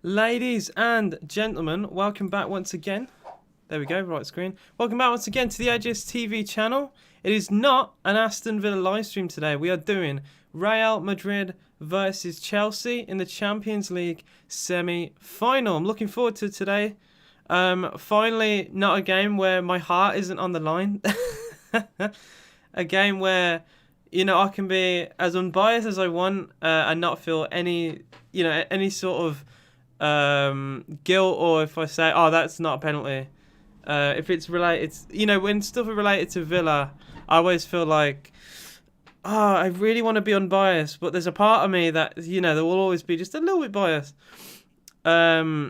Ladies and gentlemen, welcome back once again. There we go, right screen. Welcome back once again to the AJS TV channel. It is not an Aston Villa live stream today. We are doing Real Madrid versus Chelsea in the Champions League semi-final. I'm looking forward to today. Finally, not a game where my heart isn't on the line. A game where, I can be as unbiased as I want and not feel any sort of guilt, or if I say, oh, that's not a penalty. If it's related, when stuff are related to Villa, I always feel like, I really want to be unbiased, but there's a part of me that, there will always be just a little bit biased. So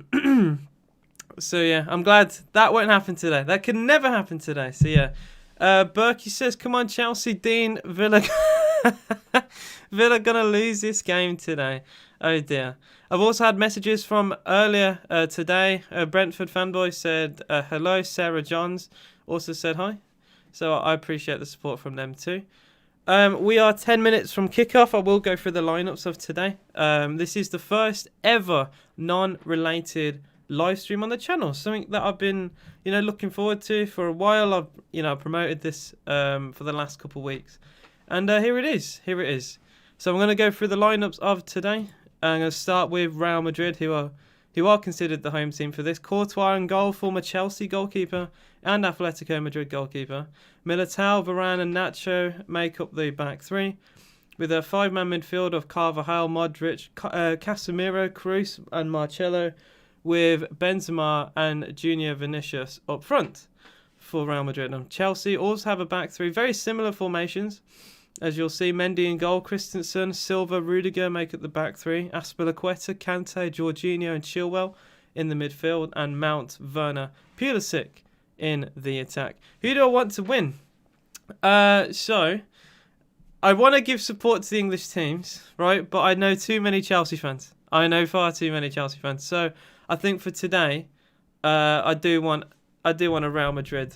yeah, I'm glad that won't happen today. That can never happen today. So yeah. Berkey says, come on, Chelsea, Dean, Villa. Villa gonna lose this game today. Oh dear. I've also had messages from earlier today. Brentford fanboy said hello. Sarah Johns also said hi. So I appreciate the support from them too. We are 10 minutes from kickoff. I will go through the lineups of today. This is the first ever non-related live stream on the channel. Something that I've been, looking forward to for a while. I've promoted this for the last couple of weeks. And here it is. So I'm going to go through the lineups of today. I'm going to start with Real Madrid, who are considered the home team for this. Courtois in goal, former Chelsea goalkeeper and Atletico Madrid goalkeeper. Militao, Varane and Nacho make up the back three, with a five-man midfield of Carvajal, Modric, Casemiro, Kroos and Marcelo, with Benzema and Junior Vinicius up front for Real Madrid. And Chelsea also have a back three, very similar formations. As you'll see, Mendy in goal, Christensen, Silva, Rudiger make up the back three. Azpilicueta, Kante, Jorginho and Chilwell in the midfield. And Mount, Werner, Pulisic in the attack. Who do I want to win? So, I want to give support to the English teams, right? But I know too many Chelsea fans. I know far too many Chelsea fans. So, I think for today, I do want a Real Madrid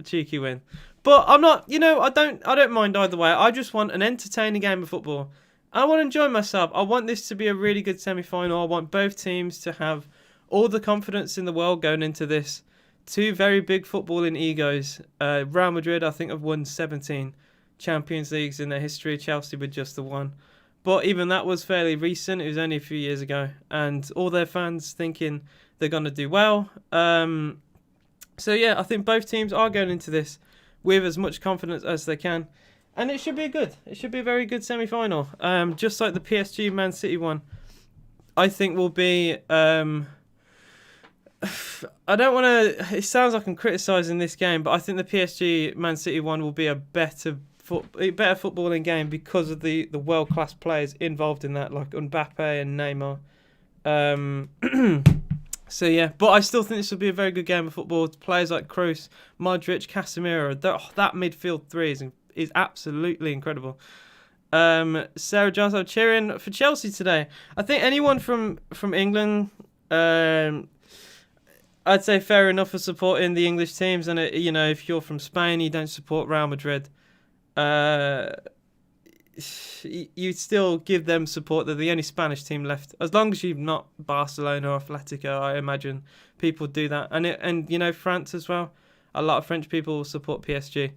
cheeky win. But I'm not, I don't mind either way. I just want an entertaining game of football. I want to enjoy myself. I want this to be a really good semi-final. I want both teams to have all the confidence in the world going into this. Two very big footballing egos. Real Madrid, I think, have won 17 Champions Leagues in their history. Chelsea with just the one. But even that was fairly recent. It was only a few years ago. And all their fans thinking they're going to do well. So yeah, I think both teams are going into this with as much confidence as they can. And it should be a very good semi-final. Just like the PSG Man City one, I think will be... I don't want to... It sounds like I'm criticising this game, but I think the PSG Man City one will be a better footballing game because of the world-class players involved in that, like Mbappe and Neymar. So yeah, but I still think this will be a very good game of football. Players like Kroos, Modric, Casemiro, that midfield three is absolutely incredible. Sarah Johnson, I'm cheering for Chelsea today. I think anyone from England, I'd say fair enough for supporting the English teams. And if you're from Spain, you don't support Real Madrid. You still give them support. They're the only Spanish team left. As long as you're not Barcelona or Atletico, I imagine people do that. And France as well. A lot of French people will support PSG,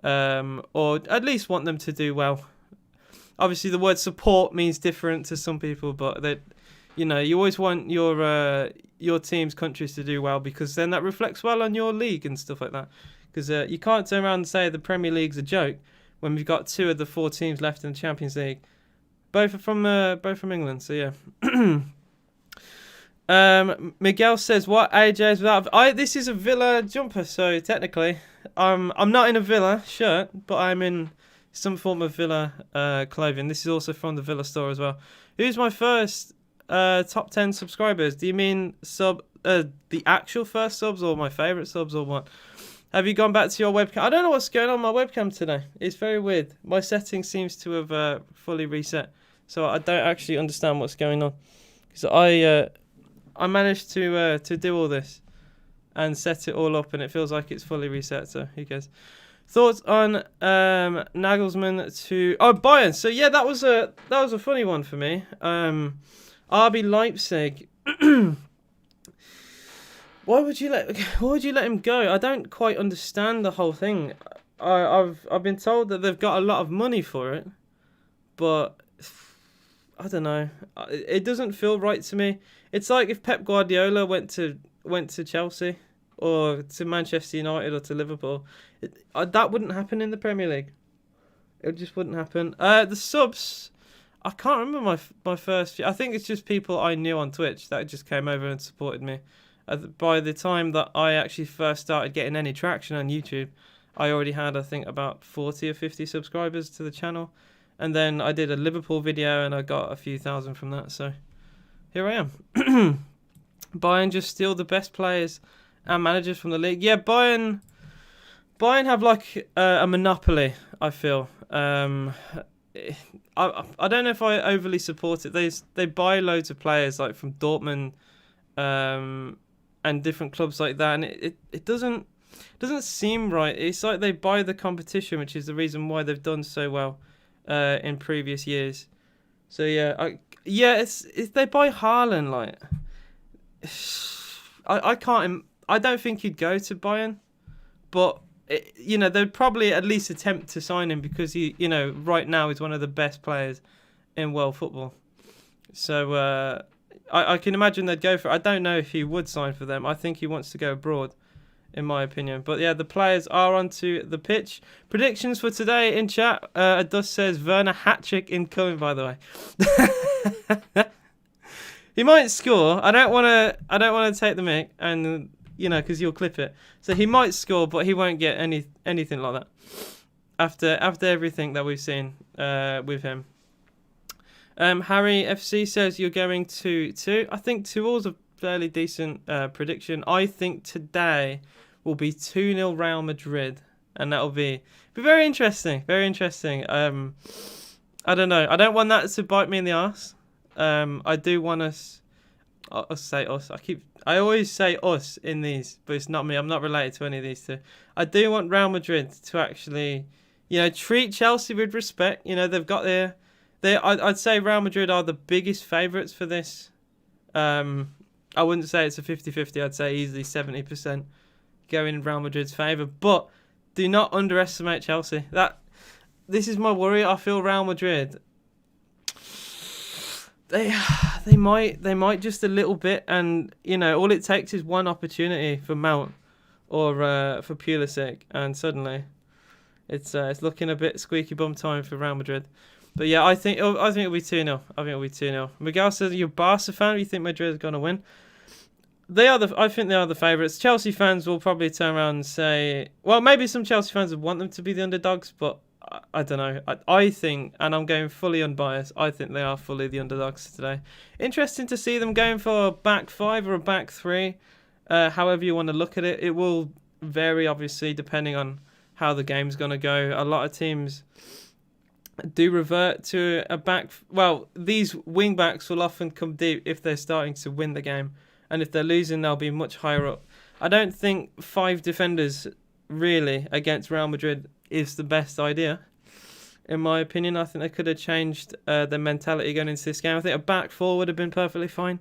or at least want them to do well. Obviously, the word support means different to some people, but that you always want your team's countries to do well, because then that reflects well on your league and stuff like that. Because you can't turn around and say the Premier League's a joke when we've got two of the four teams left in the Champions League. Both are from England, so yeah. Miguel says, what AJ is without... This is a Villa jumper, so technically I'm not in a Villa shirt, but I'm in some form of Villa clothing. This is also from the Villa store as well. Who's my first top 10 subscribers? Do you mean the actual first subs, or my favourite subs, or what? Have you gone back to your webcam? I don't know what's going on with my webcam today. It's very weird. My setting seems to have fully reset, so I don't actually understand what's going on. Because I managed to do all this and set it all up, and it feels like it's fully reset. So who cares? Thoughts on Nagelsmann to Bayern? So yeah, that was a funny one for me. RB Leipzig Why would you let him go? I don't quite understand the whole thing. I've been told that they've got a lot of money for it, but I don't know. It doesn't feel right to me. It's like if Pep Guardiola went to Chelsea or to Manchester United or to Liverpool. That wouldn't happen in the Premier League. It just wouldn't happen. The subs, I can't remember my first few. I think it's just people I knew on Twitch that just came over and supported me. By the time that I actually first started getting any traction on YouTube, I already had, I think, about 40 or 50 subscribers to the channel. And then I did a Liverpool video and I got a few thousand from that. So here I am. Bayern just steal the best players and managers from the league. Yeah, Bayern have like a monopoly, I feel. I don't know if I overly support it. They buy loads of players like from Dortmund and different clubs like that, and it doesn't seem right. It's like they buy the competition, which is the reason why they've done so well in previous years. So it's they buy Haaland, like I don't think he'd go to Bayern, but they'd probably at least attempt to sign him because he, right now he's one of the best players in world football. So I can imagine they'd go for it. I don't know if he would sign for them. I think he wants to go abroad, in my opinion. But yeah, the players are onto the pitch. Predictions for today in chat. Adus says Werner hat-trick incoming, by the way. He might score. I don't want to take the mic, and because you'll clip it. So he might score, but he won't get anything like that after everything that we've seen with him. Harry FC says you're going to 2. I think 2-2's a fairly decent prediction. I think today will be 2-0 Real Madrid, and that'll be very interesting. Very interesting. I don't know. I don't want that to bite me in the arse. I do want us. I'll say us. I always say us in these, but it's not me. I'm not related to any of these two. I do want Real Madrid to actually, treat Chelsea with respect. They've got I'd say Real Madrid are the biggest favourites for this. I wouldn't say it's a 50-50. I'd say easily 70% going in Real Madrid's favour. But do not underestimate Chelsea. This is my worry. I feel Real Madrid, they might just a little bit, and all it takes is one opportunity for Mount or for Pulisic, and suddenly it's looking a bit squeaky bum time for Real Madrid. But yeah, I think it'll be 2-0. I think it'll be 2-0. Miguel says you're a Barca fan. You think Madrid is going to win? I think they are the favourites. Chelsea fans will probably turn around and say, well, maybe some Chelsea fans would want them to be the underdogs, but I don't know. I think, and I'm going fully unbiased, I think they are fully the underdogs today. Interesting to see them going for a back 5 or a back 3. However you want to look at it. It will vary, obviously, depending on how the game's going to go. A lot of teams do revert to a back. Well, these wing backs will often come deep if they're starting to win the game, and if they're losing, they'll be much higher up. I don't think 5 defenders really against Real Madrid is the best idea, in my opinion. I think they could have changed their mentality going into this game. I think a back 4 would have been perfectly fine,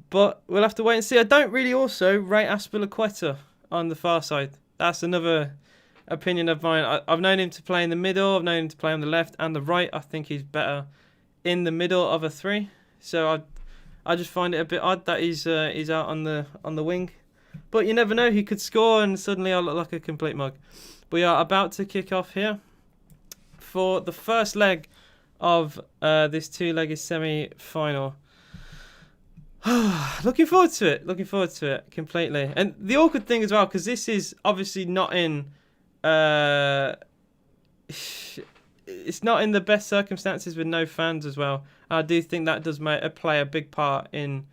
but we'll have to wait and see. I don't really also rate Azpilicueta on the far side. That's another opinion of mine. I've known him to play in the middle. I've known him to play on the left and the right. I think he's better in the middle of a 3. So I just find it a bit odd that he's out on the wing. But you never know. He could score and suddenly I'll look like a complete mug. We are about to kick off here for the first leg of this 2-legged semi-final. Looking forward to it completely. And the awkward thing as well, because this is obviously not in it's not in the best circumstances with no fans as well. I do think that does play a big part in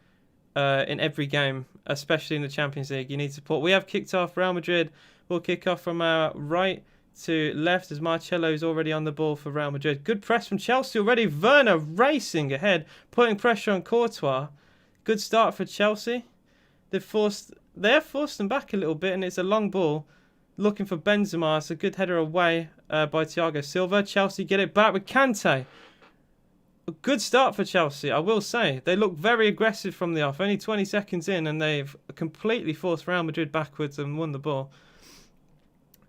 every game, especially in the Champions League. You need support. We have kicked off. Real Madrid will kick off from our right to left as Marcelo is already on the ball for Real Madrid. Good press from Chelsea already. Werner racing ahead, putting pressure on Courtois. Good start for Chelsea. They have forced them back a little bit, and it's a long ball. Looking for Benzema. It's a good header away by Thiago Silva. Chelsea get it back with Kante. a good start for Chelsea, I will say. They look very aggressive from the off. Only 20 seconds in, and they've completely forced Real Madrid backwards and won the ball.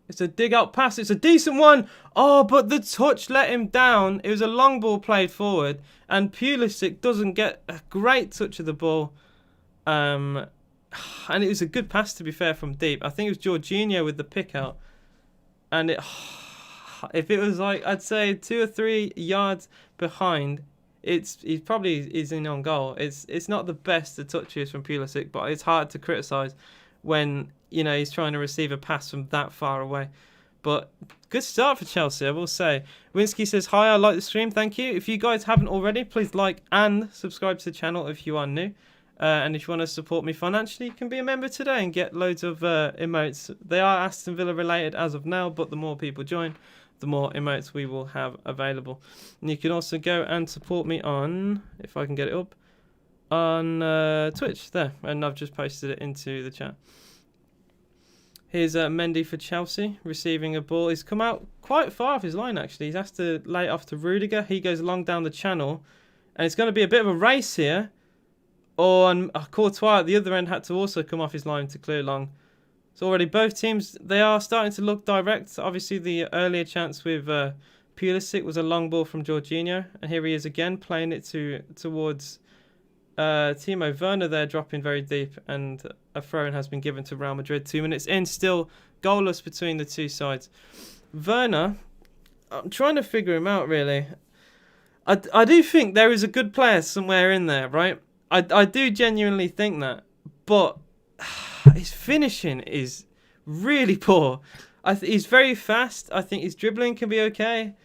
It's a dig-out pass. It's a decent one. Oh, but the touch let him down. It was a long ball played forward, and Pulisic doesn't get a great touch of the ball. And it was a good pass, to be fair, from deep. I think it was Jorginho with the pick out. And if it was like, I'd say 2 or 3 yards behind, he probably is in on goal. It's not the best of touches from Pulisic, but it's hard to criticise when, you know, he's trying to receive a pass from that far away. But good start for Chelsea, I will say. Winsky says, hi, I like the stream, thank you. If you guys haven't already, please like and subscribe to the channel if you are new. And if you want to support me financially, you can be a member today and get loads of emotes. They are Aston Villa related as of now, but the more people join, the more emotes we will have available. And you can also go and support me on, if I can get it up, on Twitch there. And I've just posted it into the chat. Here's Mendy for Chelsea, receiving a ball. He's come out quite far off his line, actually. He's asked to lay it off to Rudiger. He goes along down the channel. And it's going to be a bit of a race here. And Courtois at the other end had to also come off his line to clear long. So already both teams, they are starting to look direct. Obviously the earlier chance with Pulisic was a long ball from Jorginho. And here he is again playing it towards Timo Werner there, dropping very deep. And a throw-in has been given to Real Madrid. 2 minutes in, still goalless between the two sides. Werner, I'm trying to figure him out really. I do think there is a good player somewhere in there, right? I do genuinely think that, but his finishing is really poor. He's very fast. I think his dribbling can be okay.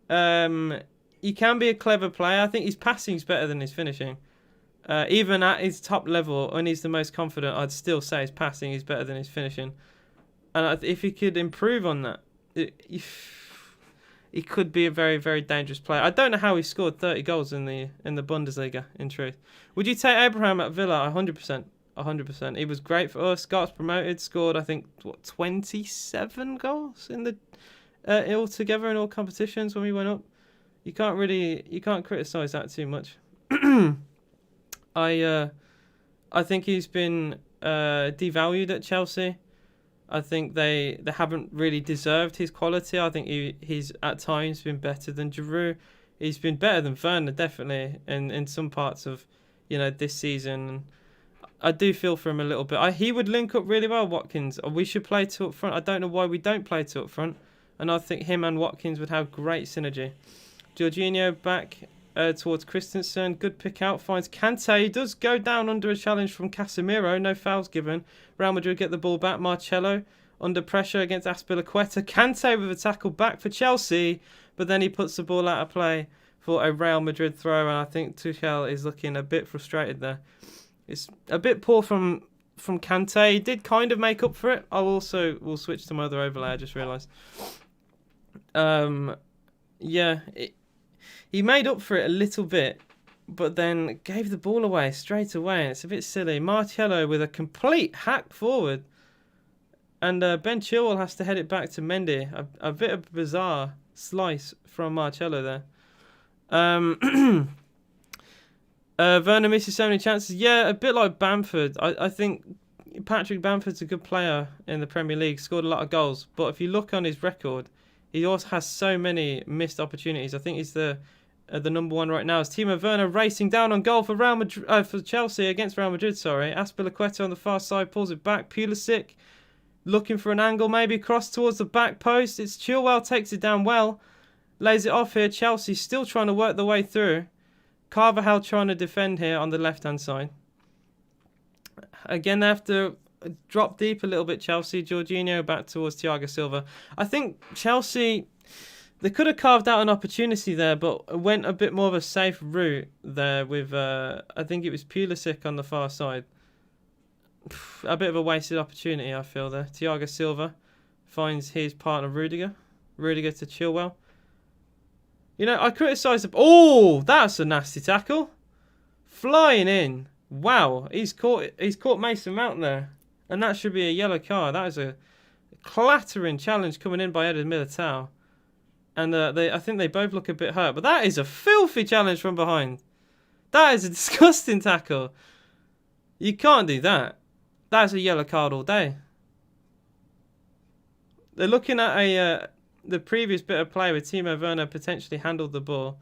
He can be a clever player. I think his passing is better than his finishing. Even at his top level, when he's the most confident, I'd still say his passing is better than his finishing. And if he could improve on that, he could be a very, very dangerous player. I don't know how he scored 30 goals in the Bundesliga, in truth. Would you take Abraham at Villa? 100%. 100%. He was great for us. Got us promoted. Scored, I think, 27 goals in the altogether in all competitions when we went up. You can't criticise that too much. I think he's been devalued at Chelsea. I think they haven't really deserved his quality. I think he's at times been better than Giroud. He's been better than Werner, definitely, in some parts of, you know, this season. I do feel for him a little bit. He would link up really well, Watkins. We should play 2 up front. I don't know why we don't play 2 up front. And I think him and Watkins would have great synergy. Jorginho back towards Christensen. Good pick out. Finds Kante. He does go down under a challenge from Casemiro. No fouls given. Real Madrid get the ball back. Marcelo under pressure against Azpilicueta. Kante with a tackle back for Chelsea. But then he puts the ball out of play for a Real Madrid throw. And I think Tuchel is looking a bit frustrated there. It's a bit poor from Kante. He did kind of make up for it. Will switch to my other overlay. I just realised. Yeah. He made up for it a little bit, but then gave the ball away straight away. It's a bit silly. Marcelo with a complete hack forward. And Ben Chilwell has to head it back to Mendy. A bit of a bizarre slice from Marcelo there. Werner misses so many chances. Yeah, a bit like Bamford. I think Patrick Bamford's a good player in the Premier League. Scored a lot of goals. But if you look on his record, he also has so many missed opportunities. I think he's the number one right now. Is Timo Werner racing down on goal for Real Madrid, for Chelsea against Real Madrid. Sorry, Azpilicueta on the far side pulls it back. Pulisic looking for an angle, maybe cross towards the back post. It's Chilwell takes it down well, lays it off here. Chelsea still trying to work the way through. Carvajal trying to defend here on the left hand side. Again, they have to drop deep a little bit. Chelsea, Jorginho back towards Thiago Silva. I think Chelsea, they could have carved out an opportunity there, but went a bit more of a safe route there with, I think it was Pulisic on the far side. A bit of a wasted opportunity, I feel there. Thiago Silva finds his partner Rudiger. Rudiger to Chilwell. You know, I criticised the... Oh, that's a nasty tackle. Flying in. Wow, he's caught Mason Mount there. And that should be a yellow card. That is a clattering challenge coming in by Eder Militao. And I think they both look a bit hurt. But that is a filthy challenge from behind. That is a disgusting tackle. You can't do that. That's a yellow card all day. They're looking at the previous bit of play where Timo Werner potentially handled the ball.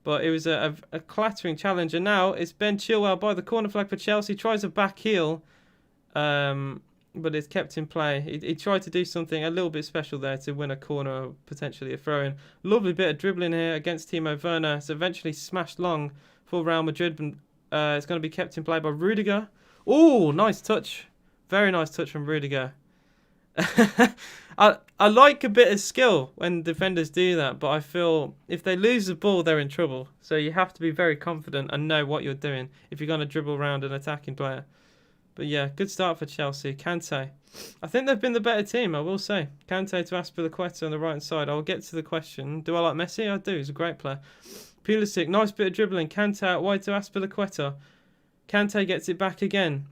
But it was a clattering challenge. And now it's Ben Chilwell by the corner flag for Chelsea. Tries a back heel. But it's kept in play. He tried to do something a little bit special there to win a corner, potentially a throw-in. Lovely bit of dribbling here against Timo Werner. It's eventually smashed long for Real Madrid. It's going to be kept in play by Rudiger. Oh, nice touch. Very nice touch from Rudiger. I like a bit of skill when defenders do that, but I feel if they lose the ball, they're in trouble. So you have to be very confident and know what you're doing if you're going to dribble around an attacking player. But yeah, good start for Chelsea. Kante. I think they've been the better team, I will say. Kante to Azpilicueta on the right side. I'll get to the question. Do I like Messi? I do. He's a great player. Pulisic, nice bit of dribbling. Kante out wide to Azpilicueta. Kante gets it back again.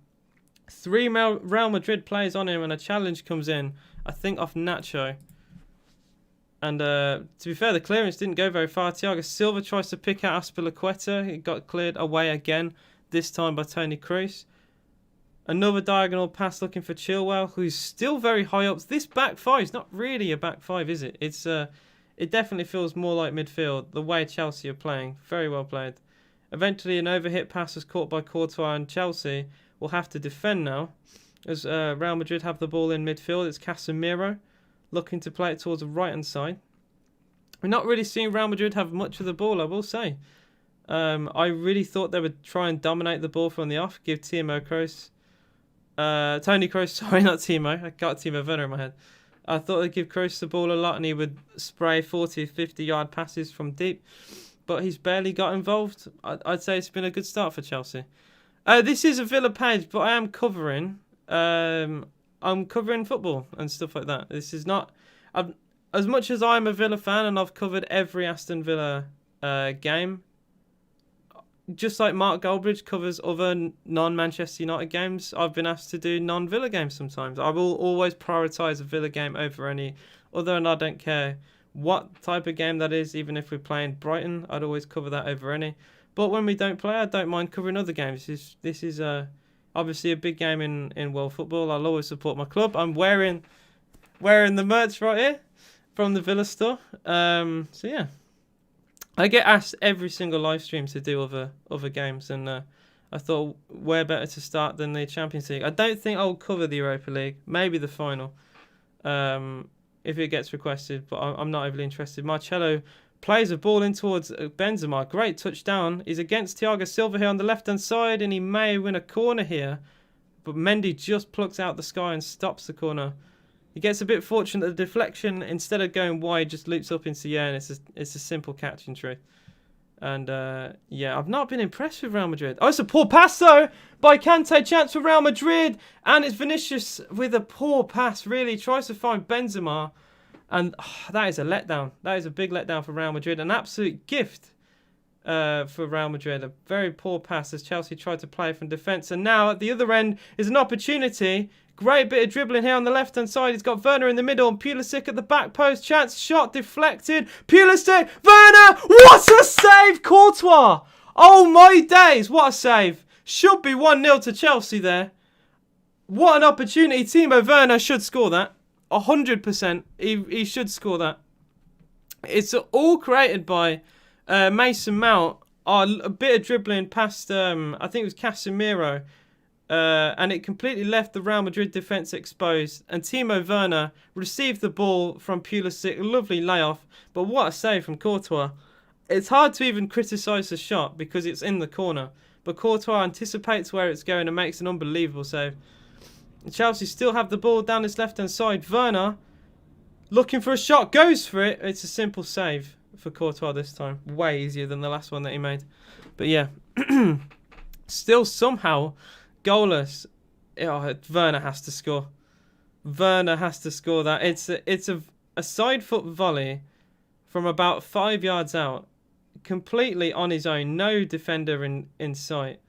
3 Real Madrid players on him and a challenge comes in. I think off Nacho. And to be fair, the clearance didn't go very far. Thiago Silva tries to pick out Azpilicueta. It got cleared away again, this time by Toni Kroos. Another diagonal pass looking for Chilwell, who's still very high up. This back five is not really a back five, is it? It definitely feels more like midfield, the way Chelsea are playing. Very well played. Eventually, an overhit pass is caught by Courtois, and Chelsea will have to defend now. As Real Madrid have the ball in midfield, it's Casemiro looking to play it towards the right-hand side. We're not really seeing Real Madrid have much of the ball, I will say. I really thought they would try and dominate the ball from the off, give Toni Kroos, sorry, not Timo. I got Timo Werner in my head. I thought they'd give Kroos the ball a lot and he would spray 40, 50-yard passes from deep. But he's barely got involved. I'd say it's been a good start for Chelsea. This is a Villa page, but I am covering... I'm covering football and stuff like that. This is not... as much as I'm a Villa fan and I've covered every Aston Villa game, just like Mark Goldbridge covers other non-Manchester United games, I've been asked to do non-Villa games sometimes. I will always prioritise a Villa game over any other, and I don't care what type of game that is. Even if we're playing Brighton, I'd always cover that over any. But when we don't play, I don't mind covering other games. This is obviously a big game in world football. I'll always support my club. I'm wearing the merch right here from the Villa store. So yeah. I get asked every single live stream to do other games, and I thought where better to start than the Champions League. I don't think I'll cover the Europa League, maybe the final, if it gets requested, but I'm not overly interested. Marcelo plays a ball in towards Benzema. Great touchdown. He's against Thiago Silva here on the left-hand side, and he may win a corner here, but Mendy just plucks out the sky and stops the corner. He gets a bit fortunate. The deflection, instead of going wide, just loops up into the air, and it's a simple catch in truth. And yeah, I've not been impressed with Real Madrid. Oh, it's a poor pass though by Kante. Chance for Real Madrid, and it's Vinicius with a poor pass. Really tries to find Benzema, and that is a letdown. That is a big letdown for Real Madrid. An absolute gift for Real Madrid. A very poor pass as Chelsea tried to play from defence, and now at the other end is an opportunity. Great bit of dribbling here on the left-hand side. He's got Werner in the middle and Pulisic at the back post. Chance, shot deflected. Pulisic, Werner, what a save, Courtois. Oh my days, what a save. Should be 1-0 to Chelsea there. What an opportunity. Timo Werner should score that. 100%. He should score that. It's all created by Mason Mount. A bit of dribbling past, I think it was Casemiro. And it completely left the Real Madrid defence exposed. And Timo Werner received the ball from Pulisic. Lovely layoff. But what a save from Courtois. It's hard to even criticise the shot because it's in the corner. But Courtois anticipates where it's going and makes an unbelievable save. Chelsea still have the ball down his left-hand side. Werner looking for a shot. Goes for it. It's a simple save for Courtois this time. Way easier than the last one that he made. But yeah. Still somehow... goalless. Oh, Werner has to score. Werner has to score that. It's a side foot volley from about 5 yards out, completely on his own, no defender in sight,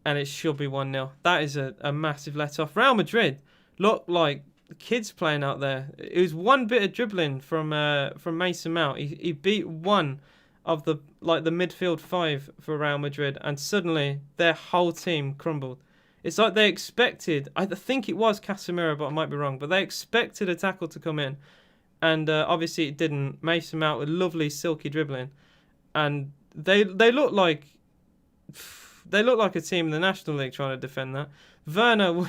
and it should be 1-0. That is a massive let off. Real Madrid look like kids playing out there. It was one bit of dribbling from Mason Mount. He beat one of the midfield five for Real Madrid, and suddenly their whole team crumbled. It's like they expected, I think it was Casemiro, but I might be wrong, but they expected a tackle to come in, and obviously it didn't. Mason Mount with lovely silky dribbling, and they look like a team in the National League trying to defend that. Werner,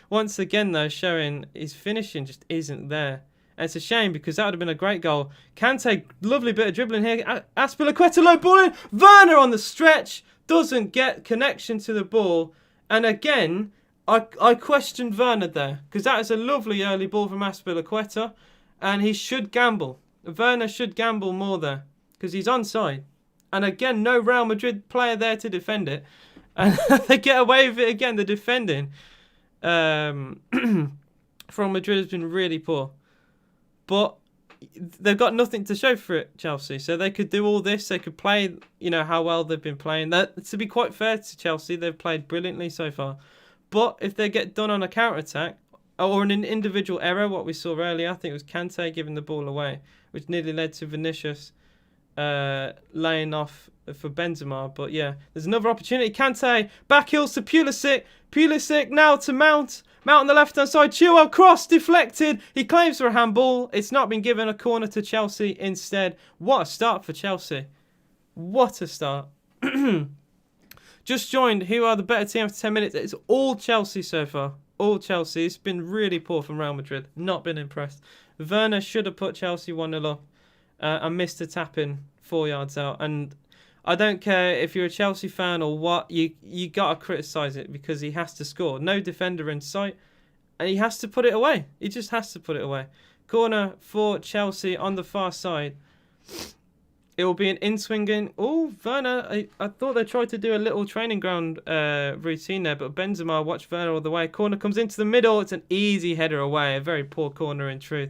once again though, showing his finishing just isn't there. And it's a shame because that would have been a great goal. Kante, lovely bit of dribbling here. Azpilicueta low ball in. Werner on the stretch doesn't get connection to the ball. And again, I questioned Werner there because that is a lovely early ball from Azpilicueta, and he should gamble. Werner should gamble more there because he's onside. And again, no Real Madrid player there to defend it. And they get away with it again. The defending from Madrid has been really poor. But they've got nothing to show for it, Chelsea. So they could do all this. They could play, how well they've been playing. That, to be quite fair to Chelsea, they've played brilliantly so far. But if they get done on a counter-attack or an individual error, what we saw earlier, I think it was Kante giving the ball away, which nearly led to Vinicius laying off for Benzema. But yeah, there's another opportunity. Kante back heels to Pulisic. Pulisic now to Mount. Mount on the left hand side. Chilwell cross deflected. He claims for a handball. It's not been given. A corner to Chelsea instead. What a start for Chelsea. What a start. Just joined. Who are the better team after 10 minutes? It's all Chelsea so far. All Chelsea. It's been really poor from Real Madrid. Not been impressed. Werner should have put Chelsea 1-0 up. And missed a tap-in 4 yards out. And I don't care if you're a Chelsea fan or what, you got to criticise it because he has to score. No defender in sight, and he has to put it away. He just has to put it away. Corner for Chelsea on the far side. It will be an in-swinging. Oh, Werner, I thought they tried to do a little training ground routine there, but Benzema watched Werner all the way. Corner comes into the middle. It's an easy header away. A very poor corner in truth.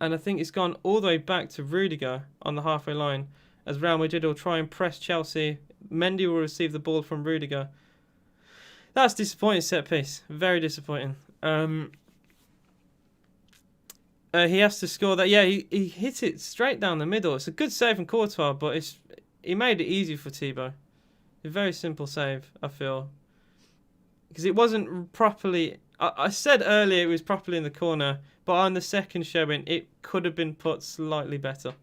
And I think it's gone all the way back to Rudiger on the halfway line as Real Madrid will try and press Chelsea. Mendy will receive the ball from Rudiger. That's disappointing set piece. Very disappointing. He has to score that. Yeah, he hit it straight down the middle. It's a good save from Courtois, but he made it easy for Thibaut. A very simple save, I feel. Because it wasn't properly... I said earlier it was properly in the corner, but on the second showing, it could have been put slightly better.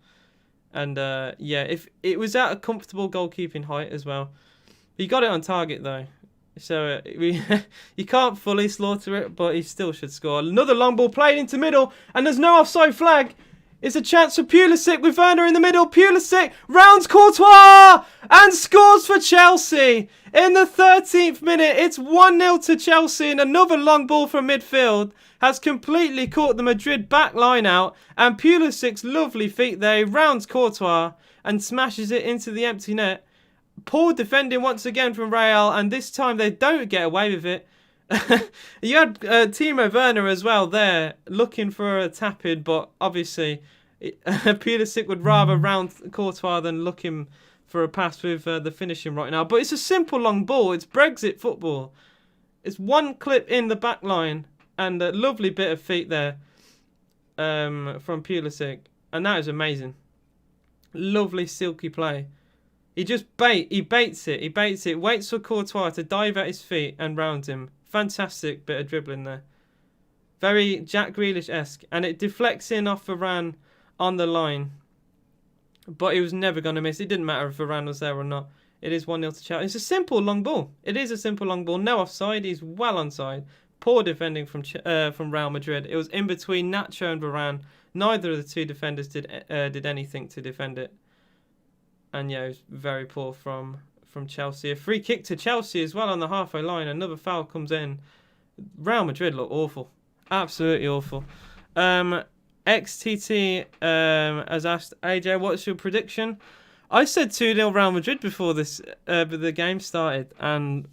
And yeah, if it was at a comfortable goalkeeping height as well. He got it on target though. So you can't fully slaughter it, but he still should score. Another long ball played into middle, and there's no offside flag. It's a chance for Pulisic with Werner in the middle. Pulisic rounds Courtois and scores for Chelsea. In the 13th minute, it's 1-0 to Chelsea, and another long ball from midfield has completely caught the Madrid back line out, and Pulisic's lovely feet there. He rounds Courtois and smashes it into the empty net. Poor defending once again from Real, and this time they don't get away with it. You had Timo Werner as well there, looking for a tap-in, but obviously Pulisic would rather round Courtois than looking for a pass with the finishing right now. But it's a simple long ball. It's Brexit football. It's one clip in the back line and a lovely bit of feet there from Pulisic, and that is amazing. Lovely silky play. He baits it, waits for Courtois to dive at his feet and round him. Fantastic bit of dribbling there. Very Jack Grealish-esque. And it deflects in off Varane on the line. But he was never going to miss. It didn't matter if Varane was there or not. It is 1-0 to Chelsea. It's a simple long ball. It is a simple long ball. No offside. He's well onside. Poor defending from Real Madrid. It was in between Nacho and Varane. Neither of the two defenders did anything to defend it. And yeah, it was very poor from Chelsea. A free kick to Chelsea as well on the halfway line. Another foul comes in. Real Madrid look awful. Absolutely awful. XTT has asked, AJ, what's your prediction? I said 2-0 Real Madrid before the game started. And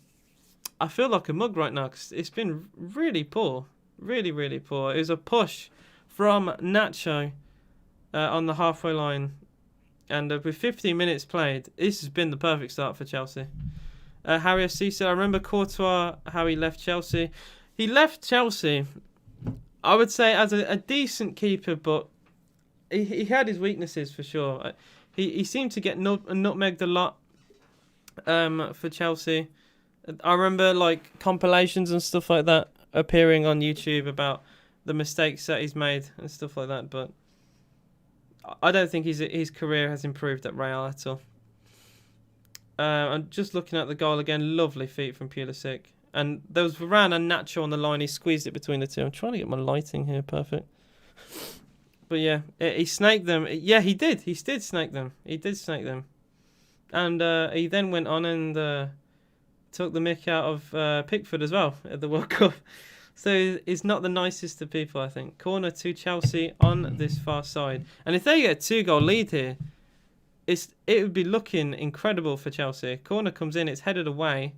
I feel like a mug right now because it's been really poor. Really, really poor. It was a push from Nacho on the halfway line. And with 15 minutes played, this has been the perfect start for Chelsea. Harry SC said, I remember Courtois, how he left Chelsea. He left Chelsea, I would say, as a decent keeper, but he had his weaknesses for sure. He seemed to get nutmegged a lot for Chelsea. I remember like compilations and stuff like that appearing on YouTube about the mistakes that he's made and stuff like that, but I don't think his career has improved at Real at all. I'm just looking at the goal again. Lovely feet from Pulisic. And there was Varane and Nacho on the line. He squeezed it between the two. I'm trying to get my lighting here perfect. But yeah, he snaked them. Yeah, he did. He did snake them. He did snake them. And he then went on and took the mick out of Pickford as well at the World Cup. So he's not the nicest of people, I think. Corner to Chelsea on this far side. And if they get a 2-goal lead here, it would be looking incredible for Chelsea. Corner comes in, it's headed away.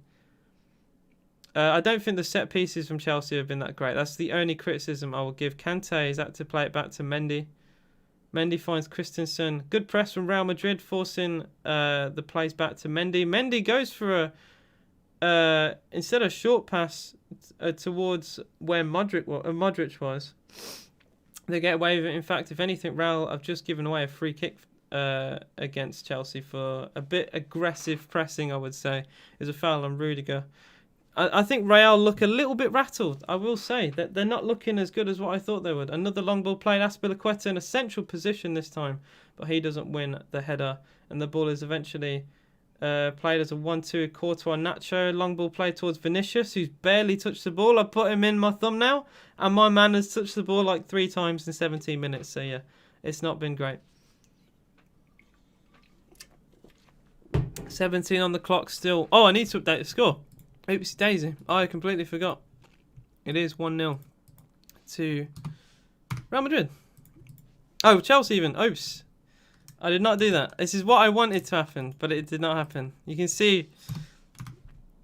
I don't think the set pieces from Chelsea have been that great. That's the only criticism I will give. Kante is had to play it back to Mendy. Mendy finds Christensen. Good press from Real Madrid, forcing the plays back to Mendy. Mendy goes for instead of short pass towards where Modric was. They get away with it. In fact, if anything, Real have just given away a free kick against Chelsea for a bit aggressive pressing, I would say. There's a foul on Rudiger. I think Real look a little bit rattled, I will say. That they're not looking as good as what I thought they would. Another long ball played, Azpilicueta in a central position this time, but he doesn't win the header, and the ball is eventually played as a 1-2. Courtois Nacho, long ball played towards Vinicius, who's barely touched the ball. I put him in my thumbnail, and my man has touched the ball like 3 times in 17 minutes, so yeah, it's not been great. 17 on the clock still. Oh, I need to update the score. Oopsie daisy. I completely forgot. It is 1-0 to Real Madrid. Oh, Chelsea even. Oops. I did not do that. This is what I wanted to happen, but it did not happen. You can see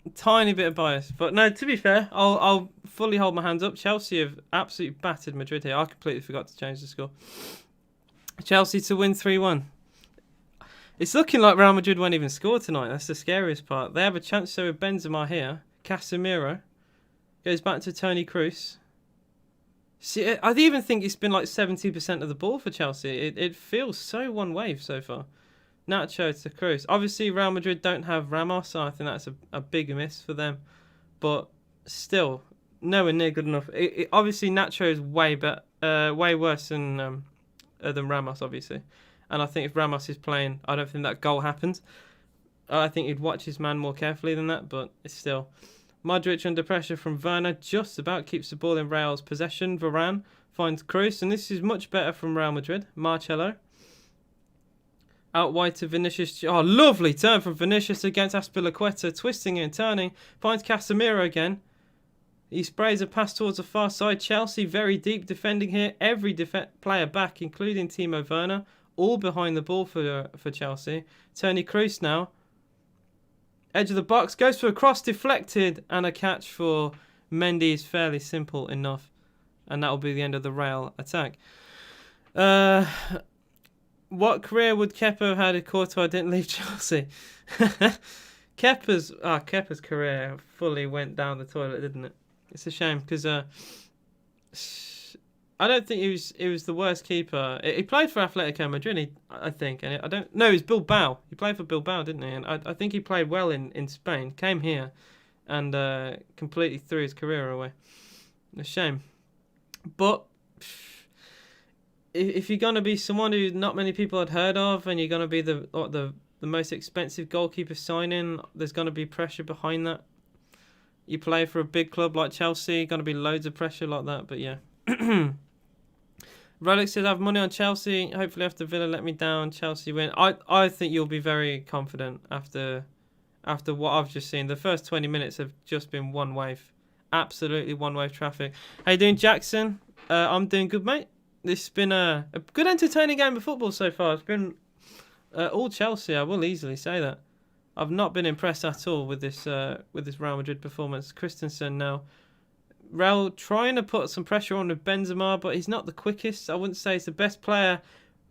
a tiny bit of bias. But no, to be fair, I'll fully hold my hands up. Chelsea have absolutely battered Madrid here. I completely forgot to change the score. Chelsea to win 3-1. It's looking like Real Madrid won't even score tonight. That's the scariest part. They have a chance so with Benzema here. Casemiro goes back to Toni Kroos. See, I even think it's been like 70% of the ball for Chelsea. It feels so one wave so far. Nacho to Kroos. Obviously, Real Madrid don't have Ramos, so I think that's a big miss for them. But still, nowhere near good enough. Obviously, Nacho is way worse than Ramos, obviously. And I think if Ramos is playing, I don't think that goal happens. I think he'd watch his man more carefully than that, but it's still. Modric under pressure from Werner just about keeps the ball in Real's possession. Varane finds Kroos, and this is much better from Real Madrid. Marcelo. Out wide to Vinicius. Oh, lovely turn from Vinicius against Azpilicueta, twisting and turning. Finds Casemiro again. He sprays a pass towards the far side. Chelsea very deep defending here. Every player back, including Timo Werner. All behind the ball for Chelsea. Toni Kroos now. Edge of the box. Goes for a cross, deflected. And a catch for Mendy is fairly simple enough. And that will be the end of the Real attack. What career would Kepa have had if Courtois didn't leave Chelsea? Kepa's career fully went down the toilet, didn't it? It's a shame because I don't think he was the worst keeper. He played for Atletico Madrid, I think, and it was Bilbao. He played for Bilbao, didn't he? And I think he played well in Spain. Came here, and completely threw his career away. A shame. But if you're gonna be someone who not many people had heard of, and you're gonna be the most expensive goalkeeper signing, there's gonna be pressure behind that. You play for a big club like Chelsea, gonna be loads of pressure like that. But yeah. Relic says I have money on Chelsea. Hopefully after Villa let me down, Chelsea win. I think you'll be very confident after what I've just seen. The first 20 minutes have just been one wave. Absolutely one wave traffic. How you doing, Jackson? I'm doing good, mate. This has been a good entertaining game of football so far. It's been all Chelsea, I will easily say that. I've not been impressed at all with this Real Madrid performance. Christensen now. Real trying to put some pressure on with Benzema, but he's not the quickest. I wouldn't say he's the best player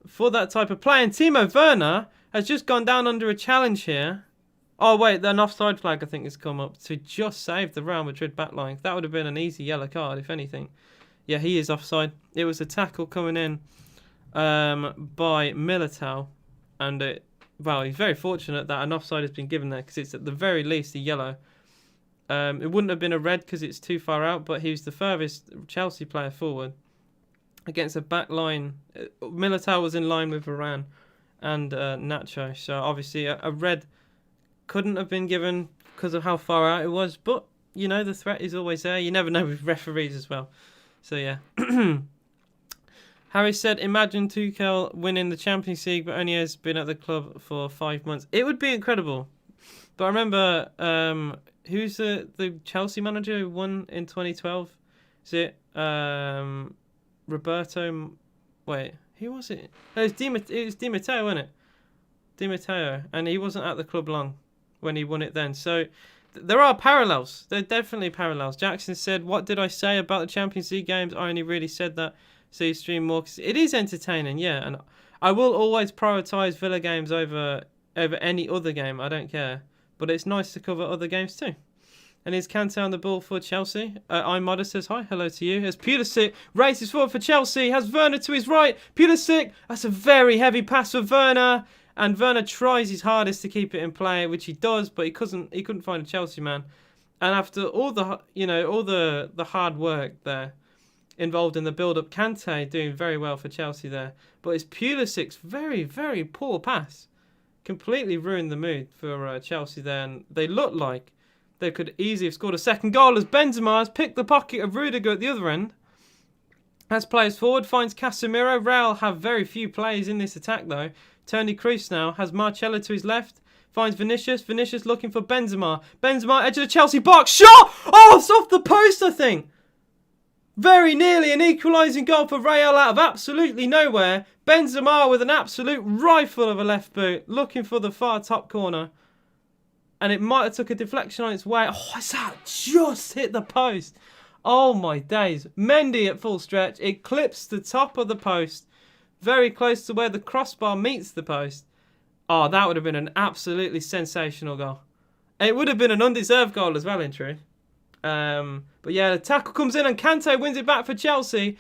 for that type of play. And Timo Werner has just gone down under a challenge here. Oh, wait, an offside flag, I think, has come up to just save the Real Madrid backline. That would have been an easy yellow card, if anything. Yeah, he is offside. It was a tackle coming in by Militao. And, well, he's very fortunate that an offside has been given there because it's at the very least a yellow. It wouldn't have been a red because it's too far out, but he was the furthest Chelsea player forward against a back line. Militao was in line with Varane and Nacho. So, obviously, a red couldn't have been given because of how far out it was. But, you know, the threat is always there. You never know with referees as well. So, yeah. Harry said, imagine Tuchel winning the Champions League, but only has been at the club for 5 months. It would be incredible. But I remember, who's the Chelsea manager who won in 2012? Is it Roberto? Wait, who was it? No, it was Di Matteo, wasn't it? Di Matteo. And he wasn't at the club long when he won it then. So there are parallels. There are definitely parallels. Jackson said, what did I say about the Champions League games? I only really said that so you stream more. Cause it is entertaining, yeah. And I will always prioritise Villa games over any other game. I don't care. But it's nice to cover other games too. And is Kante on the ball for Chelsea? I'm Modest says hi. Hello to you. As Pulisic races forward for Chelsea. Has Werner to his right. Pulisic. That's a very heavy pass for Werner. And Werner tries his hardest to keep it in play, which he does, but he couldn't find a Chelsea man. And after all the hard work there involved in the build-up, Kante doing very well for Chelsea there. But it's Pulisic's very, very poor pass. Completely ruined the mood for Chelsea there. And they looked like they could easily have scored a second goal as Benzema has picked the pocket of Rudiger at the other end. As players forward, finds Casemiro. Real have very few players in this attack though. Tony Kroos now has Marcelo to his left. Finds Vinicius. Vinicius looking for Benzema. Benzema, edge of the Chelsea box. Shot! Oh, it's off the post, I think. Very nearly an equalising goal for Real out of absolutely nowhere. Benzema with an absolute rifle of a left boot. Looking for the far top corner. And it might have took a deflection on its way. Oh, it's that just hit the post. Oh, my days. Mendy at full stretch. It clips the top of the post. Very close to where the crossbar meets the post. Oh, that would have been an absolutely sensational goal. It would have been an undeserved goal as well, in truth. But yeah, the tackle comes in and Kante wins it back for Chelsea.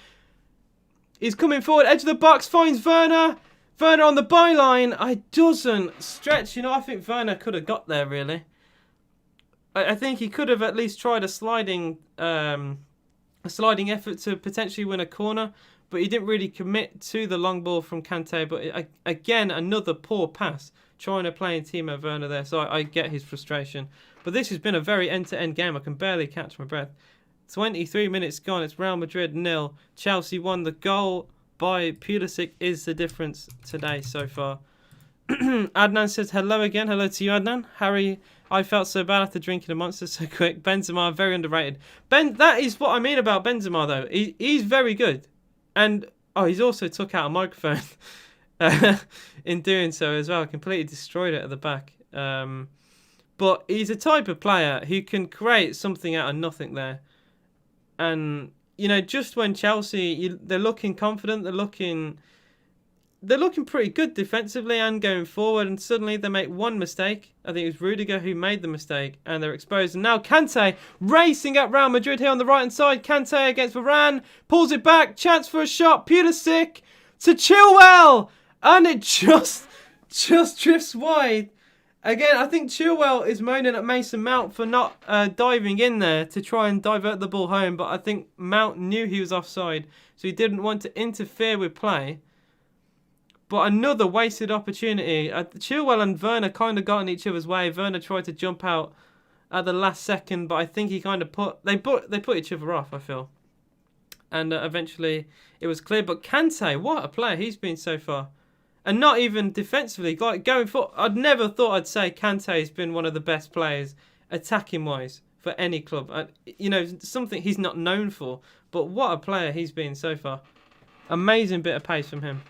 He's coming forward, edge of the box, finds Werner. Werner on the byline. It doesn't stretch. You know, I think Werner could have got there, really. I think he could have at least tried a sliding effort to potentially win a corner. But he didn't really commit to the long ball from Kante. But again, another poor pass. Trying to play in Timo Werner there. So I get his frustration. But this has been a very end-to-end game. I can barely catch my breath. 23 minutes gone. It's Real Madrid 0. Chelsea 1. The goal by Pulisic is the difference today so far. Adnan says hello again. Hello to you, Adnan. Harry, I felt so bad after drinking a Monster so quick. Benzema, very underrated. That is what I mean about Benzema, though. He's very good. And, he's also took out a microphone in doing so as well. Completely destroyed it at the back. But he's a type of player who can create something out of nothing there. And, you know, just when Chelsea, they're looking confident, they're looking pretty good defensively and going forward, and suddenly they make one mistake. I think it was Rudiger who made the mistake, and they're exposed. And now Kante racing at Real Madrid here on the right-hand side. Kante against Varane, pulls it back, chance for a shot. Pulisic to Chilwell, and it just drifts wide. Again, I think Chilwell is moaning at Mason Mount for not diving in there to try and divert the ball home. But I think Mount knew he was offside, so he didn't want to interfere with play. But another wasted opportunity. Chilwell and Werner kind of got in each other's way. Werner tried to jump out at the last second, but I think he kind of put each other off, I feel. And eventually it was clear. But Kante, what a player he's been so far. And not even defensively, like going for. I'd never thought I'd say Kante has been one of the best players attacking-wise for any club. You know, something he's not known for. But what a player he's been so far. Amazing bit of pace from him.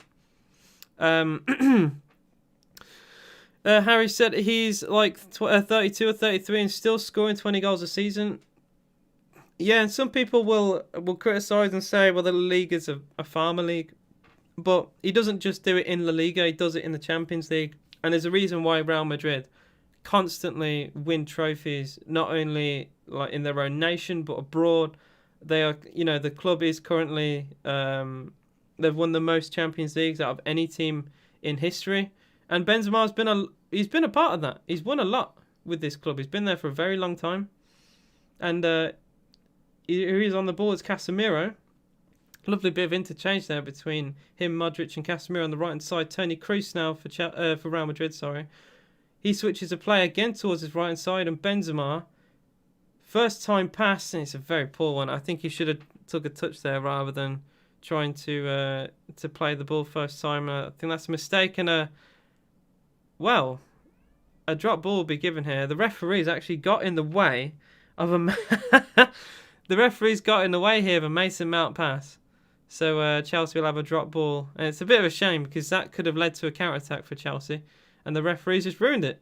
Harry said he's like 32 or 33 and still scoring 20 goals a season. Yeah, and some people will criticise and say, well, the league is a farmer league. But he doesn't just do it in La Liga, he does it in the Champions League. And there's a reason why Real Madrid constantly win trophies, not only like in their own nation but abroad. They are, the club is currently they've won the most Champions Leagues out of any team in history, and Benzema's been a part of that. He's won a lot with this club. He's been there for a very long time, and he's on the ball as Casemiro. Lovely bit of interchange there between him, Modric, and Casemiro on the right hand side. Toni Kroos now for Real Madrid. Sorry, he switches a play again towards his right hand side, and Benzema, first time pass, and it's a very poor one. I think he should have took a touch there rather than trying to play the ball first time. I think that's a mistake, and a drop ball will be given here. The referee's actually got in the way of the referee's got in the way here of a Mason Mount pass. So Chelsea will have a drop ball. And it's a bit of a shame because that could have led to a counter-attack for Chelsea. And the referee's just ruined it.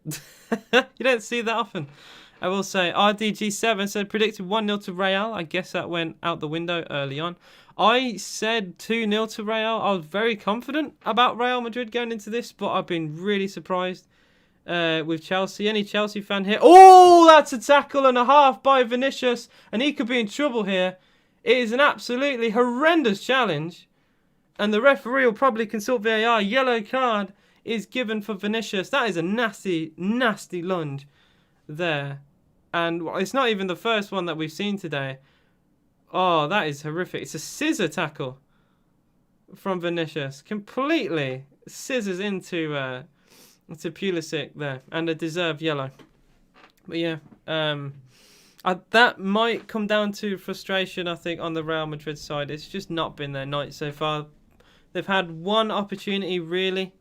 You don't see that often. I will say RDG7 said predicted 1-0 to Real. I guess that went out the window early on. I said 2-0 to Real. I was very confident about Real Madrid going into this, but I've been really surprised with Chelsea. Any Chelsea fan here? Oh, that's a tackle and a half by Vinicius, and he could be in trouble here. It is an absolutely horrendous challenge, and the referee will probably consult VAR. Yellow card is given for Vinicius. That is a nasty, nasty lunge there, and it's not even the first one that we've seen today. Oh, that is horrific. It's a scissor tackle from Vinicius. Completely scissors into Pulisic there, and a deserved yellow. But yeah, that might come down to frustration, I think, on the Real Madrid side. It's just not been their night so far. They've had one opportunity, really,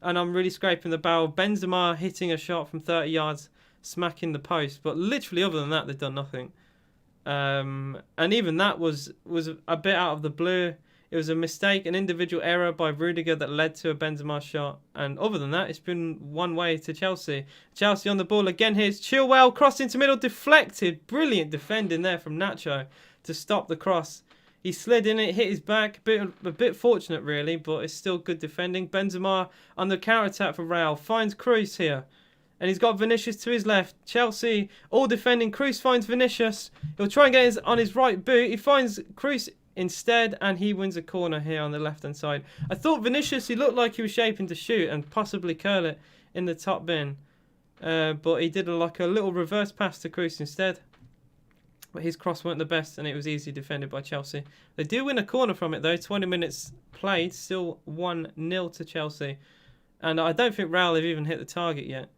and I'm really scraping the barrel. Benzema hitting a shot from 30 yards, smacking the post. But literally, other than that, they've done nothing. And even that was a bit out of the blue. It was a mistake, an individual error by Rudiger that led to a Benzema shot. And other than that, it's been one way to Chelsea. Chelsea on the ball again here. It's Chilwell, crossed into middle, deflected. Brilliant defending there from Nacho to stop the cross. He slid in it, hit his back. A bit fortunate, really, but it's still good defending. Benzema on the counter-attack for Real. Finds Kroos here. And he's got Vinicius to his left. Chelsea all defending. Kroos finds Vinicius. He'll try and get on his right boot. He finds Kroos instead, and he wins a corner here on the left-hand side. I thought Vinicius, he looked like he was shaping to shoot and possibly curl it in the top bin. But he did like a little reverse pass to Kroos instead. But his cross weren't the best, and it was easily defended by Chelsea. They do win a corner from it, though. 20 minutes played, still 1-0 to Chelsea. And I don't think Real have even hit the target yet.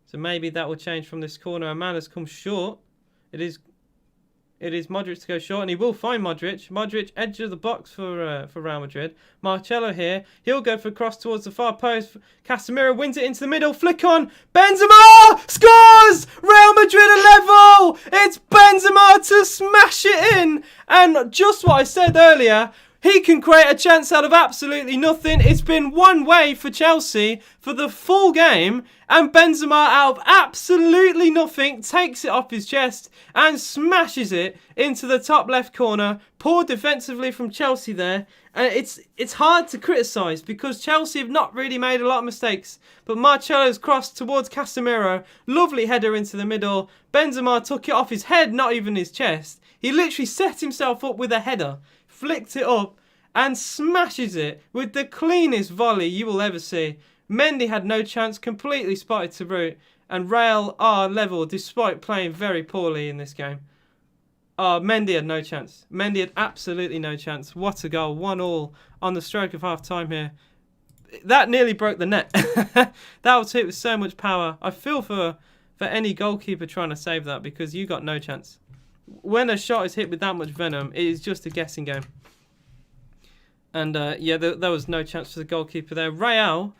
So maybe that will change from this corner. A man has come short. It is Modric to go short, and he will find Modric. Modric, edge of the box for Real Madrid. Marcelo here. He'll go for a cross towards the far post. Casemiro wins it into the middle. Flick on. Benzema scores! Real Madrid are level! It's Benzema to smash it in. And just what I said earlier, he can create a chance out of absolutely nothing. It's been one way for Chelsea for the full game. And Benzema, out of absolutely nothing, takes it off his chest and smashes it into the top left corner. Poor defensively from Chelsea there. And it's hard to criticise because Chelsea have not really made a lot of mistakes. But Marcelo's cross towards Casemiro. Lovely header into the middle. Benzema took it off his head, not even his chest. He literally set himself up with a header. Flicked it up and smashes it with the cleanest volley you will ever see. Mendy had no chance, completely spotted to root, and Real are level despite playing very poorly in this game. Mendy had no chance. Mendy had absolutely no chance. What a goal. 1-1 on the stroke of half-time here. That nearly broke the net. That was hit with so much power. I feel for any goalkeeper trying to save that because you got no chance. When a shot is hit with that much venom, it is just a guessing game. And there was no chance for the goalkeeper there. Real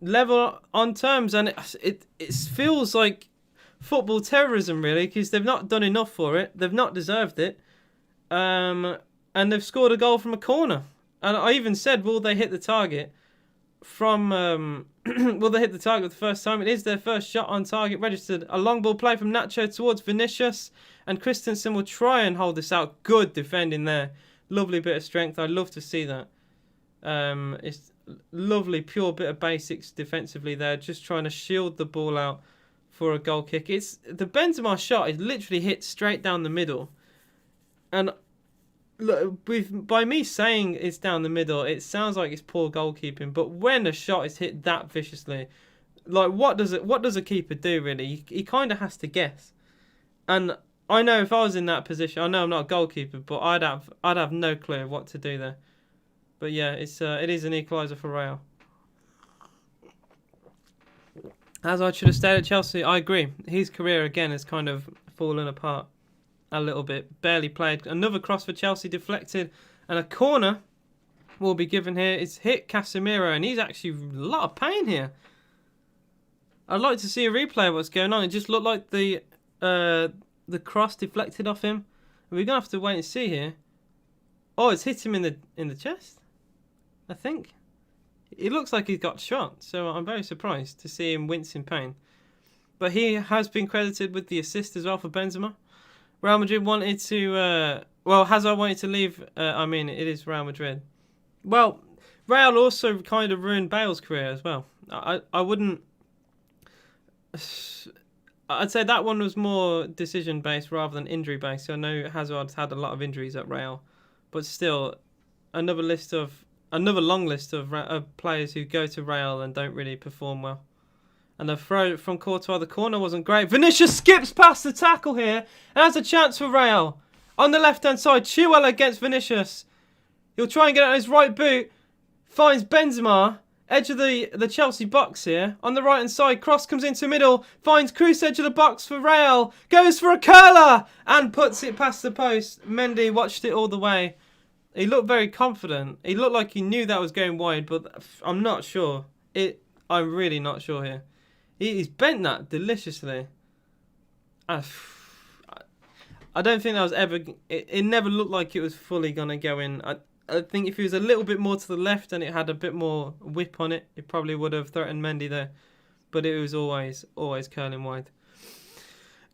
level on terms, and it feels like football terrorism, really, because they've not done enough for it. They've not deserved it. And they've scored a goal from a corner. And I even said, will they hit the target will they hit the target the first time? It is their first shot on target registered. A long ball play from Nacho towards Vinicius, and Christensen will try and hold this out. Good defending there. Lovely bit of strength. I love to see that. It's lovely, pure bit of basics defensively there. Just trying to shield the ball out for a goal kick. It's the Benzema shot is literally hit straight down the middle, and look, by me saying it's down the middle, it sounds like it's poor goalkeeping. But when a shot is hit that viciously, like what does a keeper do really? He kind of has to guess. And I know if I was in that position, I know I'm not a goalkeeper, but I'd have no clue what to do there. But yeah, it is an equaliser for Real. Hazard should have stayed at Chelsea. I agree. His career again has kind of fallen apart a little bit. Barely played. Another cross for Chelsea deflected, and a corner will be given here. It's hit Casemiro, and he's actually a lot of pain here. I'd like to see a replay of what's going on. It just looked like the cross deflected off him. We're gonna have to wait and see here. Oh, it's hit him in the chest, I think. It looks like he's got shot, so I'm very surprised to see him wince in pain. But he has been credited with the assist as well for Benzema. Real Madrid wanted to... Hazard wanted to leave. It is Real Madrid. Well, Real also kind of ruined Bale's career as well. I wouldn't... I'd say that one was more decision-based rather than injury-based. So I know Hazard's had a lot of injuries at Real. But still, another long list of players who go to Real and don't really perform well. And the throw from Courtois, the corner wasn't great. Vinicius skips past the tackle here and has a chance for Real. On the left-hand side, Chilwell against Vinicius. He'll try and get it on his right boot. Finds Benzema, edge of the Chelsea box here. On the right-hand side, cross comes into the middle. Finds Cruz, edge of the box for Real. Goes for a curler and puts it past the post. Mendy watched it all the way. He looked very confident. He looked like he knew that was going wide, but I'm not sure. I'm really not sure here. He's bent that deliciously. I don't think that was ever... It never looked like it was fully going to go in. I think if he was a little bit more to the left and it had a bit more whip on it, it probably would have threatened Mendy there. But it was always curling wide.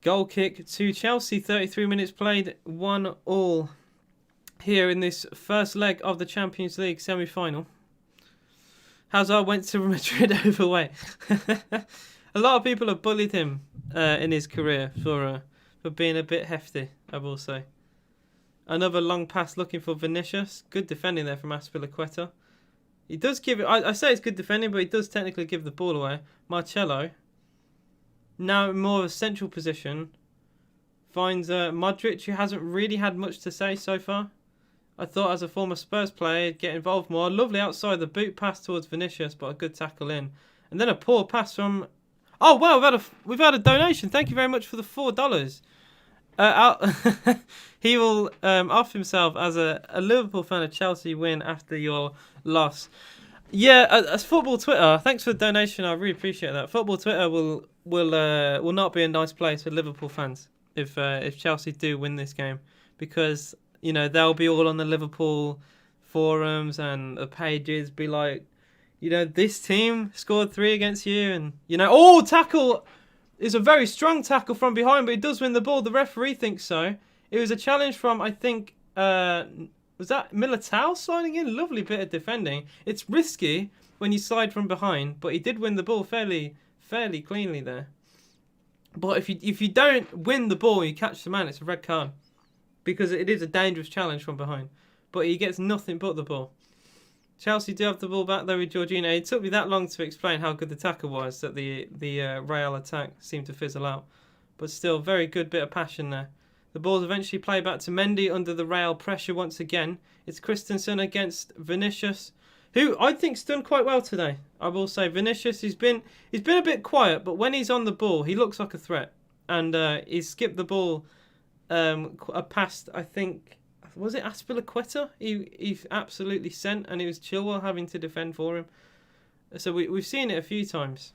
Goal kick to Chelsea. 33 minutes played. 1-1. Here in this first leg of the Champions League semi-final. Hazard went to Madrid overweight. A lot of people have bullied him in his career for being a bit hefty, I will say. Another long pass looking for Vinicius. Good defending there from Azpilicueta. He does give it... I say it's good defending, but he does technically give the ball away. Marcelo. Now more of a central position. Finds Modric, who hasn't really had much to say so far. I thought as a former Spurs player, he'd get involved more. Lovely outside the boot pass towards Vinicius, but a good tackle in. And then a poor pass from... Oh, wow, we've had a donation. Thank you very much for the $4. He will off himself as a Liverpool fan of Chelsea win after your loss. Yeah, as Football Twitter, thanks for the donation. I really appreciate that. Football Twitter will not be a nice place for Liverpool fans if Chelsea do win this game, because they'll be all on the Liverpool forums and the pages be like, this team scored 3 against you, and tackle is a very strong tackle from behind, but he does win the ball. The referee thinks so. It was a challenge from, I think, was that Militao sliding in? Lovely bit of defending. It's risky when you slide from behind, but he did win the ball fairly cleanly there. But if you don't win the ball, you catch the man, it's a red card, because it is a dangerous challenge from behind. But he gets nothing but the ball. Chelsea do have the ball back though with Jorginho. It took me that long to explain how good the tackle was that the Real attack seemed to fizzle out. But still, very good bit of passion there. The ball's eventually played back to Mendy under the Real pressure once again. It's Christensen against Vinicius, who I think's done quite well today. I will say Vinicius, he's been a bit quiet, but when he's on the ball, he looks like a threat. And he's skipped the ball past, I think, was it Azpilicueta? He absolutely sent, and it was Chilwell having to defend for him. So we've seen it a few times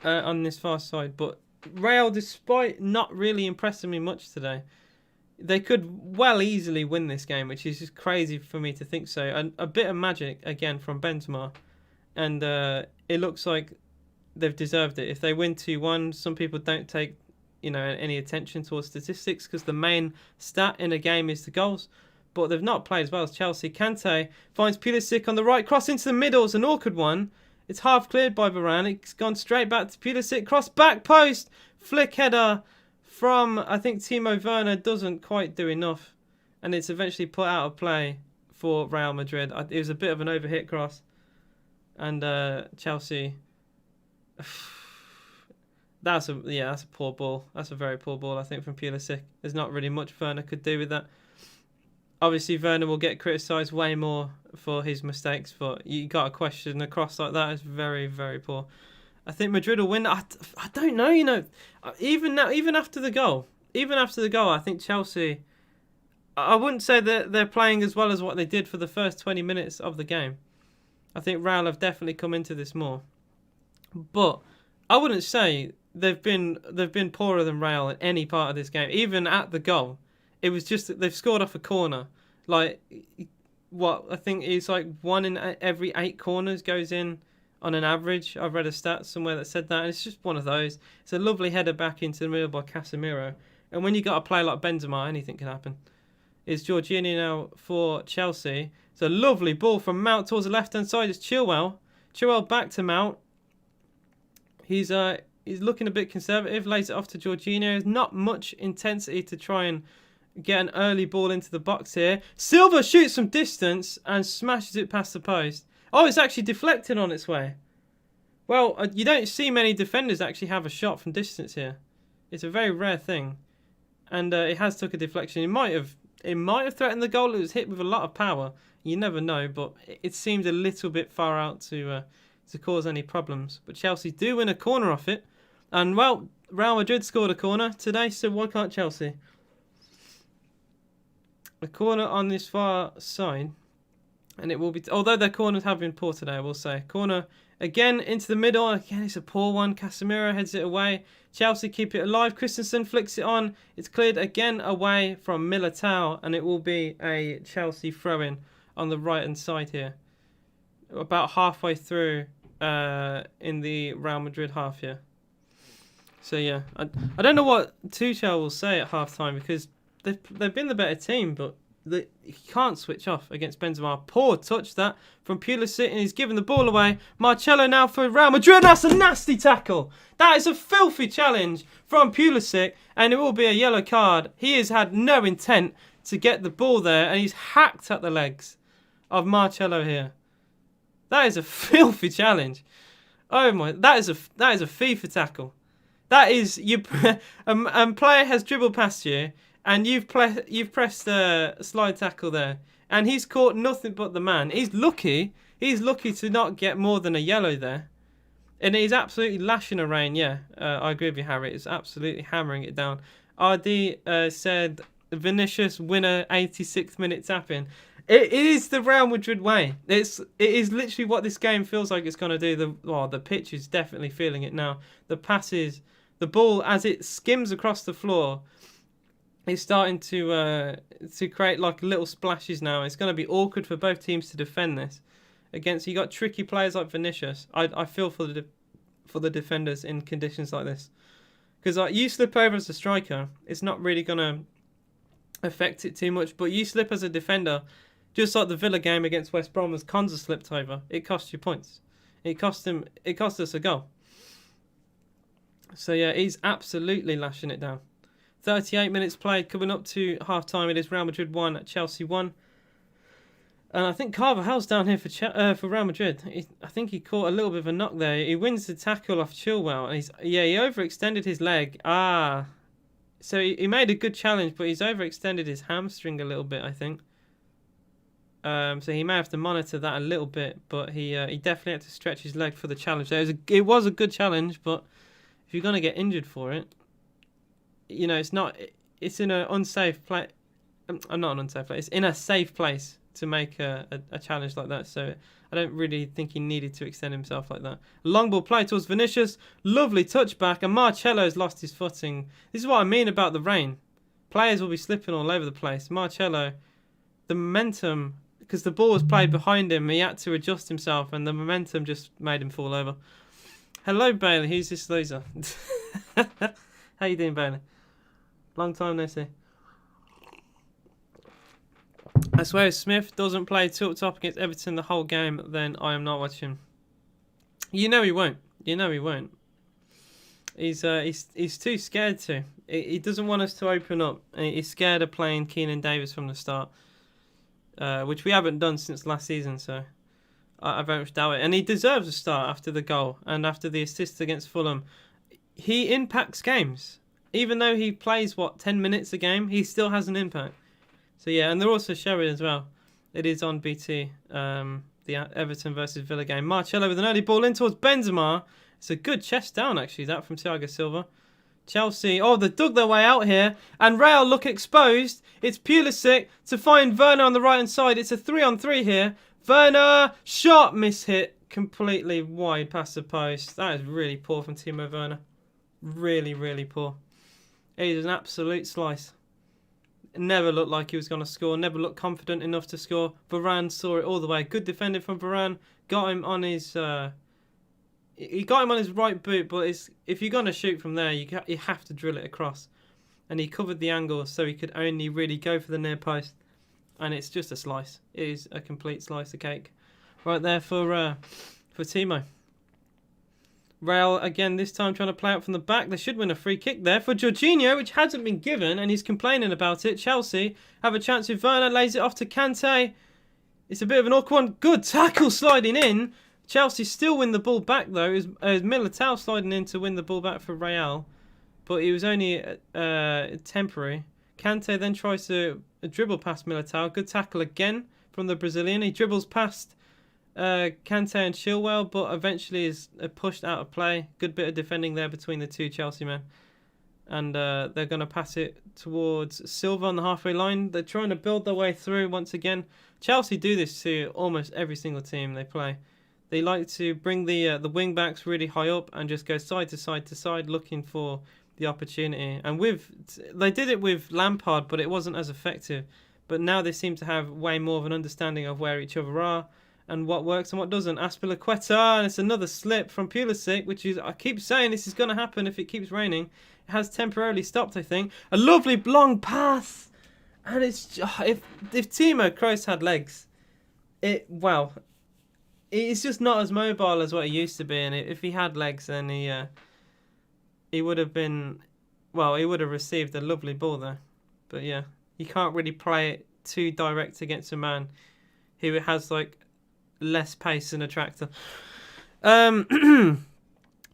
on this far side. But Real, despite not really impressing me much today, they could well easily win this game, which is just crazy for me to think so. And a bit of magic again from Benzema, and it looks like they've deserved it. If they win 2-1, some people don't take any attention towards statistics, because the main stat in a game is the goals. But they've not played as well as Chelsea. Kante finds Pulisic on the right, cross into the middle. It's an awkward one. It's half cleared by Varane. It's gone straight back to Pulisic. Cross back post. Flick header from, I think, Timo Werner doesn't quite do enough. And it's eventually put out of play for Real Madrid. It was a bit of an overhit cross. And Chelsea... That's a poor ball. That's a very poor ball, I think, from Pulisic. There's not really much Werner could do with that. Obviously, Werner will get criticised way more for his mistakes, but you got to question a cross like that is very, very poor. I think Madrid will win. I don't know, you know. Even now, even after the goal, I think Chelsea... I wouldn't say that they're playing as well as what they did for the first 20 minutes of the game. I think Real have definitely come into this more. But I wouldn't say they've been poorer than Real in any part of this game. Even at the goal, it was just that they've scored off a corner. Like, what I think is like 1 in every 8 corners goes in on an average. I've read a stat somewhere that said that, and it's just one of those. It's a lovely header back into the middle by Casemiro. And when you got a player like Benzema, anything can happen. It's Jorginho now for Chelsea. It's a lovely ball from Mount towards the left-hand side. It's Chilwell. Chilwell back to Mount. He's looking a bit conservative. Lays it off to Jorginho. There's not much intensity to try and get an early ball into the box here. Silva shoots from distance and smashes it past the post. Oh, it's actually deflected on its way. Well, you don't see many defenders actually have a shot from distance here. It's a very rare thing. And it has took a deflection. It might have threatened the goal. It was hit with a lot of power. You never know, but it seemed a little bit far out to cause any problems. But Chelsea do win a corner off it. And, well, Real Madrid scored a corner today, so why can't Chelsea? A corner on this far side. And it will be... although their corners have been poor today, I will say. Corner again into the middle. Again, it's a poor one. Casemiro heads it away. Chelsea keep it alive. Christensen flicks it on. It's cleared again away from Militao. And it will be a Chelsea throw-in on the right-hand side here. About halfway through in the Real Madrid half here. So, yeah. I don't know what Tuchel will say at half-time because they've been the better team, but he can't switch off against Benzema. Poor touch that from Pulisic, and he's given the ball away. Marcelo now for Real Madrid. That's a nasty tackle. That is a filthy challenge from Pulisic, and it will be a yellow card. He has had no intent to get the ball there, and he's hacked at the legs of Marcelo here. That is a filthy challenge. Oh my! That is a FIFA tackle. That is player has dribbled past you. And you've pressed a slide tackle there. And he's caught nothing but the man. He's lucky. He's lucky to not get more than a yellow there. And he's absolutely lashing a rain. Yeah, I agree with you, Harry. It's absolutely hammering it down. RD said, Vinicius winner 86th minute tap-in. It is the Real Madrid way. It is literally what this game feels like it's going to do. The pitch is definitely feeling it now. The passes, the ball as it skims across the floor... He's starting to create like little splashes now. It's going to be awkward for both teams to defend this. You got tricky players like Vinicius. I feel for the defenders in conditions like this, because like you slip over as a striker, it's not really going to affect it too much. But you slip as a defender, just like the Villa game against West Brom, as Konza slipped over, it cost you points. It cost us a goal. So yeah, he's absolutely lashing it down. 38 minutes played, coming up to half-time. It is Real Madrid 1, Chelsea 1. And I think Carvajal's down here for Real Madrid. I think he caught a little bit of a knock there. He wins the tackle off Chilwell. And he overextended his leg. So he made a good challenge, but he's overextended his hamstring a little bit, I think. So he may have to monitor that a little bit, but he definitely had to stretch his leg for the challenge. It was a good challenge, but if you're going to get injured for it, you know, it's in an unsafe place. Not an unsafe place. It's in a safe place to make a challenge like that. So I don't really think he needed to extend himself like that. Long ball play towards Vinicius. Lovely touchback. And Marcelo's lost his footing. This is what I mean about the rain. Players will be slipping all over the place. Marcelo, the momentum, because the ball was played behind him, he had to adjust himself, and the momentum just made him fall over. Hello, Bailey. Who's this loser? How you doing, Bailey? Long time no see. I swear if Smith doesn't play tilt top against Everton the whole game, then I am not watching. You know he won't. You know he won't. He's too scared to. He doesn't want us to open up. He's scared of playing Keenan Davis from the start, which we haven't done since last season. So I very much doubt it. And he deserves a start after the goal and after the assist against Fulham. He impacts games. Even though he plays, 10 minutes a game, he still has an impact. So yeah, and they're also showing as well. It is on BT, the Everton versus Villa game. Marcelo with an early ball in towards Benzema. It's a good chest down, actually, that from Thiago Silva. Chelsea, they dug their way out here. And Real look exposed. It's Pulisic to find Werner on the right-hand side. It's a 3-on-3 here. Werner, shot, miss-hit. Completely wide past the post. That is really poor from Timo Werner. Really, really poor. It is an absolute slice. Never looked like he was going to score. Never looked confident enough to score. Varane saw it all the way. Good defending from Varane. Got him on his... He got him on his right boot, but if you're going to shoot from there, you have to drill it across. And he covered the angle, so he could only really go for the near post. And it's just a slice. It is a complete slice of cake. Right there for Timo. Real, again, this time trying to play out from the back. They should win a free kick there for Jorginho, which hasn't been given, and he's complaining about it. Chelsea have a chance with Werner, lays it off to Kante. It's a bit of an awkward one. Good tackle sliding in. Chelsea still win the ball back, though. It was Militao sliding in to win the ball back for Real, but it was only temporary. Kante then tries to dribble past Militao. Good tackle again from the Brazilian. He dribbles past Kante and Chilwell, but eventually is pushed out of play. Good bit of defending there between the two Chelsea men. And they're going to pass it towards Silva on the halfway line. They're trying to build their way through once again. Chelsea do this to almost every single team they play. They like to bring the wing backs really high up and just go side to side to side looking for the opportunity. And they did it with Lampard, but it wasn't as effective. But now they seem to have way more of an understanding of where each other are and what works and what doesn't. Aspilicueta, and it's another slip from Pulisic, which is, I keep saying this is going to happen if it keeps raining. It has temporarily stopped, I think. A lovely long pass. And it's, if Timo Kroos had legs, it's just not as mobile as what he used to be. And if he had legs, then he would have been, he would have received a lovely ball there. But yeah, you can't really play it too direct against a man who has less pace than a tractor.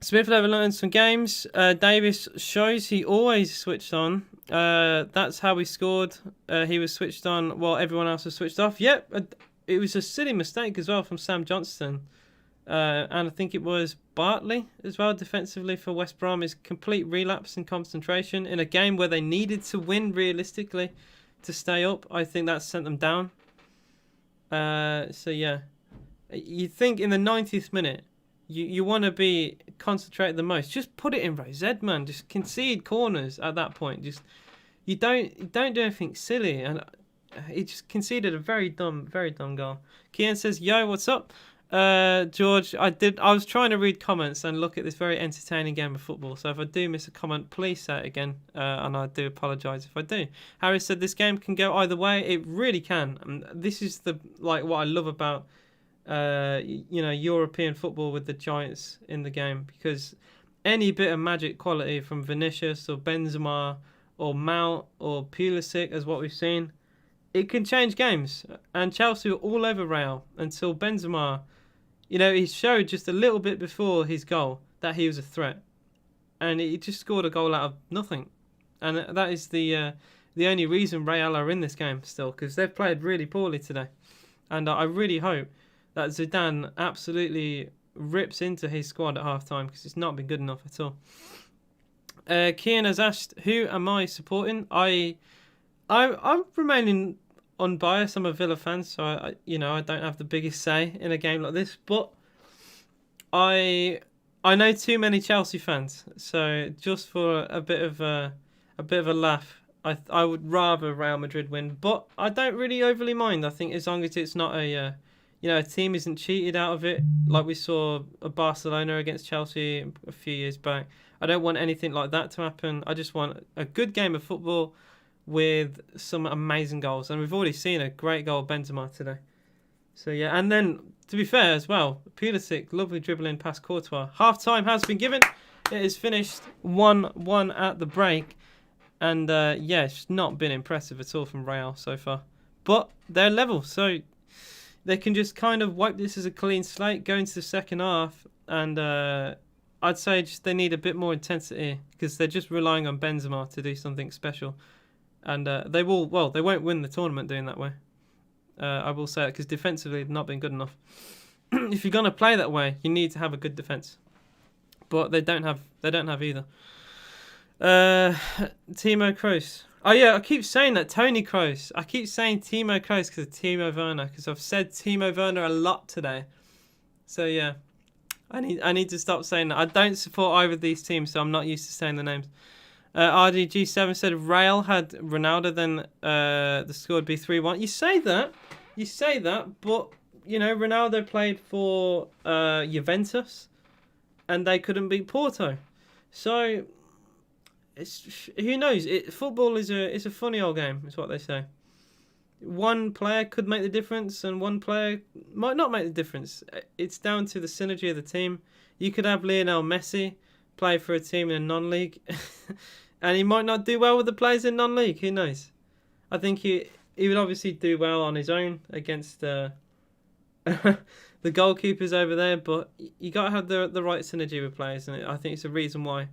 Smith learned some games. Davis shows he always switched on. That's how we scored. He was switched on while everyone else was switched off. Yep, it was a silly mistake as well from Sam Johnston. And I think it was Bartley as well defensively for West Brom. Is complete relapse in concentration in a game where they needed to win realistically to stay up. I think that sent them down. So yeah, you think in the 90th minute you want to be concentrated the most. Just put it in Rosette, man. Just concede corners at that point. Just you don't do anything silly. And he just conceded a very dumb goal. Kian says, "Yo, what's up?" George, I was trying to read comments and look at this very entertaining game of football. So if I do miss a comment, please say it again. And I do apologise if I do. Harry said this game can go either way. It really can. And this is what I love about European football with the giants in the game, because any bit of magic quality from Vinicius or Benzema or Mount or Pulisic, as what we've seen, it can change games. And Chelsea were all over Real until Benzema, he showed just a little bit before his goal that he was a threat, and he just scored a goal out of nothing. And that is the only reason Real are in this game still, because they've played really poorly today. And I really hope that Zidane absolutely rips into his squad at half-time, because it's not been good enough at all. Kian has asked, who am I supporting? I'm remaining unbiased. I'm a Villa fan, so I don't have the biggest say in a game like this. But I know too many Chelsea fans, so just for a bit of a laugh, I would rather Real Madrid win. But I don't really overly mind. I think as long as it's not a team isn't cheated out of it, like we saw Barcelona against Chelsea a few years back. I don't want anything like that to happen. I just want a good game of football with some amazing goals. And we've already seen a great goal of Benzema today. So yeah, and then to be fair as well, Pulisic, lovely dribbling past Courtois. Half time has been given. It is finished 1-1 at the break. And yeah, it's not been impressive at all from Real so far. But they're level, so they can just kind of wipe this as a clean slate, go into the second half, and I'd say just they need a bit more intensity because they're just relying on Benzema to do something special. And they won't win the tournament doing that way. I will say that because defensively they've not been good enough. If you're gonna play that way, you need to have a good defense, but they don't have either. Timo Kroos. Oh yeah, I keep saying that Tony Kroos. I keep saying Timo Kroos because of Timo Werner because I've said Timo Werner a lot today. So yeah, I need to stop saying that. I don't support either of these teams, so I'm not used to saying the names. RDG7 said if Real had Ronaldo, then the score would be 3-1. You say that, but you know Ronaldo played for Juventus, and they couldn't beat Porto. So who knows? Football is a funny old game. Is what they say. One player could make the difference, and one player might not make the difference. It's down to the synergy of the team. You could have Lionel Messi play for a team in a non-league, and he might not do well with the players in non-league. Who knows? I think he would obviously do well on his own against the goalkeepers over there, but you got to have the right synergy with players, and I think it's a reason why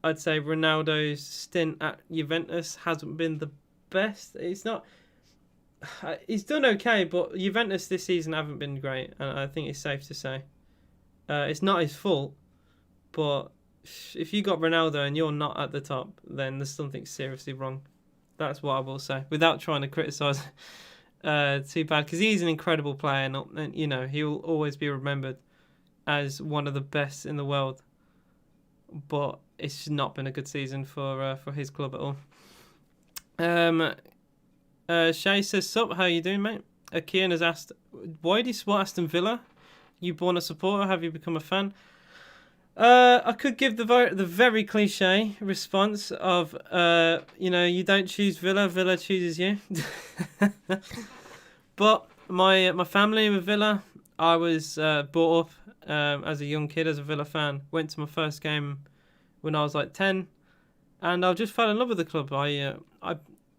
I'd say Ronaldo's stint at Juventus hasn't been the best. It's not. He's done okay, but Juventus this season haven't been great, and I think it's safe to say it's not his fault. But if you got Ronaldo and you're not at the top, then there's something seriously wrong. That's what I will say, without trying to criticise too bad, because he's an incredible player, and you know he will always be remembered as one of the best in the world. But it's not been a good season for his club at all. Shay says, "Sup, how you doing, mate?" Kian has asked, "Why do you support Aston Villa? You born a supporter? Have you become a fan?" I could give the very cliche response of, you don't choose Villa, Villa chooses you. But my family were Villa. I was brought up as a young kid as a Villa fan. Went to my first game when I was like 10, and I just fell in love with the club. It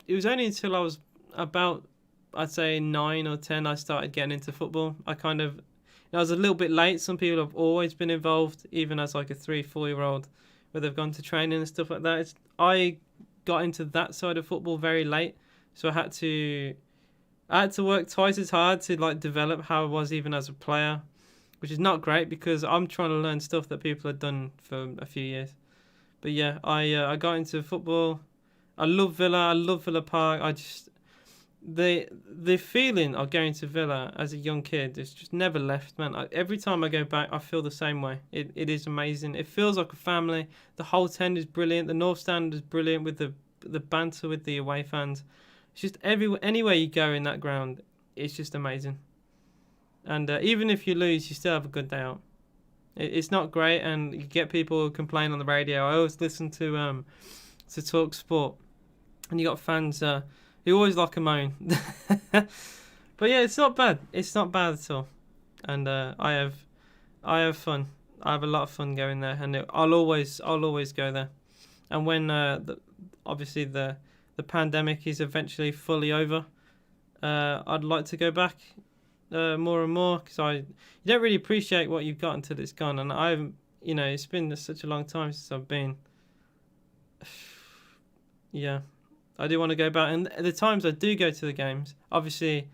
was only until I was about, I'd say 9 or 10, I started getting into football. I was a little bit late. Some people have always been involved, even as like a 3-4-year-old, where they've gone to training and stuff like that. I got into that side of football very late, so I had to work twice as hard to like develop how I was even as a player, which is not great because I'm trying to learn stuff that people have done for a few years. But yeah, I got into football. I love Villa. I love Villa Park. The feeling of going to Villa as a young kid is just never left, man. Every time I go back, I feel the same way. It is amazing. It feels like a family. The whole tent is brilliant. The North Stand is brilliant with the banter with the away fans. It's just anywhere you go in that ground, it's just amazing. And even if you lose, you still have a good day out. It's not great, and you get people who complain on the radio. I always listen to Talk Sport, and you got fans who always like a moan. But yeah, it's not bad. It's not bad at all, and I have fun. I have a lot of fun going there, and I'll always go there. And when obviously the pandemic is eventually fully over, I'd like to go back more and more, because you don't really appreciate what you've got until it's gone. And I haven't, it's been such a long time since I've been. Yeah, I do want to go back. And the times I do go to the games, obviously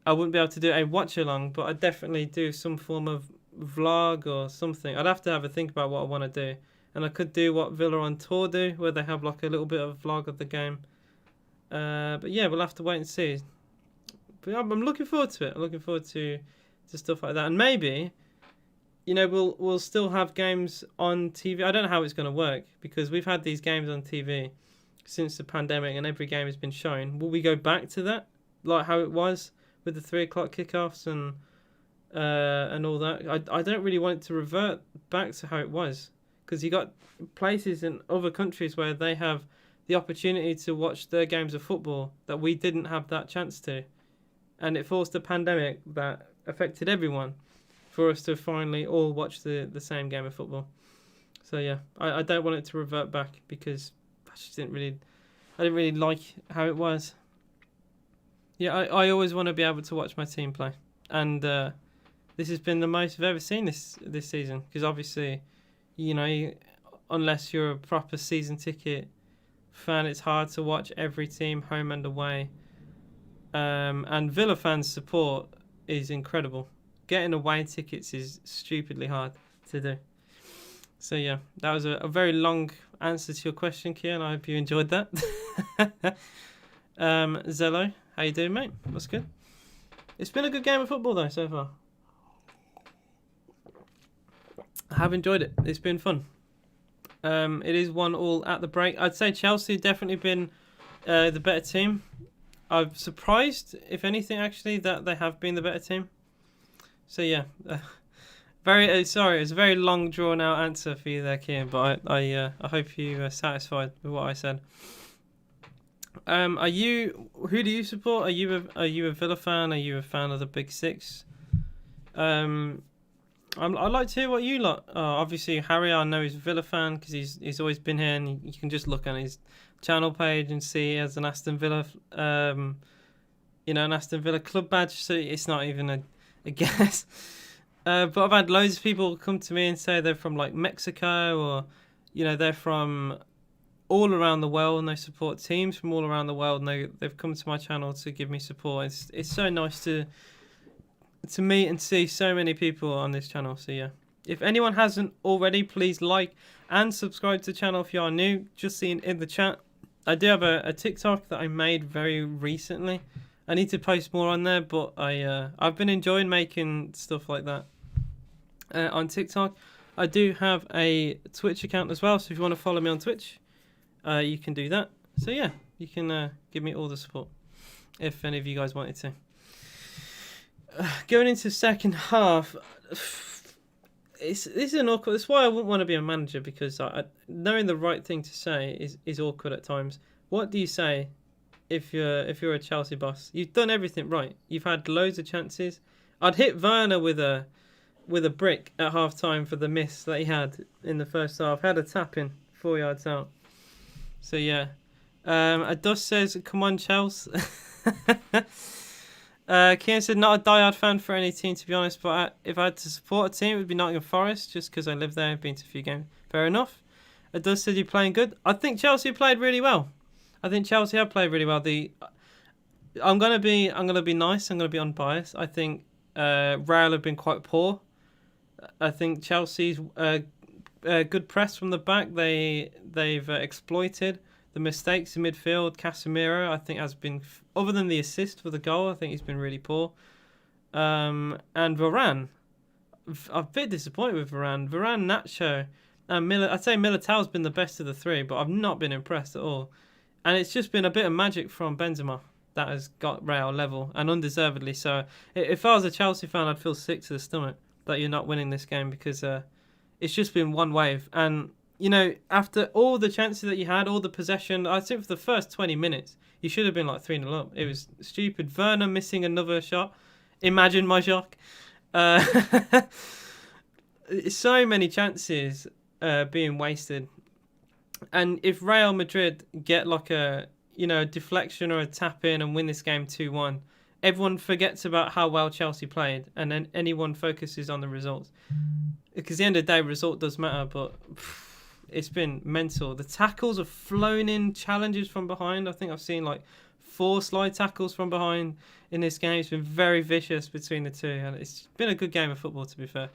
I wouldn't be able to do a watch along, but I'd definitely do some form of vlog or something. I'd have to have a think about what I want to do. And I could do what Villa on Tour do, where they have like a little bit of a vlog of the game. But yeah, we'll have to wait and see. But I'm looking forward to it. I'm looking forward to stuff like that. And maybe, we'll still have games on TV. I don't know how it's going to work, because we've had these games on TV since the pandemic, and every game has been shown. Will we go back to that, like how it was with the 3 o'clock kickoffs and all that? I don't really want it to revert back to how it was, because you got places in other countries where they have the opportunity to watch their games of football that we didn't have that chance to. and it forced a pandemic that affected everyone for us to finally all watch the same game of football. So yeah, I don't want it to revert back because I just didn't really like how it was. Yeah, I always want to be able to watch my team play, and this has been the most I've ever seen this season. Because obviously, unless you're a proper season ticket fan, it's hard to watch every team home and away. And Villa fans' support is incredible. Getting away tickets is stupidly hard to do. So yeah, that was a very long answer to your question, Kian. I hope you enjoyed that. Zello, how you doing, mate? What's good? It's been a good game of football though so far. I have enjoyed it. It's been fun. It is 1-1 at the break. I'd say Chelsea definitely been the better team. I'm surprised, if anything, actually, that they have been the better team. So yeah, very sorry, it's a very long, drawn-out answer for you there, Kian. But I hope you are satisfied with what I said. Who do you support? Are you a Villa fan? Are you a fan of the Big Six? I'd like to hear what you like. Obviously, Harry, I know he's a Villa fan because he's always been here, and you can just look on his channel page and see he has an Aston Villa, an Aston Villa club badge. So it's not even a guess. But I've had loads of people come to me and say they're from like Mexico, or they're from all around the world, and they support teams from all around the world, and they've come to my channel to give me support. It's so nice to meet and see so many people on this channel. So yeah, if anyone hasn't already, please like and subscribe to the channel. If you are new, just seeing in the chat, I do have a TikTok that I made very recently. I need to post more on there, but I've been enjoying making stuff like that on TikTok. I do have a Twitch account as well, so if you want to follow me on Twitch, you can do that. So yeah, you can give me all the support if any of you guys wanted to. Going into the second half, this is an awkward. That's why I wouldn't want to be a manager, because knowing the right thing to say is awkward at times. What do you say if you're a Chelsea boss? You've done everything right. You've had loads of chances. I'd hit Werner with a brick at half time for the miss that he had in the first half. Had a tap in 4 yards out. So yeah, Adus says, "Come on, Chelsea." Kian said, not a diehard fan for any team, to be honest, but if I had to support a team, it would be Nottingham Forest, just because I live there. I've been to a few games. Fair enough. Adus said, you're playing good. I think Chelsea played really well. I think Chelsea have played really well. I'm gonna be nice. I'm gonna be unbiased. I think Real have been quite poor. I think Chelsea's good press from the back. They've exploited the mistakes in midfield. Casemiro, I think, has been, other than the assist for the goal, I think he's been really poor. And Varane, I'm a bit disappointed with Varane. Varane, Nacho, and I'd say Militao's been the best of the three, but I've not been impressed at all. And it's just been a bit of magic from Benzema that has got Real level, and undeservedly so. If I was a Chelsea fan, I'd feel sick to the stomach that you're not winning this game, because it's just been one wave. And after all the chances that you had, all the possession, I think for the first 20 minutes, you should have been like 3-0 up. It was stupid. Werner missing another shot. Imagine my shock. So many chances being wasted. And if Real Madrid get like a deflection or a tap in and win this game 2-1, everyone forgets about how well Chelsea played, and then anyone focuses on the results. Because at the end of the day, result does matter, but it's been mental. The tackles have flown in, challenges from behind. I think I've seen like 4 slide tackles from behind in this game. It's been very vicious between the two, and it's been a good game of football, to be fair.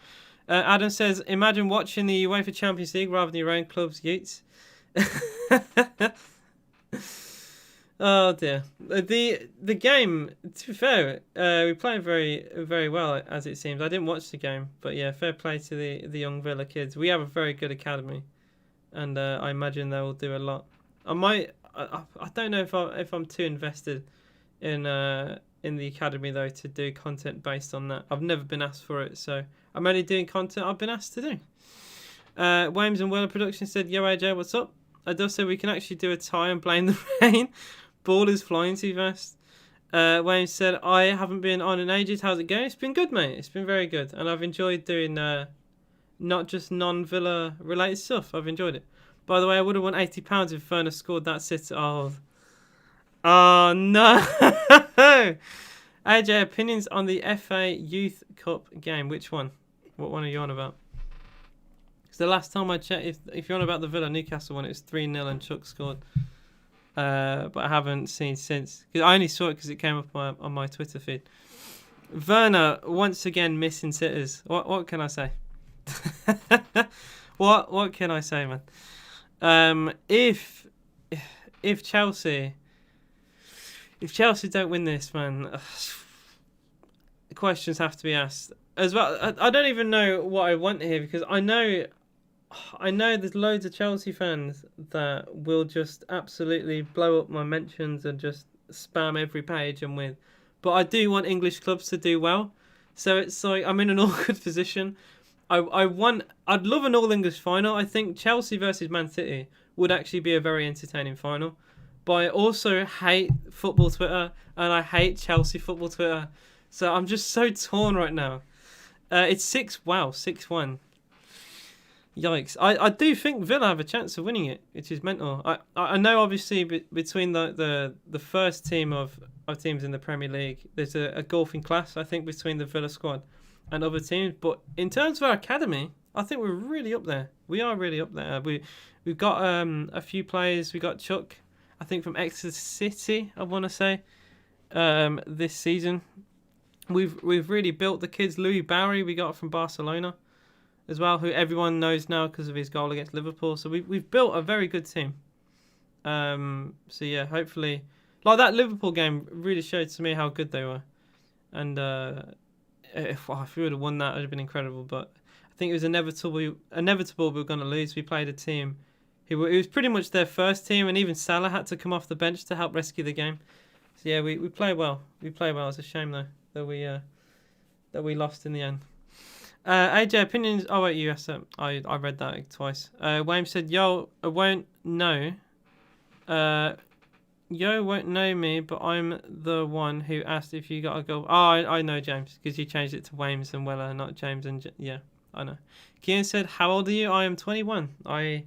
Adam says, imagine watching the UEFA Champions League rather than your own club's Yeats. Oh dear. The game, to be fair, we played very, very well, as it seems. I didn't watch the game, but yeah, fair play to the young Villa kids. We have a very good academy, and I imagine they will do a lot. I don't know if I'm too invested in the academy though to do content based on that. I've never been asked for it, so I'm only doing content I've been asked to do. Wames and Wheeler Production said, yo AJ, what's up? I just said we can actually do a tie and blame the rain. Ball is flying too fast. Wayne said, I haven't been on in ages. How's it going? It's been good, mate. It's been very good. And I've enjoyed doing not just non-Villa related stuff. I've enjoyed it. By the way, I would have won £80 if Furness scored that City. Oh no. AJ, opinions on the FA Youth Cup game. Which one? What one are you on about? Because the last time I checked, if you're on about the Villa Newcastle one, it was 3-0 and Chuck scored. But I haven't seen since. Cause I only saw it because it came up on my Twitter feed. Werner once again missing sitters. What can I say? What can I say, man? If Chelsea don't win this, man, questions have to be asked as well. I don't even know what I want here because I know there's loads of Chelsea fans that will just absolutely blow up my mentions and just spam every page and win. But I do want English clubs to do well. So it's like I'm in an awkward position. I'd love an all-English final. I think Chelsea versus Man City would actually be a very entertaining final. But I also hate football Twitter and I hate Chelsea football Twitter. So I'm just so torn right now. It's 6-1. Yikes. I do think Villa have a chance of winning it, which is mental. I know obviously between the first team of teams in the Premier League, there's a golfing class, I think, between the Villa squad and other teams. But in terms of our academy, I think we're really up there. We are really up there. We've got a few players. We got Chuck, I think, from Exeter City, I want to say, this season. We've really built the kids. Louis Barry we got from Barcelona as well, who everyone knows now because of his goal against Liverpool. So we've built a very good team. So yeah, hopefully, like that Liverpool game really showed to me how good they were. And if we would have won that, it would have been incredible. But I think it was inevitable we were going to lose. We played a team it was pretty much their first team, and even Salah had to come off the bench to help rescue the game. So yeah, we played well. It's a shame though that we lost in the end. AJ, opinions. Oh wait, you asked that. I read that twice. Wayne said, "Yo, I won't know. Yo won't know me, but I'm the one who asked if you got a goal." Oh, I know James because you changed it to Wames and Weller, not James and yeah, I know. Kian said, "How old are you?" I am 21. I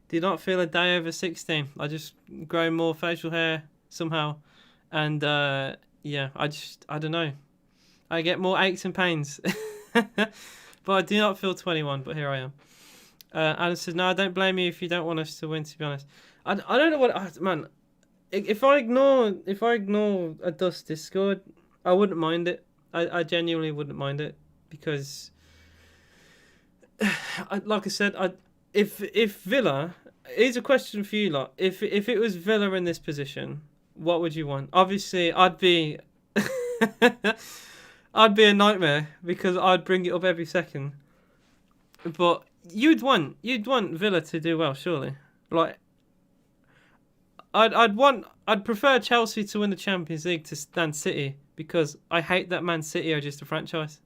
did not feel a day over 16. I just grow more facial hair somehow, and yeah, I don't know. I get more aches and pains. But I do not feel 21, but here I am. Adam says, "No, I don't blame you if you don't want us to win, to be honest." I don't know what... man, if I ignore a Dust Discord, I wouldn't mind it. I genuinely wouldn't mind it. Because, like I said, if Villa... Here's a question for you lot. If it was Villa in this position, what would you want? Obviously, I'd be... I'd be a nightmare because I'd bring it up every second. But you'd want Villa to do well, surely. Like, I'd prefer Chelsea to win the Champions League than City because I hate that Man City are just a franchise.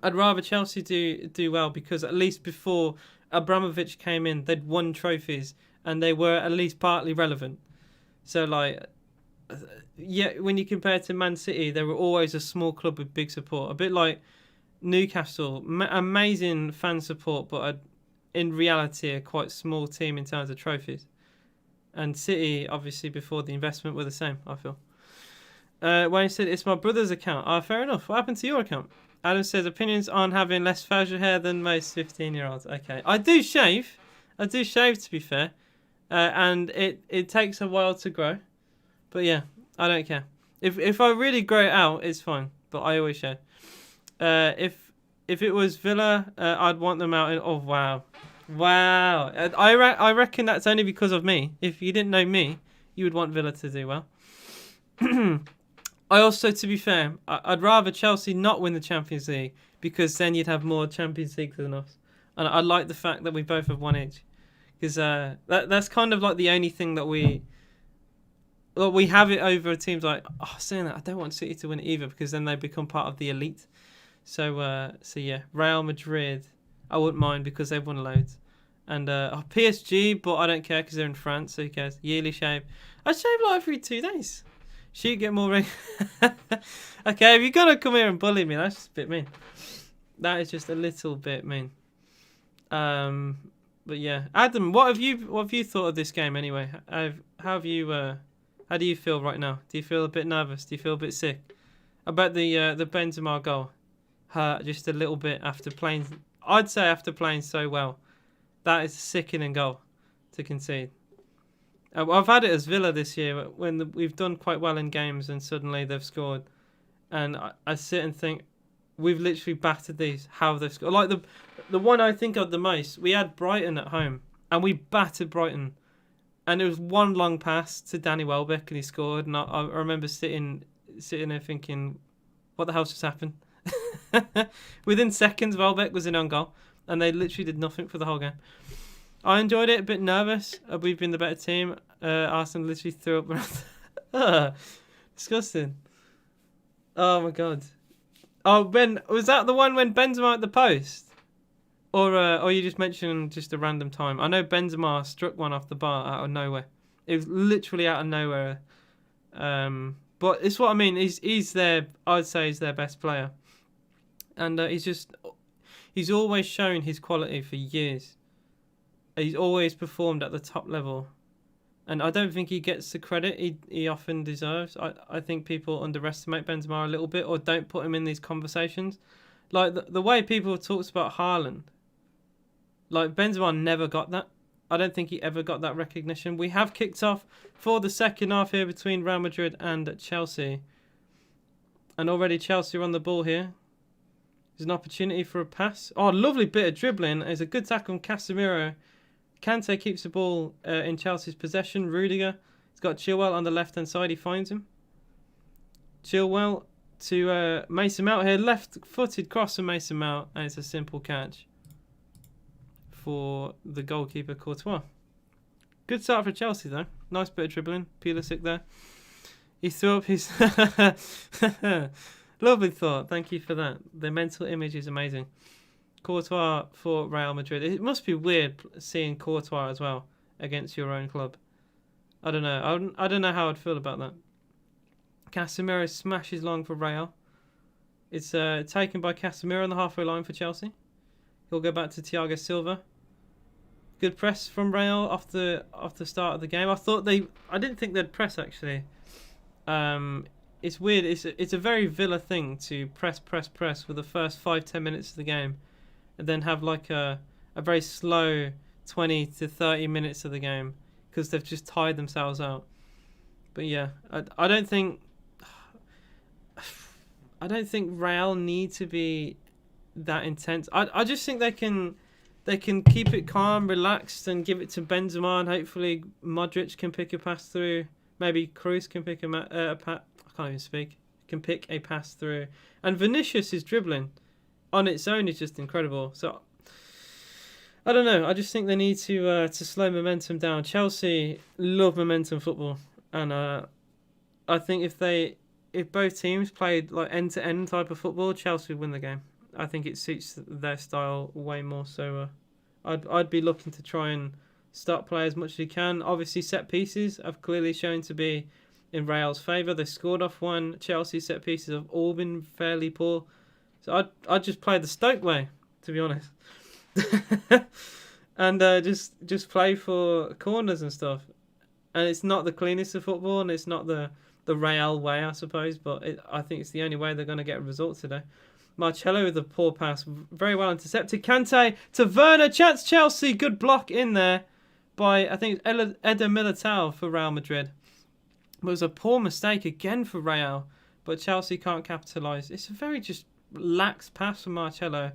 I'd rather Chelsea do well because at least before Abramovich came in, they'd won trophies and they were at least partly relevant. So like. Yeah, when you compare to Man City, they were always a small club with big support. A bit like Newcastle, amazing fan support, but in reality, a quite small team in terms of trophies. And City, obviously, before the investment, were the same, I feel. Wayne said, "It's my brother's account." Fair enough. What happened to your account? Adam says, "Opinions on having less facial hair than most 15-year-olds." Okay. I do shave, to be fair. And it takes a while to grow. But yeah, I don't care. If I really grow it out, it's fine. But I always shave. If it was Villa, I'd want them out. Oh wow. I reckon that's only because of me. If you didn't know me, you would want Villa to do well. I also, to be fair, I'd rather Chelsea not win the Champions League because then you'd have more Champions Leagues than us. And I like the fact that we both have one each. Because that's kind of like the only thing that we have it over teams like... Oh, saying that, I don't want City to win it either because then they become part of the elite. So yeah, Real Madrid, I wouldn't mind because they've won loads. And PSG, but I don't care because they're in France, so who cares? Yearly shave. I shave like every 2 days. She get more ring. Okay, if you're gonna come here and bully me, that's just a bit mean. That is just a little bit mean. But yeah, Adam, what have you thought of this game anyway? How do you feel right now? Do you feel a bit nervous? Do you feel a bit sick about the Benzema goal? Hurt just a little bit after playing. I'd say after playing so well, that is a sickening goal to concede. I've had it as Villa this year when we've done quite well in games and suddenly they've scored, and I sit and think we've literally battered these. How they've scored, like the one I think of the most. We had Brighton at home and we battered Brighton, and it was one long pass to Danny Welbeck and he scored. And I remember sitting there thinking, what the hell's just happened? Within seconds, Welbeck was in on goal, and they literally did nothing for the whole game. I enjoyed it. A bit nervous. We've been the better team. Arsenal literally threw up. Disgusting. Oh my god. Oh, Ben, was that the one when Benzema at the post, or you just mentioned just a random time? I know Benzema struck one off the bar out of nowhere. It was literally out of nowhere. But it's what I mean. He's their, I'd say he's their best player, and he's always shown his quality for years. He's always performed at the top level, and I don't think he gets the credit he often deserves. I think people underestimate Benzema a little bit or don't put him in these conversations. Like the way people talks about Haaland, like Benzema never got that. I don't think he ever got that recognition. We have kicked off for the second half here between Real Madrid and Chelsea, and already Chelsea are on the ball here. There's an opportunity for a pass. Oh, lovely bit of dribbling. There's a good tackle on Casemiro. Kante keeps the ball in Chelsea's possession. Rudiger, he's got Chilwell on the left-hand side. He finds him. Chilwell to Mason Mount here. Left-footed cross from Mason Mount. And it's a simple catch for the goalkeeper, Courtois. Good start for Chelsea, though. Nice bit of dribbling. Pulisic there. He threw up his... Lovely thought. Thank you for that. The mental image is amazing. Courtois for Real Madrid. It must be weird seeing Courtois as well against your own club. I don't know. I don't know how I'd feel about that. Casemiro smashes long for Real. It's taken by Casemiro on the halfway line for Chelsea. He'll go back to Thiago Silva. Good press from Real off the start of the game. I didn't think they'd press actually. It's weird. It's a very Villa thing to press for the first 5-10 minutes of the game, and then have like a very slow 20 to 30 minutes of the game because they've just tired themselves out. But yeah, I don't think Real need to be that intense. I just think they can keep it calm, relaxed, and give it to Benzema, and hopefully Modric can pick a pass through. Maybe Cruz can pick I can't even speak. Can pick a pass through, and Vinicius' dribbling on its own is just incredible. So I don't know. I just think they need to slow momentum down. Chelsea love momentum football, and I think if both teams played like end-to-end type of football, Chelsea would win the game. I think it suits their style way more. So I'd be looking to try and start play as much as you can. Obviously, set pieces have clearly shown to be in Real's favour. They scored off one. Chelsea set pieces have all been fairly poor. So I'd just play the Stoke way, to be honest. And just play for corners and stuff. And it's not the cleanest of football, and it's not the Real way, I suppose, but I think it's the only way they're going to get results today. Marcelo with a poor pass, very well intercepted. Kante to Werner, chance Chelsea, good block in there by, I think, Eder Militao for Real Madrid. It was a poor mistake again for Real, but Chelsea can't capitalise. It's a very just lax pass from Marcelo.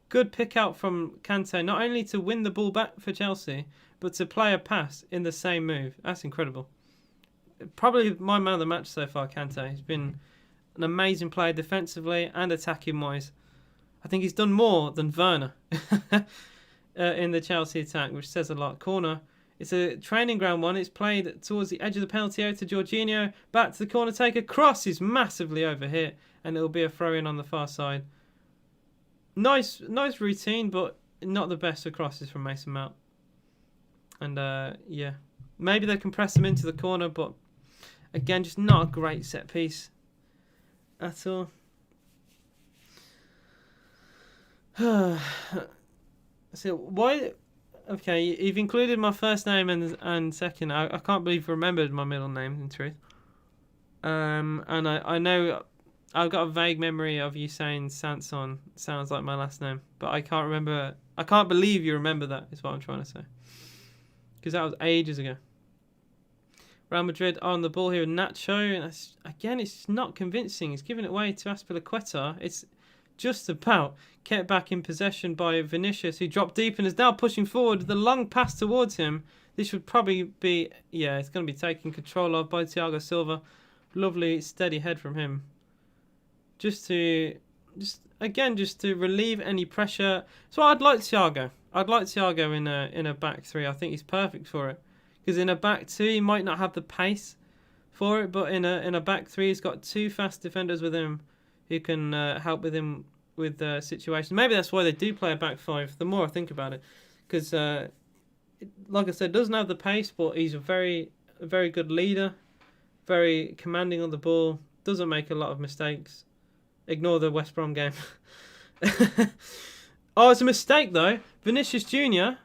Good pick out from Kante, not only to win the ball back for Chelsea, but to play a pass in the same move. That's incredible. Probably my man of the match so far, Kante. He's been an amazing player defensively and attacking wise. I think he's done more than Werner in the Chelsea attack, which says a lot. Corner. It's a training ground one. It's played towards the edge of the penalty area to Jorginho. Back to the corner taker. Cross is massively overhit, and it'll be a throw-in on the far side. Nice routine, but not the best of crosses from Mason Mount. And yeah, maybe they can press them into the corner, but Again, just not a great set piece at all. So why? Okay, you've included my first name and second. I can't believe you remembered my middle name, in truth. And I know I've got a vague memory of you saying Sanson sounds like my last name, but I can't remember. I can't believe you remember that, is what I'm trying to say. Because that was ages ago. Real Madrid on the ball here with Nacho. And again, it's not convincing. He's giving it away to Azpilicueta. It's just about kept back in possession by Vinicius, who dropped deep and is now pushing forward. The long pass towards him. This would probably be, yeah, it's going to be taken control of by Thiago Silva. Lovely steady head from him. Just to relieve any pressure. So I'd like Thiago. I'd like Thiago in a back three. I think he's perfect for it. Because in a back two, he might not have the pace for it, but in a back three, he's got two fast defenders with him who can help with him with situations. Maybe that's why they do play a back five. The more I think about it, because like I said, doesn't have the pace, but he's a very good leader, very commanding on the ball. Doesn't make a lot of mistakes. Ignore the West Brom game. Oh, it's a mistake though. Vinicius Junior.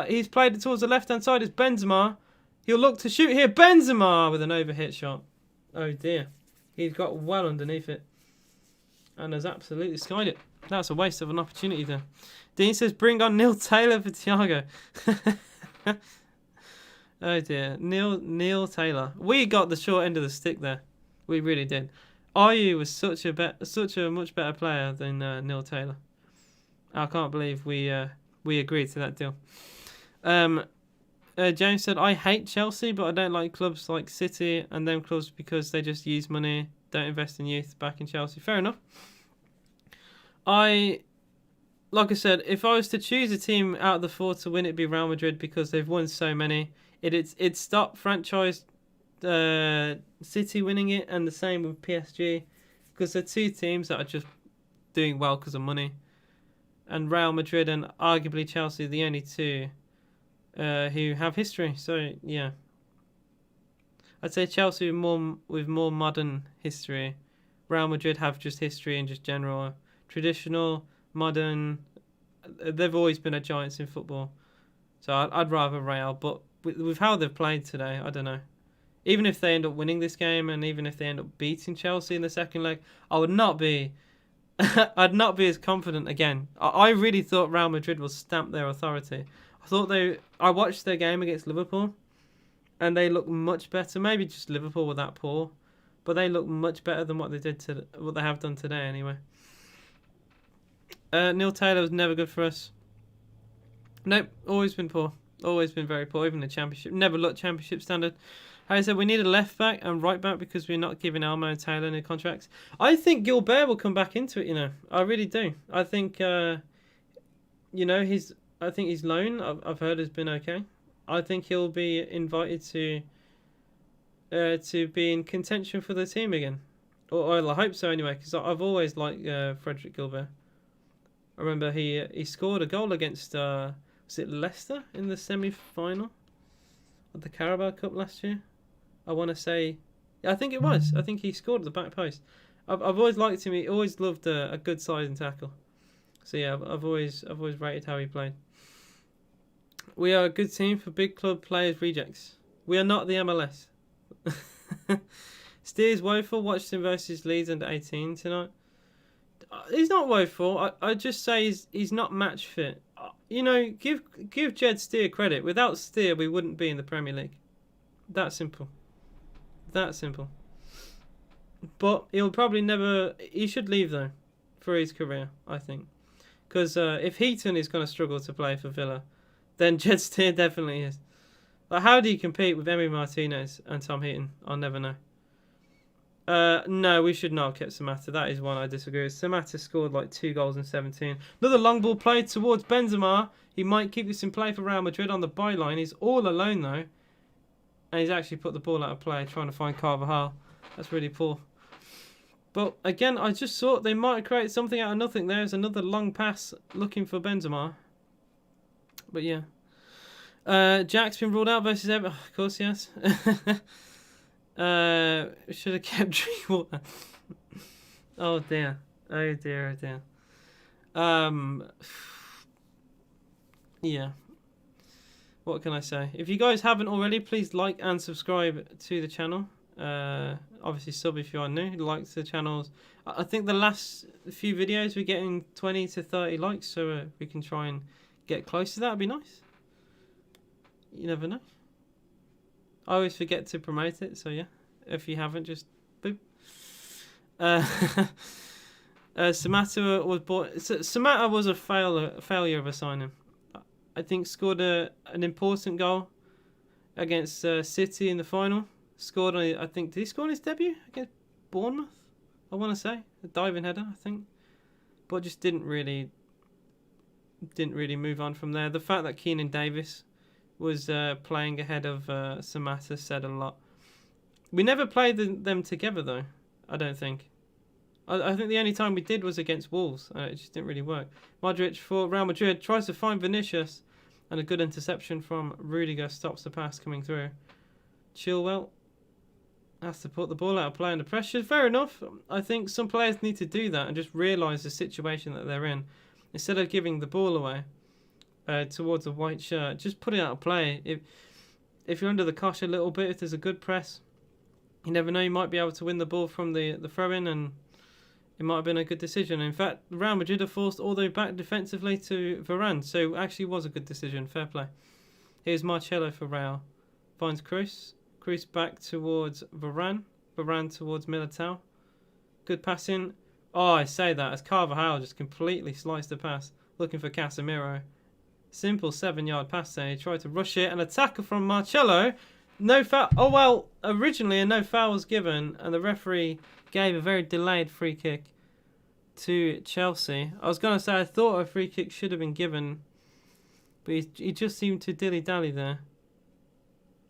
He's played it towards the left-hand side. It's Benzema. He'll look to shoot here. Benzema with an overhit shot. Oh dear. He's got well underneath it. And has absolutely skied it. That's a waste of an opportunity there. Dean says, bring on Neil Taylor for Thiago. Oh dear. Neil Taylor. We got the short end of the stick there. We really did. Ayew was such a much better player than Neil Taylor. I can't believe we agreed to that deal. James said, I hate Chelsea, but I don't like clubs like City and them clubs because they just use money, don't invest in youth back in Chelsea. Fair enough. Like I said, if I was to choose a team out of the four to win, it'd be Real Madrid because they've won so many. It'd stop franchise City winning it, and the same with PSG, because they're two teams that are just doing well because of money. And Real Madrid and arguably Chelsea are the only two who have history. So, yeah. I'd say Chelsea with more modern history. Real Madrid have just history and just general. Traditional, modern. They've always been a giants in football. So I'd rather Real. But with how they've played today, I don't know. Even if they end up winning this game and even if they end up beating Chelsea in the second leg, I would not be... I'd not be as confident again. I really thought Real Madrid will stamp their authority. I watched their game against Liverpool, and they looked much better. Maybe just Liverpool were that poor, but they look much better than what they have done today. Anyway, Neil Taylor was never good for us. Nope, always been poor. Always been very poor. Even the Championship, never looked Championship standard. I said we need a left back and right back because we're not giving Elmo and Taylor new contracts. I think Gilbert will come back into it. I really do. I think I think his loan I've heard has been okay. I think he'll be invited to be in contention for the team again. Or I hope so anyway, because I've always liked Frederick Gilbert. I remember he scored a goal against was it Leicester in the semi-final of the Carabao Cup last year. I want to say, I think it was. I think he scored at the back post. I've always liked him. He always loved a good sliding tackle. So yeah, I've always rated how he played. We are a good team for big club players rejects. We are not the MLS. Steers woeful. Watched him versus Leeds under 18 tonight. He's not woeful. I just say he's not match fit. Give Jed Steer credit. Without Steer, we wouldn't be in the Premier League. That simple. That simple. But he'll probably never... He should leave, though, for his career, I think. Because if Heaton is going to struggle to play for Villa, then Jed Steer definitely is. Like, how do you compete with Emi Martinez and Tom Heaton? I'll never know. No, we should not have kept Samatta. That is one I disagree with. Samatta scored like 2 goals in 17. Another long ball played towards Benzema. He might keep this in play for Real Madrid on the byline. He's all alone, though. And he's actually put the ball out of play, trying to find Carvajal. That's really poor. But again, I just thought they might have created something out of nothing. There's another long pass looking for Benzema. But yeah. Jack's been ruled out versus Everton. Oh, of course, yes. Should have kept drinking water. Oh dear. Oh dear. Oh dear. Yeah. What can I say? If you guys haven't already, please like and subscribe to the channel. Obviously sub if you are new. Like the channels. I think the last few videos we're getting 20 to 30 likes, so we can try and get close to that. It'd be nice. You never know. I always forget to promote it, so yeah. If you haven't, just boop. Samata was bought. Samata was a failure of a signing. I think scored an important goal against City in the final. Scored on, I think, did he score on his debut against Bournemouth? I want to say a diving header, I think, but just didn't really move on from there. The fact that Keenan Davis was playing ahead of Samata said a lot. We never played them together though. I don't think. I think the only time we did was against Wolves. It just didn't really work. Modric for Real Madrid tries to find Vinicius, and a good interception from Rudiger stops the pass coming through. Chilwell has to put the ball out of play under pressure. Fair enough. I think some players need to do that and just realise the situation that they're in. Instead of giving the ball away towards a white shirt, just put it out of play. If you're under the cosh a little bit, if there's a good press, you never know, you might be able to win the ball from the throw-in, and it might have been a good decision. In fact, Real Madrid are forced all the way back defensively to Varane, so actually was a good decision. Fair play. Here's Marcelo for Real. Finds Cruz. Cruz back towards Varane. Varane towards Militao. Good passing. Oh, I say that as Carvajal just completely sliced the pass, looking for Casemiro. Simple 7-yard pass there. He tried to rush it. An attacker from Marcelo. No foul. Oh, well, originally a no foul was given, and the referee gave a very delayed free kick to Chelsea. I was going to say I thought a free kick should have been given, but he just seemed to dilly-dally there.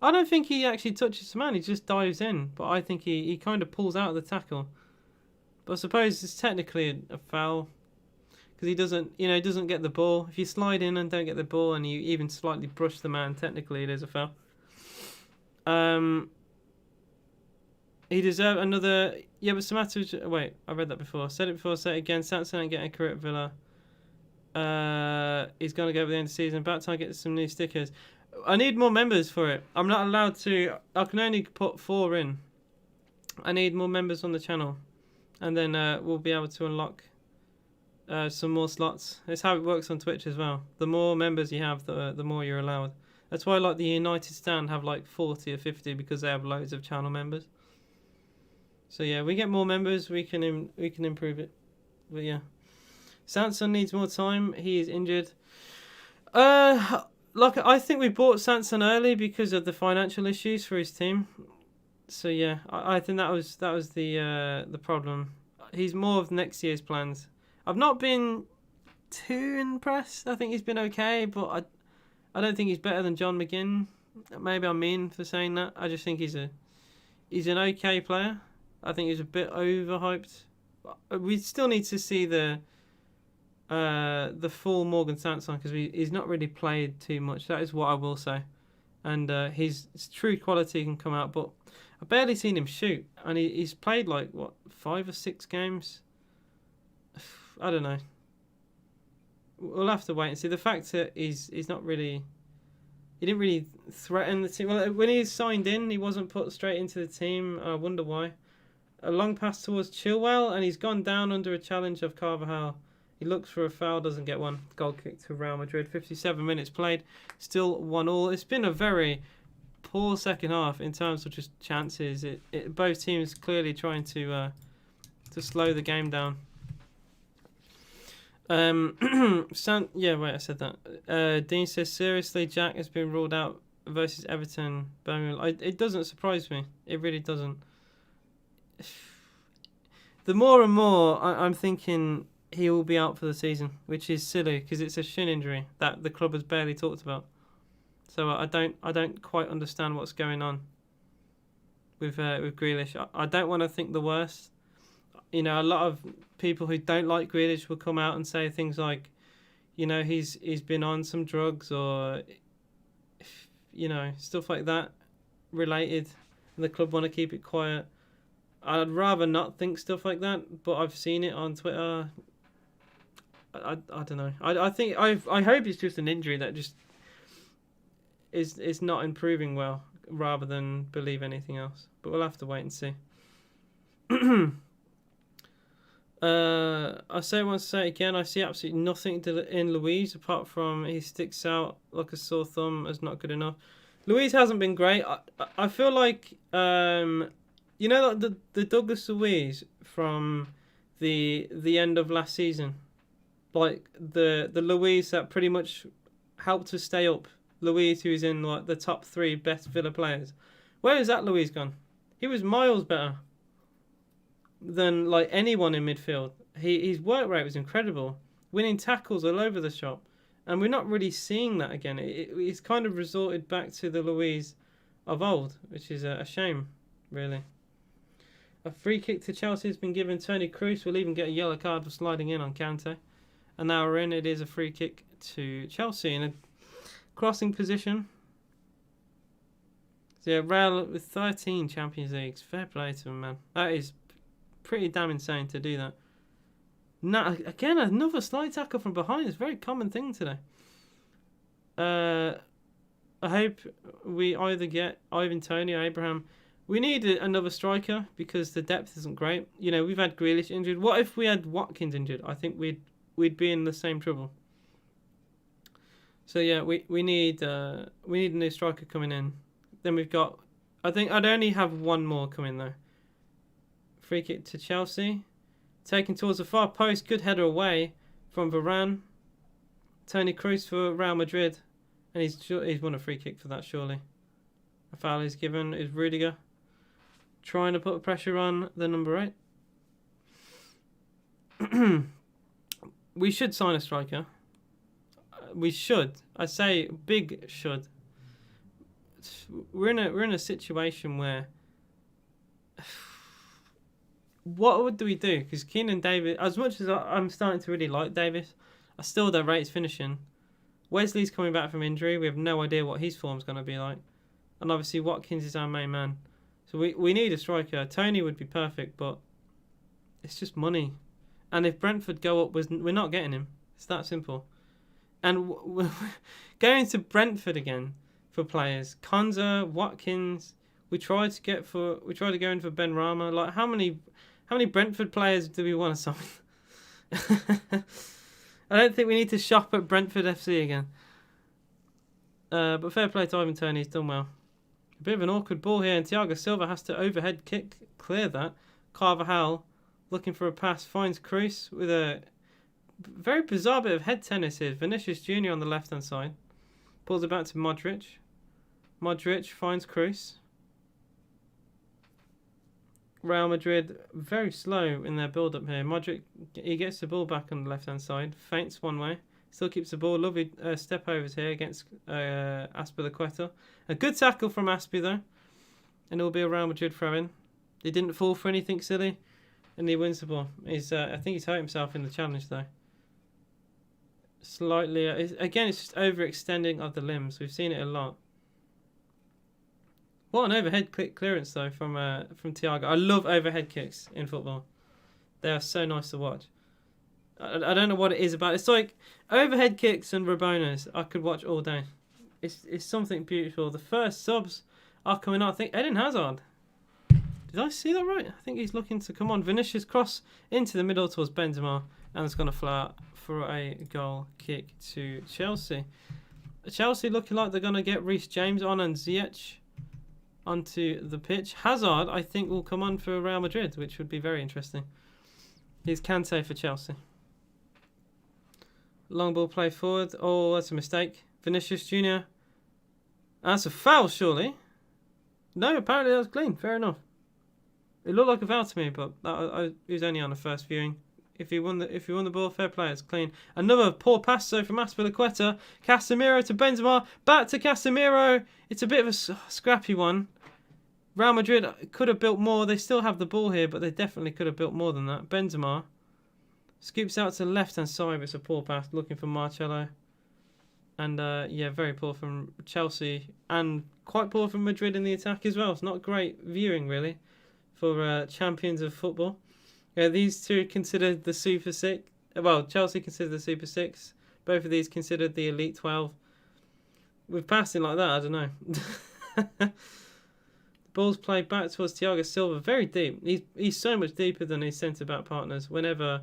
I don't think he actually touches the man. He just dives in, but I think he kind of pulls out of the tackle. But I suppose it's technically a foul because he doesn't get the ball. If you slide in and don't get the ball and you even slightly brush the man, technically it is a foul. He deserved another. Yeah, but Samata. Wait, I read that before. Said it before. Say it again. Sanson ain't getting a career at Villa. He's gonna go at the end of the season. About time to get some new stickers. I need more members for it. I'm not allowed to. I can only put 4 in. I need more members on the channel, and then we'll be able to unlock some more slots. It's how it works on Twitch as well. The more members you have, the more you're allowed. That's why like the United Stand have like 40 or 50 because they have loads of channel members. So yeah, we get more members, we can improve it. But yeah, Sanson needs more time. He is injured. Like I think we bought Sanson early because of the financial issues for his team. So yeah, I think that was the problem. He's more of next year's plans. I've not been too impressed. I think he's been okay, but I don't think he's better than John McGinn. Maybe I'm mean for saying that. I just think he's an okay player. I think he's a bit overhyped. We still need to see the full Morgan Sanson because he's not really played too much. That is what I will say. And his true quality can come out, but I've barely seen him shoot. And he's played like, what, 5 or 6 games? I don't know. We'll have to wait and see. The fact that he's not really... He didn't really threaten the team. Well, when he signed in, he wasn't put straight into the team. I wonder why. A long pass towards Chilwell, and he's gone down under a challenge of Carvajal. He looks for a foul, doesn't get one. Goal kick to Real Madrid. 57 minutes played, still 1-1. It's been a very poor second half in terms of just chances. Both teams clearly trying to slow the game down. Yeah, wait, I said that. Dean says, seriously, Jack has been ruled out versus Everton. Birmingham. It doesn't surprise me. It really doesn't. The more and more I'm thinking he will be out for the season, which is silly because it's a shin injury that the club has barely talked about. So I don't quite understand what's going on with Grealish. I don't want to think the worst. You know, a lot of people who don't like Grealish will come out and say things like, you know, he's been on some drugs or, you know, stuff like that related. and the club want to keep it quiet. I'd rather not think stuff like that, but I've seen it on Twitter. I don't know. I hope it's just an injury that just is not improving well, rather than believe anything else. But we'll have to wait and see. I say once, say it again. I see absolutely nothing in Luiz apart from he sticks out like a sore thumb as not good enough. Luiz hasn't been great. I feel like you know, like the Douglas Luiz from the end of last season, like the Luiz that pretty much helped us stay up. Luiz, who's in like the top 3 best Villa players. Where is that Luiz gone? He was miles better than like anyone in midfield. His work rate was incredible, winning tackles all over the shop, and we're not really seeing that again. It's kind of resorted back to the Luiz of old, which is a shame, really. A free kick to Chelsea has been given. Toni Kroos will even get a yellow card for sliding in on Kante, and now we're in. It is a free kick to Chelsea in a crossing position. So yeah, Real with 13 Champions Leagues. Fair play to them, man. That is pretty damn insane to do that. Now, again, another slide tackle from behind. It's a very common thing today. I hope we either get Ivan Toney or Abraham. We need another striker because the depth isn't great. You know, we've had Grealish injured. What if we had Watkins injured? I think we'd be in the same trouble. So yeah, we need a new striker coming in. Then we've got, I think I'd only have one more coming though. Free kick to Chelsea, taken towards the far post. Good header away from Varane. Toni Kroos for Real Madrid, and he's won a free kick for that surely. A foul is given. Is Rudiger trying to put pressure on the number 8? We should sign a striker. We should. I say big should. We're in a situation where what do we do? Because Keenan Davis, as much as I'm starting to really like Davis, I still don't rate his finishing. Wesley's coming back from injury. We have no idea what his form's going to be like, and obviously Watkins is our main man. So we need a striker. Tony would be perfect, but it's just money. And if Brentford go up, we're not getting him. It's that simple. And going to Brentford again for players, Konza, Watkins. We tried to go in for Ben Rama. Like how many Brentford players do we want to sign? I don't think we need to shop at Brentford FC again. But fair play to Ivan Toney. He's done well. A bit of an awkward ball here, and Thiago Silva has to overhead kick clear that. Carvajal looking for a pass finds Kroos with a very bizarre bit of head tennis here. Vinicius Jr. on the left-hand side. Pulls it back to Modric. Modric finds Kroos. Real Madrid very slow in their build-up here. Modric, he gets the ball back on the left-hand side. Feints one way. Still keeps the ball. Lovely step-overs here against Azpilicueta. A good tackle from Aspi, though. And it will be a Real Madrid throw-in. He didn't fall for anything silly. And he wins the ball. I think he's hurt himself in the challenge, though. Slightly, again, it's just overextending of the limbs. We've seen it a lot. What an overhead kick clearance though from Thiago. I love overhead kicks in football. They are so nice to watch. I don't know what it is about. It's like overhead kicks and Rabonas. I could watch all day. It's something beautiful. The first subs are coming out. I think Eden Hazard. Did I see that right? I think he's looking to come on. Vinicius cross into the middle towards Benzema, and it's going to fly out for a goal kick to Chelsea. Chelsea looking like they're going to get Reece James on and Ziyech onto the pitch. Hazard, I think, will come on for Real Madrid, which would be very interesting. Here's Kante for Chelsea. Long ball play forward. Oh, that's a mistake. Vinicius Jr. That's a foul, surely. No, apparently that was clean. Fair enough. It looked like a foul to me, but it was only on the first viewing. If he won the ball, fair play, it's clean. Another poor pass though from Azpilicueta. Casemiro to Benzema, back to Casemiro. It's a bit of a scrappy one. Real Madrid could have built more. They still have the ball here, but they definitely could have built more than that. Benzema scoops out to the left-hand side. It's a poor pass, looking for Marcelo. And yeah, very poor from Chelsea and quite poor from Madrid in the attack as well. It's not great viewing really for champions of football. Yeah, these two considered the Super Six. Well, Chelsea considered the Super Six. Both of these considered the Elite 12. With passing like that, I don't know. The ball's played back towards Thiago Silva, very deep. He's so much deeper than his centre-back partners. Whenever,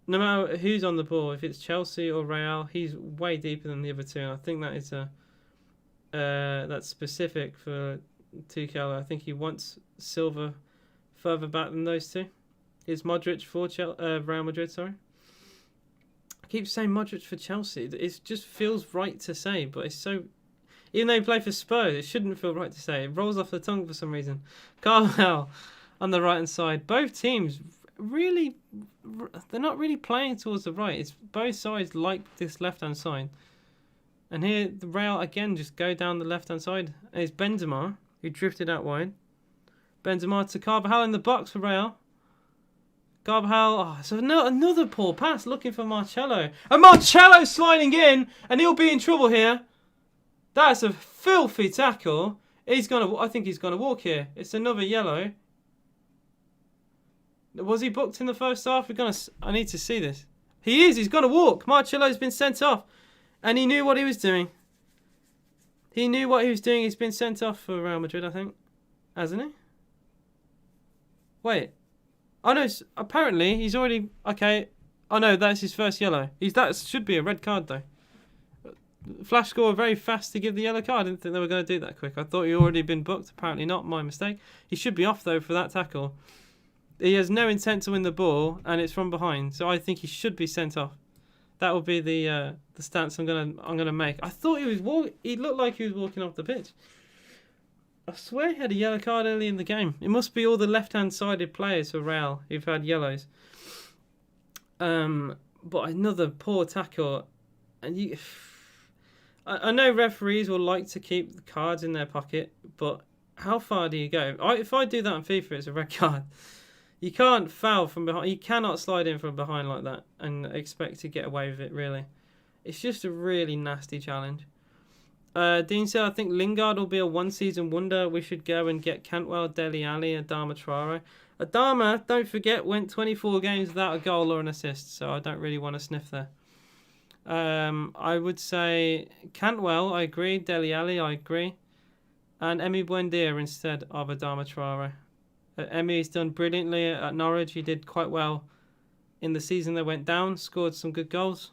no matter who's on the ball, if it's Chelsea or Real, he's way deeper than the other two. And I think that is that's specific for Tuchel. I think he wants Silva further back than those two. Is Modric for Real Madrid? Sorry. I keep saying Modric for Chelsea. It just feels right to say, but it's so... Even though he played for Spurs, it shouldn't feel right to say. It rolls off the tongue for some reason. Carvajal on the right-hand side. Both teams really... They're not really playing towards the right. It's both sides like this left-hand side. And here, the Real, again, just go down the left-hand side. And it's Benzema, who drifted out wide. Benzema to Carvajal in the box for Real. Carvajal, so another poor pass, looking for Marcelo. And Marcelo sliding in, and he'll be in trouble here. That's a filthy tackle. I think he's gonna walk here. It's another yellow. Was he booked in the first half? I need to see this. He is. He's gonna walk. Marcelo's been sent off, and he knew what he was doing. He's been sent off for Real Madrid, I think, hasn't he? Wait. Oh no, apparently he's already... Okay. Oh no, that's his first yellow. That should be a red card though. Flash score very fast to give the yellow card. I didn't think they were going to do that quick. I thought he'd already been booked. Apparently not, my mistake. He should be off though for that tackle. He has no intent to win the ball and it's from behind. So I think he should be sent off. That will be the stance I'm gonna make. I thought he looked like he was walking off the pitch. I swear he had a yellow card early in the game. It must be all the left-hand sided players for Real who've had yellows. But another poor tackle. And I know referees will like to keep the cards in their pocket, but how far do you go? If I do that on FIFA, it's a red card. You can't foul from behind. You cannot slide in from behind like that and expect to get away with it, really. It's just a really nasty challenge. Dean said, I think Lingard will be a one-season wonder. We should go and get Cantwell, Dele Alli, Adama Traore. Adama, don't forget, went 24 games without a goal or an assist, so I don't really want to sniff there. I would say Cantwell, I agree. Dele Alli, I agree. And Emi Buendia instead of Adama Traore. Emi's done brilliantly at Norwich. He did quite well in the season they went down, scored some good goals.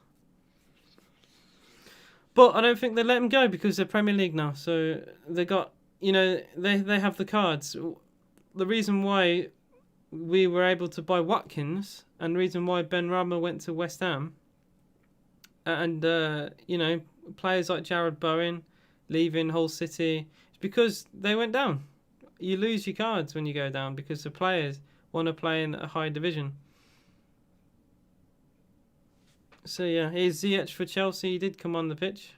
But I don't think they let him go because they're Premier League now. So they got, they have the cards. The reason why we were able to buy Watkins and the reason why Benrahma went to West Ham and, players like Jared Bowen leaving Hull City, it's because they went down. You lose your cards when you go down because the players want to play in a high division. So yeah, here's Ziyech for Chelsea. He did come on the pitch.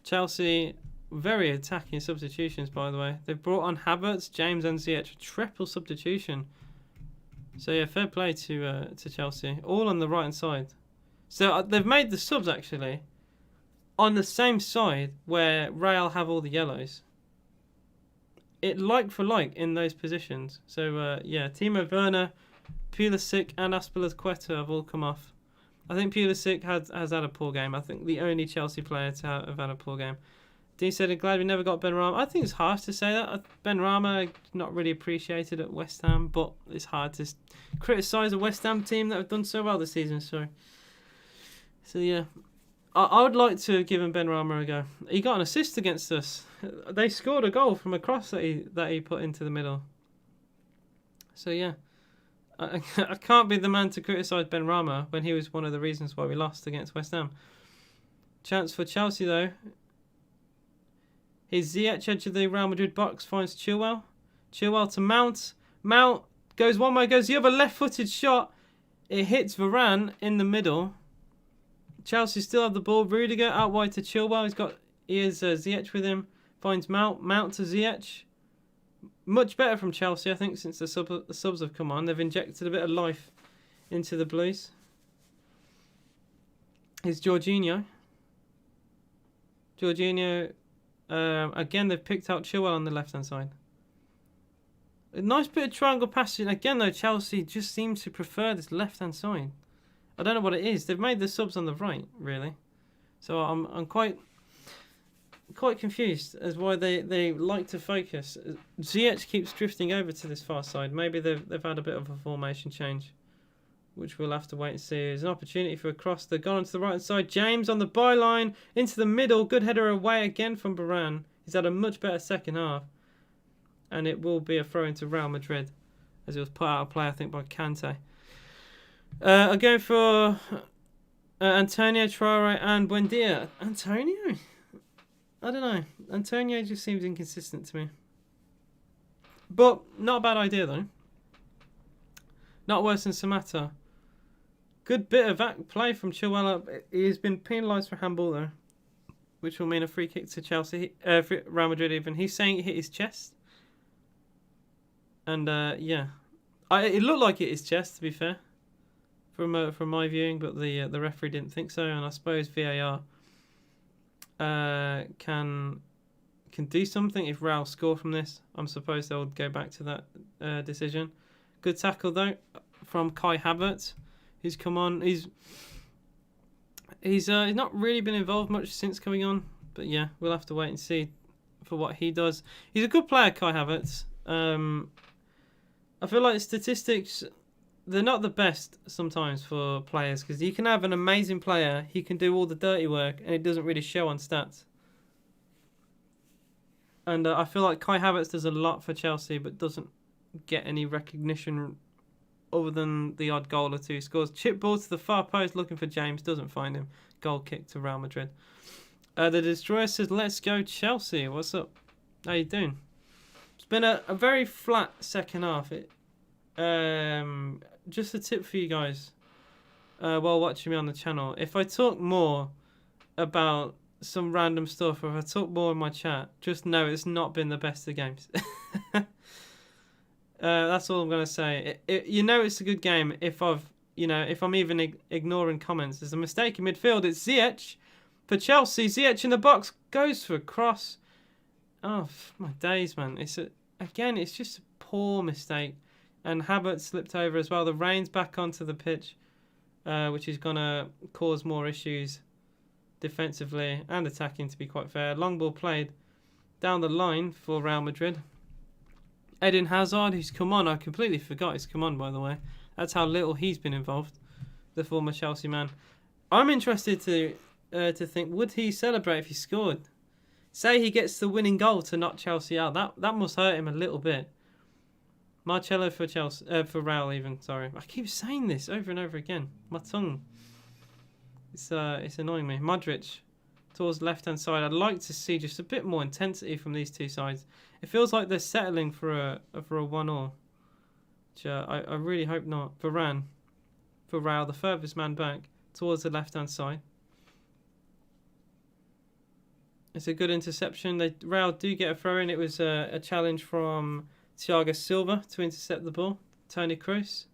Chelsea, very attacking substitutions, by the way. They've brought on Havertz, James and Ziyech. Triple substitution. So yeah, fair play to Chelsea. All on the right-hand side. So they've made the subs, actually, on the same side where Real have all the yellows. It like for like in those positions. So yeah, Timo Werner, Pulisic and Azpilicueta have all come off. I think Pulisic has had a poor game. I think the only Chelsea player to have had a poor game. Dean said, I'm glad we never got Benrahma. I think it's harsh to say that. Benrahma, not really appreciated at West Ham, but it's hard to criticise a West Ham team that have done so well this season. So yeah, I would like to give him Benrahma a go. He got an assist against us. They scored a goal from a cross that he put into the middle. So yeah. I can't be the man to criticise Benrahma when he was one of the reasons why we lost against West Ham. Chance for Chelsea though. Here's Ziyech edge of the Real Madrid box, finds Chilwell. Chilwell to Mount. Mount goes one way, goes the other, left-footed shot. It hits Varane in the middle. Chelsea still have the ball. Rudiger out wide to Chilwell. He has Ziyech with him. Finds Mount. Mount to Ziyech. Much better from Chelsea, I think, since the subs have come on. They've injected a bit of life into the Blues. Here's Jorginho. Jorginho. Again, they've picked out Chilwell on the left-hand side. A nice bit of triangle passing. Again, though, Chelsea just seems to prefer this left-hand side. I don't know what it is. They've made the subs on the right, really. So I'm quite confused as why they like to focus. Ziyech keeps drifting over to this far side. Maybe they've had a bit of a formation change, which we'll have to wait and see. There's an opportunity for a cross. They've gone onto the right side. James on the byline into the middle. Good header away again from Varane. He's had a much better second half. And it will be a throw into Real Madrid, as it was put out of play, I think, by Kante. I'm going for Antonio, Traore, and Buendia. Antonio? I don't know. Antonio just seems inconsistent to me. But not a bad idea, though. Not worse than Samata. Good bit of play from Chilwell. He has been penalised for handball, though, which will mean a free kick to Chelsea. For Real Madrid, even. He's saying it hit his chest. And yeah, it looked like it his chest, to be fair, from my viewing, but the referee didn't think so. And I suppose VAR can do something if Real score from this. I'm supposed they'll go back to that decision. Good tackle though from Kai Havertz, who's come on. He's not really been involved much since coming on, but yeah, we'll have to wait and see for what he does. He's a good player, Kai Havertz. I feel like statistics, they're not the best sometimes for players, because you can have an amazing player, he can do all the dirty work, and it doesn't really show on stats. And I feel like Kai Havertz does a lot for Chelsea, but doesn't get any recognition other than the odd goal or two. Scores chip ball to the far post, looking for James, doesn't find him. Goal kick to Real Madrid. The Destroyer says, "Let's go Chelsea." What's up? How you doing? It's been a very flat second half. Just a tip for you guys while watching me on the channel. If I talk more about some random stuff, or if I talk more in my chat, just know it's not been the best of games. That's all I'm going to say. You know it's a good game if if I'm even ignoring comments. There's a mistake in midfield. It's Ziyech for Chelsea. Ziyech in the box, goes for a cross. Oh, my days, man. It's just a poor mistake. And Havertz slipped over as well. The rain's back onto the pitch, which is going to cause more issues defensively and attacking, to be quite fair. Long ball played down the line for Real Madrid. Eden Hazard, who's come on. I completely forgot he's come on, by the way. That's how little he's been involved, the former Chelsea man. I'm interested to think, would he celebrate if he scored? Say he gets the winning goal to knock Chelsea out. That must hurt him a little bit. Marcelo for Chelsea, for Real even. Sorry, I keep saying this over and over again. My tongue. It's annoying me. Modric towards the left hand side. I'd like to see just a bit more intensity from these two sides. It feels like they're settling for a 1-1, which I really hope not. Varane for Real, the furthest man back towards the left hand side. It's a good interception. Real do get a throw in. It was a challenge from Thiago Silva to intercept the ball. Toni Kroos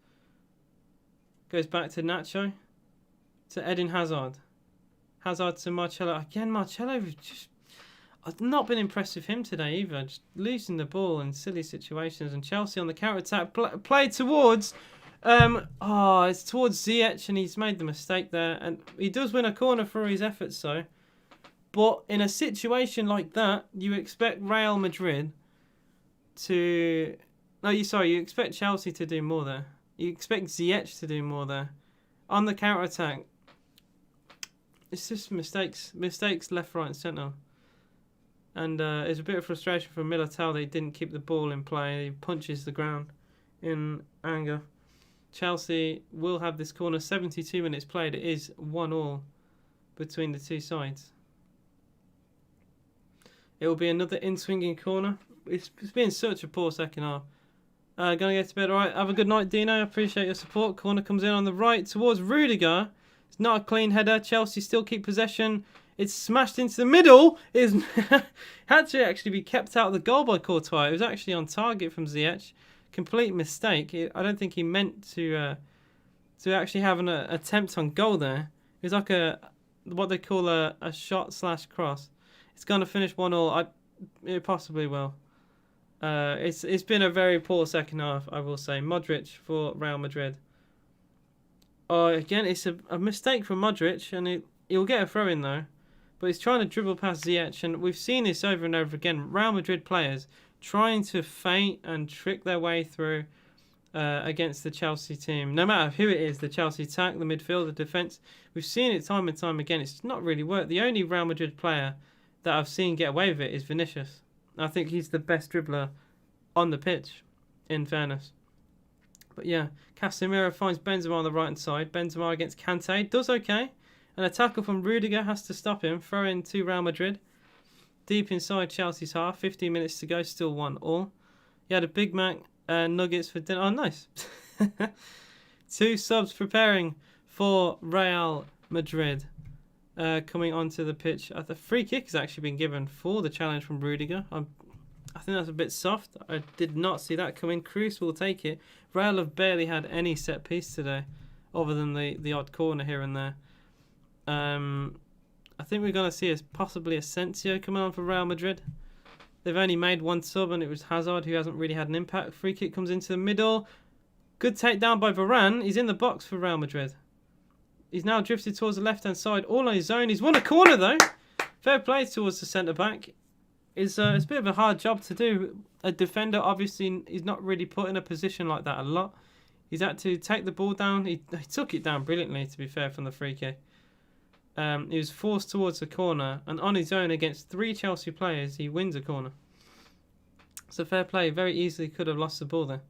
goes back to Nacho to Eden Hazard. Hazard to Marcelo. Again, Marcelo, I've not been impressed with him today either. Just losing the ball in silly situations. And Chelsea on the counter-attack. Play towards... it's towards Ziyech, and he's made the mistake there. And he does win a corner for his efforts, though. But in a situation like that, you expect Real Madrid to... you expect Chelsea to do more there. You expect Ziyech to do more there. On the counter-attack, it's just mistakes left, right and centre. And there's a bit of frustration from Militao that he didn't keep the ball in play. He punches the ground in anger. Chelsea will have this corner. 72 minutes played. It is 1-1 between the two sides. It will be another in-swinging corner. It's been such a poor second half. Gonna get to bed. All right, have a good night, Dino. I appreciate your support. Corner comes in on the right towards Rudiger. It's not a clean header. Chelsea still keep possession. It's smashed into the middle. It had to actually be kept out of the goal by Courtois. It was actually on target from Ziyech. Complete mistake. I don't think he meant to actually have an attempt on goal there. It was like what they call a shot/cross. it's going to finish 1-1. It possibly will. It's been a very poor second half, I will say. Modric for Real Madrid. Again, it's a mistake from Modric, and he'll get a throw in though. But he's trying to dribble past Ziyech, and we've seen this over and over again. Real Madrid players trying to feint and trick their way through against the Chelsea team. No matter who it is, the Chelsea attack, the midfield, the defence. We've seen it time and time again. It's not really worked. The only Real Madrid player that I've seen get away with it is Vinicius. I think he's the best dribbler on the pitch, in fairness. But yeah, Casemiro finds Benzema on the right-hand side. Benzema against Kante. Does okay. And a tackle from Rudiger has to stop him. Throw in to Real Madrid. Deep inside Chelsea's half. 15 minutes to go. Still 1-1. He had a Big Mac nuggets for dinner. Oh, nice. 2 subs preparing for Real Madrid. Coming onto the pitch. The free kick has actually been given for the challenge from Rudiger. I think that's a bit soft. I did not see that coming. Cruz will take it. Real have barely had any set piece today, other than the odd corner here and there. I think we're going to see possibly Asensio coming on for Real Madrid. They've only made 1 sub, and it was Hazard, who hasn't really had an impact. Free kick comes into the middle. Good takedown by Varane. He's in the box for Real Madrid. He's now drifted towards the left-hand side, all on his own. He's won a corner, though. Fair play towards the centre-back. It's a bit of a hard job to do. A defender, obviously, he's not really put in a position like that a lot. He's had to take the ball down. He took it down brilliantly, to be fair, from the free kick. He was forced towards the corner, and on his own against 3 Chelsea players, he wins a corner. So fair play. Very easily could have lost the ball there.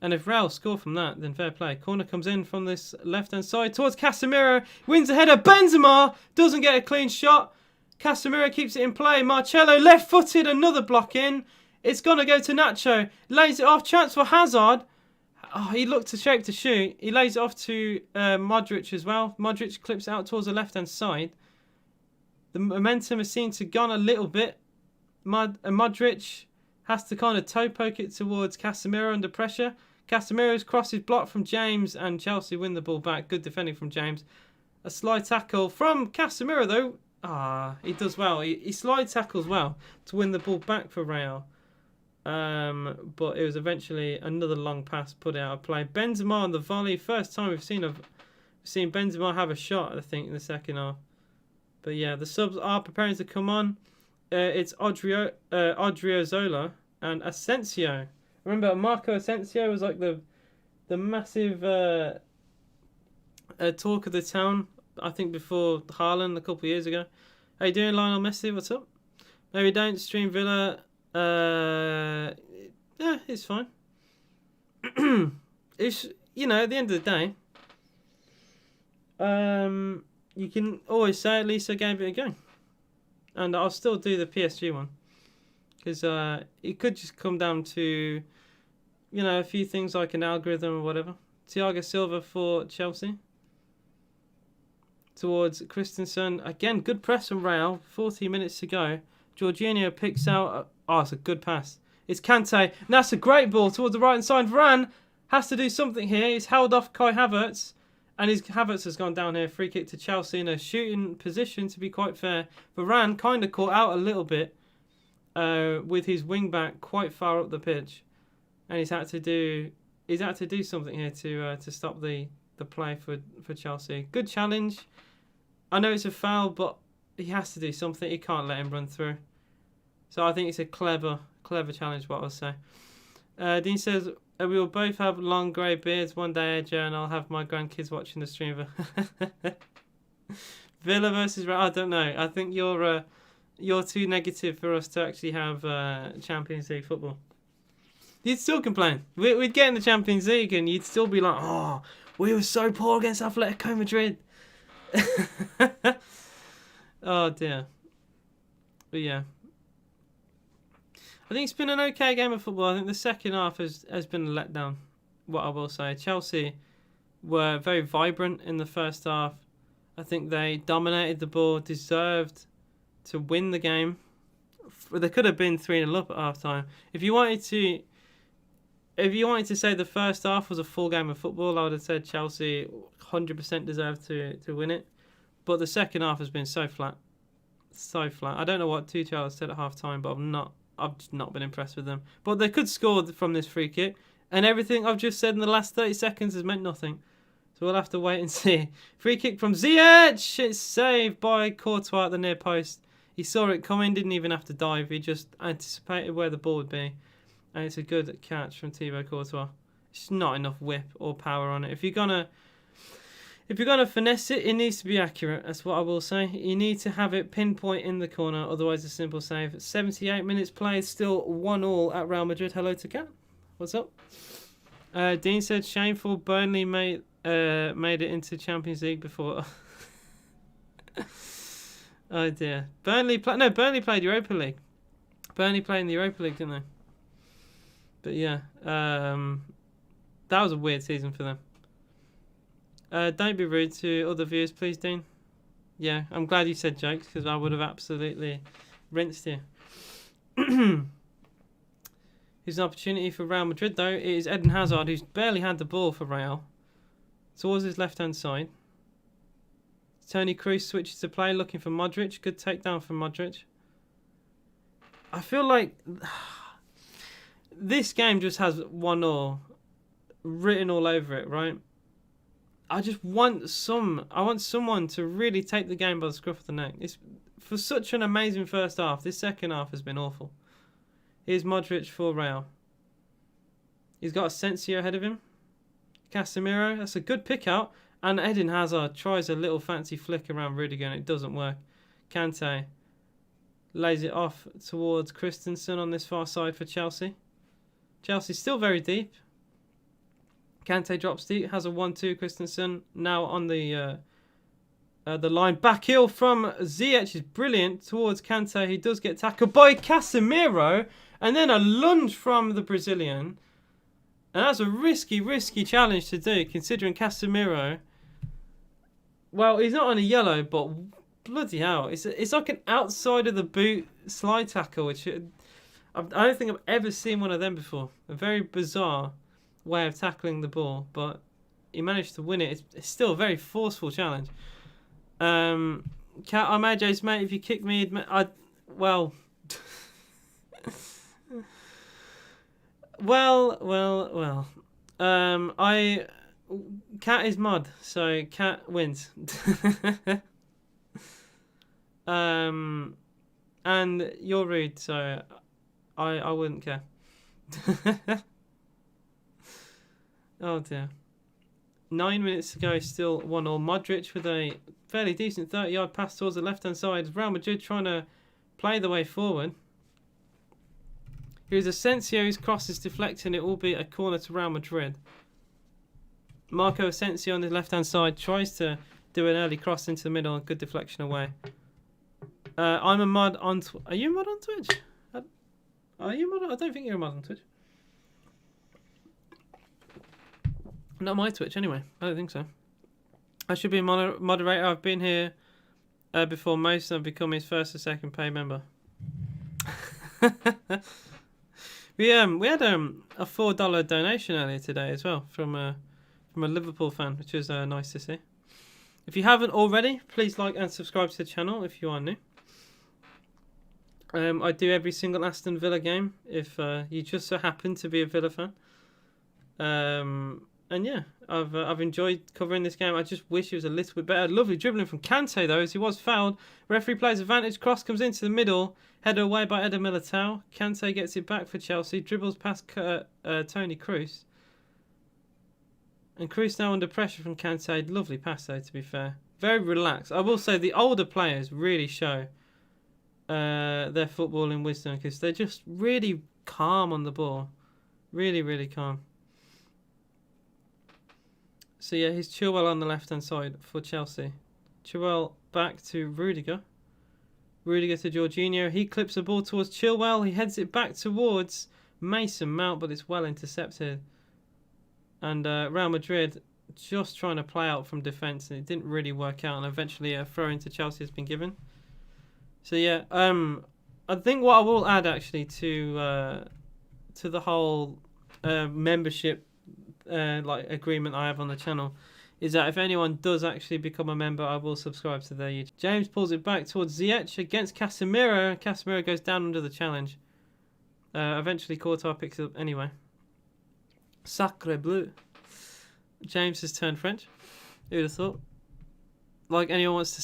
And if Real score from that, then fair play. Corner comes in from this left-hand side towards Casemiro. Wins the header. Benzema doesn't get a clean shot. Casemiro keeps it in play. Marcelo left-footed. Another block in. It's going to go to Nacho. Lays it off. Chance for Hazard. Oh, he looked to shape to shoot. He lays it off to Modric as well. Modric clips out towards the left-hand side. The momentum has seemed to gone a little bit. Modric has to kind of toe poke it towards Casemiro under pressure. Casemiro's cross is blocked from James, and Chelsea win the ball back. Good defending from James. A slide tackle from Casemiro, though. He does well. He slide tackles well to win the ball back for Real. But it was eventually another long pass put out of play. Benzema on the volley. First time we've seen Benzema have a shot, I think, in the second half. But yeah, the subs are preparing to come on. It's Odriozola and Asensio. Remember, Marco Asensio was like the massive talk of the town, I think, before Haaland a couple of years ago. How you doing, Lionel Messi? What's up? Maybe don't stream Villa. Yeah, it's fine. It's, at the end of the day, you can always say at least I gave it a go. And I'll still do the PSG one. Because it could just come down to, a few things like an algorithm or whatever. Thiago Silva for Chelsea. Towards Christensen. Again, good press from Real. 40 minutes to go. Jorginho picks out... it's a good pass. It's Kante. And that's a great ball towards the right-hand side. Varane has to do something here. He's held off Kai Havertz. And Havertz has gone down here. Free kick to Chelsea in a shooting position, to be quite fair. Varane kind of caught out a little bit with his wing back quite far up the pitch. And he's had to do something here to stop the play for Chelsea. Good challenge. I know it's a foul, but he has to do something. He can't let him run through. So I think it's a clever challenge, what I'll say. Dean says, we will both have long grey beards one day, AJ, and I'll have my grandkids watching the stream. Villa versus Real. I don't know. I think you're too negative for us to actually have Champions League football. You'd still complain. We'd get in the Champions League and you'd still be like, oh, we were so poor against Atletico Madrid. Oh, dear. But yeah. I think it's been an okay game of football. I think the second half has been a letdown, what I will say. Chelsea were very vibrant in the first half. I think they dominated the ball, deserved to win the game. They could have been 3-0 up at half-time. If you wanted to say the first half was a full game of football, I would have said Chelsea 100% deserved to win it. But the second half has been so flat. So flat. I don't know what Tuchel has said at half time, but I've just not been impressed with them. But they could score from this free kick, and everything I've just said in the last 30 seconds has meant nothing. So we'll have to wait and see. Free kick from Ziyech. It's saved by Courtois at the near post. He saw it coming, didn't even have to dive. He just anticipated where the ball would be. And it's a good catch from Thibaut Courtois. It's not enough whip or power on it. If you're gonna finesse it, it needs to be accurate. That's what I will say. You need to have it pinpoint in the corner, otherwise a simple save. 78 minutes played, still 1-1 at Real Madrid. Hello to Kat. What's up? Dean said shameful. Burnley made it into Champions League before. Oh dear. Burnley played Europa League. Burnley played in the Europa League, didn't they? But yeah, that was a weird season for them. Don't be rude to other viewers, please, Dean. Yeah, I'm glad you said jokes, because I would have absolutely rinsed you. Here's an opportunity for Real Madrid, though. It is Eden Hazard, who's barely had the ball for Real. Towards his left-hand side. Toni Kroos switches to play, looking for Modric. Good takedown from Modric. I feel like this game just has 1-0 written all over it, right? I want someone to really take the game by the scruff of the neck. It's for such an amazing first half. This second half has been awful. Here's Modric for Real. He's got Asensio ahead of him. Casemiro, that's a good pick out. And Eden Hazard tries a little fancy flick around Rudiger and it doesn't work. Kante lays it off towards Christensen on this far side for Chelsea. Chelsea's still very deep. Kante drops deep, has a 1-2. Christensen now on the line. Back heel from Ziyech is brilliant towards Kante. He does get tackled by Casemiro. And then a lunge from the Brazilian. And that's a risky challenge to do, considering Casemiro. Well, he's not on a yellow, but bloody hell. It's like an outside of the boot slide tackle, which I don't think I've ever seen one of them before. A very bizarre way of tackling the ball, but he managed to win it. It's still a very forceful challenge. I'm AJ's mate. If you kick me, well. Cat is mod, so Cat wins. And you're rude, so I wouldn't care. Oh dear. 9 minutes to go, still 1-0. Modric with a fairly decent 30-yard pass towards the left-hand side. Real Madrid trying to play the way forward. Here's Asensio's cross is deflecting. It will be a corner to Real Madrid. Marco Asensio on the left-hand side tries to do an early cross into the middle. Good deflection away. I'm a mod on... Are you a mod on Twitch? Are you a mod? I don't think you're a mod on Twitch. Not my Twitch, anyway. I don't think so. I should be a moderator. I've been here before most, and I've become his first or second paid member. We had a $4 donation earlier today as well from a Liverpool fan, which was nice to see. If you haven't already, please like and subscribe to the channel if you are new. I do every single Aston Villa game if you just so happen to be a Villa fan. And yeah, I've enjoyed covering this game. I just wish it was a little bit better. Lovely dribbling from Kante though, as he was fouled. Referee plays advantage. Cross comes into the middle. Header away by Eder Militao. Kante gets it back for Chelsea. Dribbles past Toni Kroos. And Kroos now under pressure from Kante. Lovely pass though, to be fair. Very relaxed. I will say the older players really show their footballing wisdom, because they're just really calm on the ball. Really calm. So yeah, here's Chilwell on the left-hand side for Chelsea. Chilwell back to Rudiger. Rudiger to Jorginho. He clips the ball towards Chilwell. He heads it back towards Mason Mount, but it's well intercepted. And Real Madrid just trying to play out from defence, and it didn't really work out. And eventually a throw into Chelsea has been given. So yeah, I think what I will add actually to the whole membership like agreement I have on the channel is that if anyone does actually become a member, I will subscribe to their YouTube. James pulls it back towards Ziyech against Casemiro. Casemiro goes down under the challenge. Eventually, Courtois picks it up anyway. Sacre bleu. James has turned French. Who would have thought? Like anyone wants to...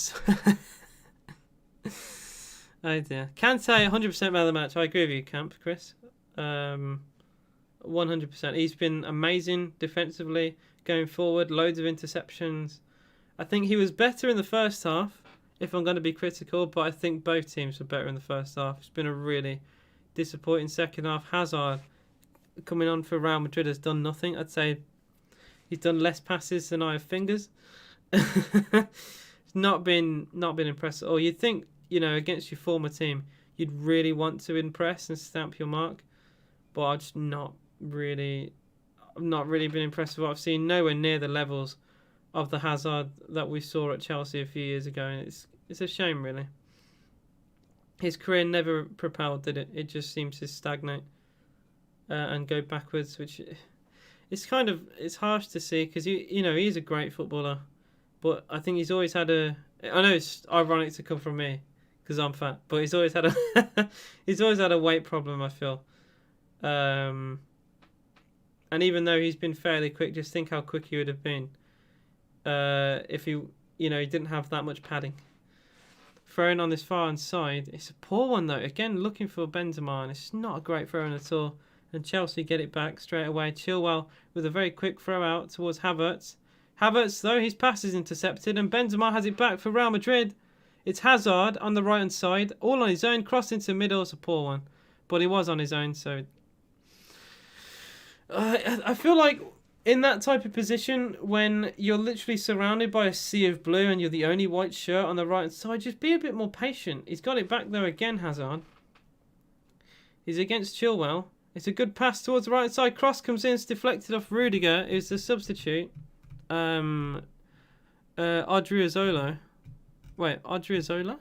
Oh dear. Kante, 100% man of the match. I agree with you, Camp, Chris. 100%. He's been amazing defensively, going forward, loads of interceptions. I think he was better in the first half, if I'm going to be critical, but I think both teams were better in the first half. It's been a really disappointing second half. Hazard, coming on for Real Madrid, has done nothing. I'd say he's done less passes than I have fingers. It's not been impressive. Or you'd think, you know, against your former team, you'd really want to impress and stamp your mark. But I've just not really been impressed with what I've seen. Nowhere near the levels of the Hazard that we saw at Chelsea a few years ago. And it's a shame, really. His career never propelled, did it? It just seems to stagnate and go backwards, which it's harsh to see because you know he's a great footballer, but I think he's always had I know it's ironic to come from me because I'm fat, but he's always had a weight problem, I feel. And even though he's been fairly quick, just think how quick he would have been if he didn't have that much padding. Throwing on this far side, it's a poor one though. Again, looking for Benzema, and it's not a great throwing at all. And Chelsea get it back straight away. Chilwell with a very quick throw out towards Havertz. Havertz, though, his pass is intercepted, and Benzema has it back for Real Madrid. It's Hazard on the right-hand side, all on his own, crossed into the middle. It's a poor one, but he was on his own, so... I feel like in that type of position, when you're literally surrounded by a sea of blue and you're the only white shirt on the right-hand side, just be a bit more patient. He's got it back there again, Hazard. He's against Chilwell. It's a good pass towards the right side. Cross comes in, it's deflected off Rudiger, who's the substitute. Odriozola. Wait, Odriozola?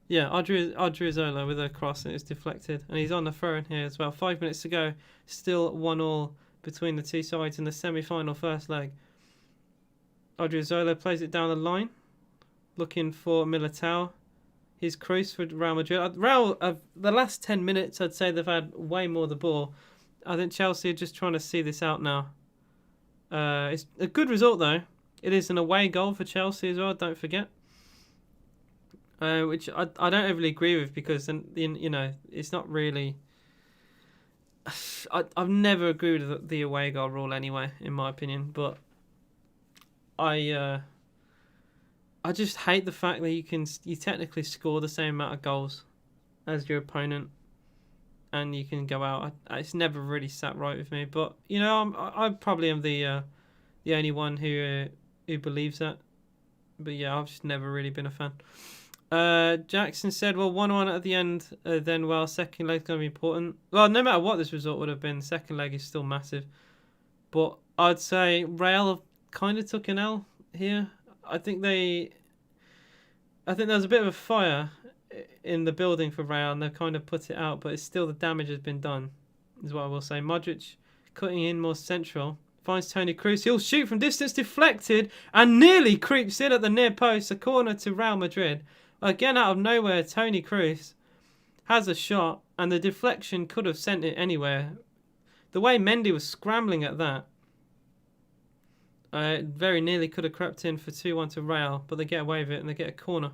Yeah, Odriozola with a cross, and it's deflected. And he's on the throw in here as well. 5 minutes to go. Still 1-1 between the two sides in the semi-final first leg. Odriozola plays it down the line, looking for Militao. His Cruz for Real Madrid. Real, the last 10 minutes, I'd say they've had way more the ball. I think Chelsea are just trying to see this out now. It's a good result, though. It is an away goal for Chelsea as well, don't forget. Which I don't overly agree with because, it's not really... I've never agreed with the away goal rule anyway, in my opinion. But I just hate the fact that you technically score the same amount of goals as your opponent, and you can go out. It's never really sat right with me, but I probably am the only one who believes that. But yeah, I've just never really been a fan. Jackson said, "Well, 1-1 at the end, then second leg's going to be important." Well, no matter what this result would have been, second leg is still massive. But I'd say Real have kind of took an L here. I think there was a bit of a fire in the building for Real, and they've kind of put it out, but it's still the damage has been done, is what I will say. Modric cutting in more central, finds Toni Kroos. He'll shoot from distance, deflected, and nearly creeps in at the near post. A corner to Real Madrid. Again, out of nowhere, Toni Kroos has a shot, and the deflection could have sent it anywhere. The way Mendy was scrambling at that, very nearly could have crept in for 2-1 to Real, but they get away with it and they get a corner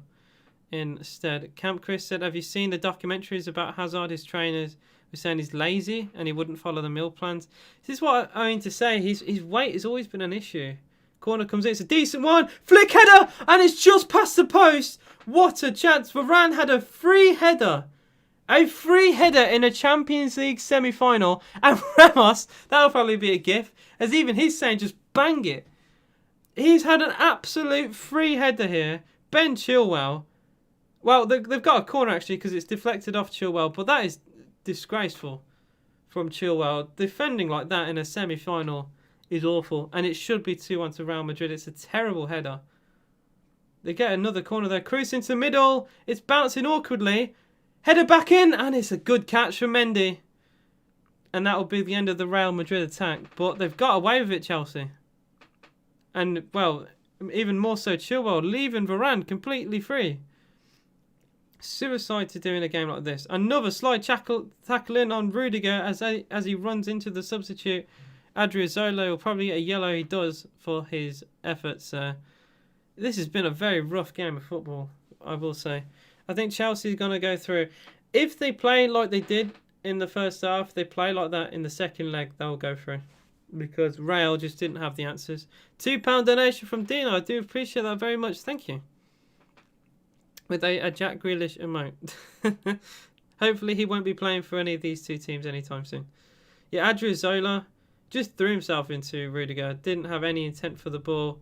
instead. Camp Chris said, "Have you seen the documentaries about Hazard? His trainers were saying he's lazy and he wouldn't follow the meal plans." This is what I mean to say. His weight has always been an issue. Corner comes in, it's a decent one. Flick header, and it's just past the post. What a chance. Varane had a free header. A free header in a Champions League semi-final. And Ramos, that'll probably be a gif, as even he's saying just bang it. He's had an absolute free header here. Ben Chilwell. Well, they've got a corner actually because it's deflected off Chilwell, but that is disgraceful from Chilwell. Defending like that in a semi-final is awful, and it should be 2-1 to Real Madrid. It's a terrible header. They get another corner there. Kroos into the middle. It's bouncing awkwardly. Header back in, and it's a good catch from Mendy. And that will be the end of the Real Madrid attack. But they've got away with it, Chelsea. And, well, even more so, Chilwell leaving Varane completely free. Suicide to do in a game like this. Another slide tackle in on Rudiger as he runs into the substitute. Adriozola will probably get a yellow. He does for his efforts. This has been a very rough game of football, I will say. I think Chelsea's going to go through. If they play like they did in the first half, they play like that in the second leg, they'll go through. Because Real just didn't have the answers. £2 donation from Dino. I do appreciate that very much. Thank you. With a Jack Grealish emote. Hopefully he won't be playing for any of these two teams anytime soon. Yeah, Adriozola just threw himself into Rudiger. Didn't have any intent for the ball.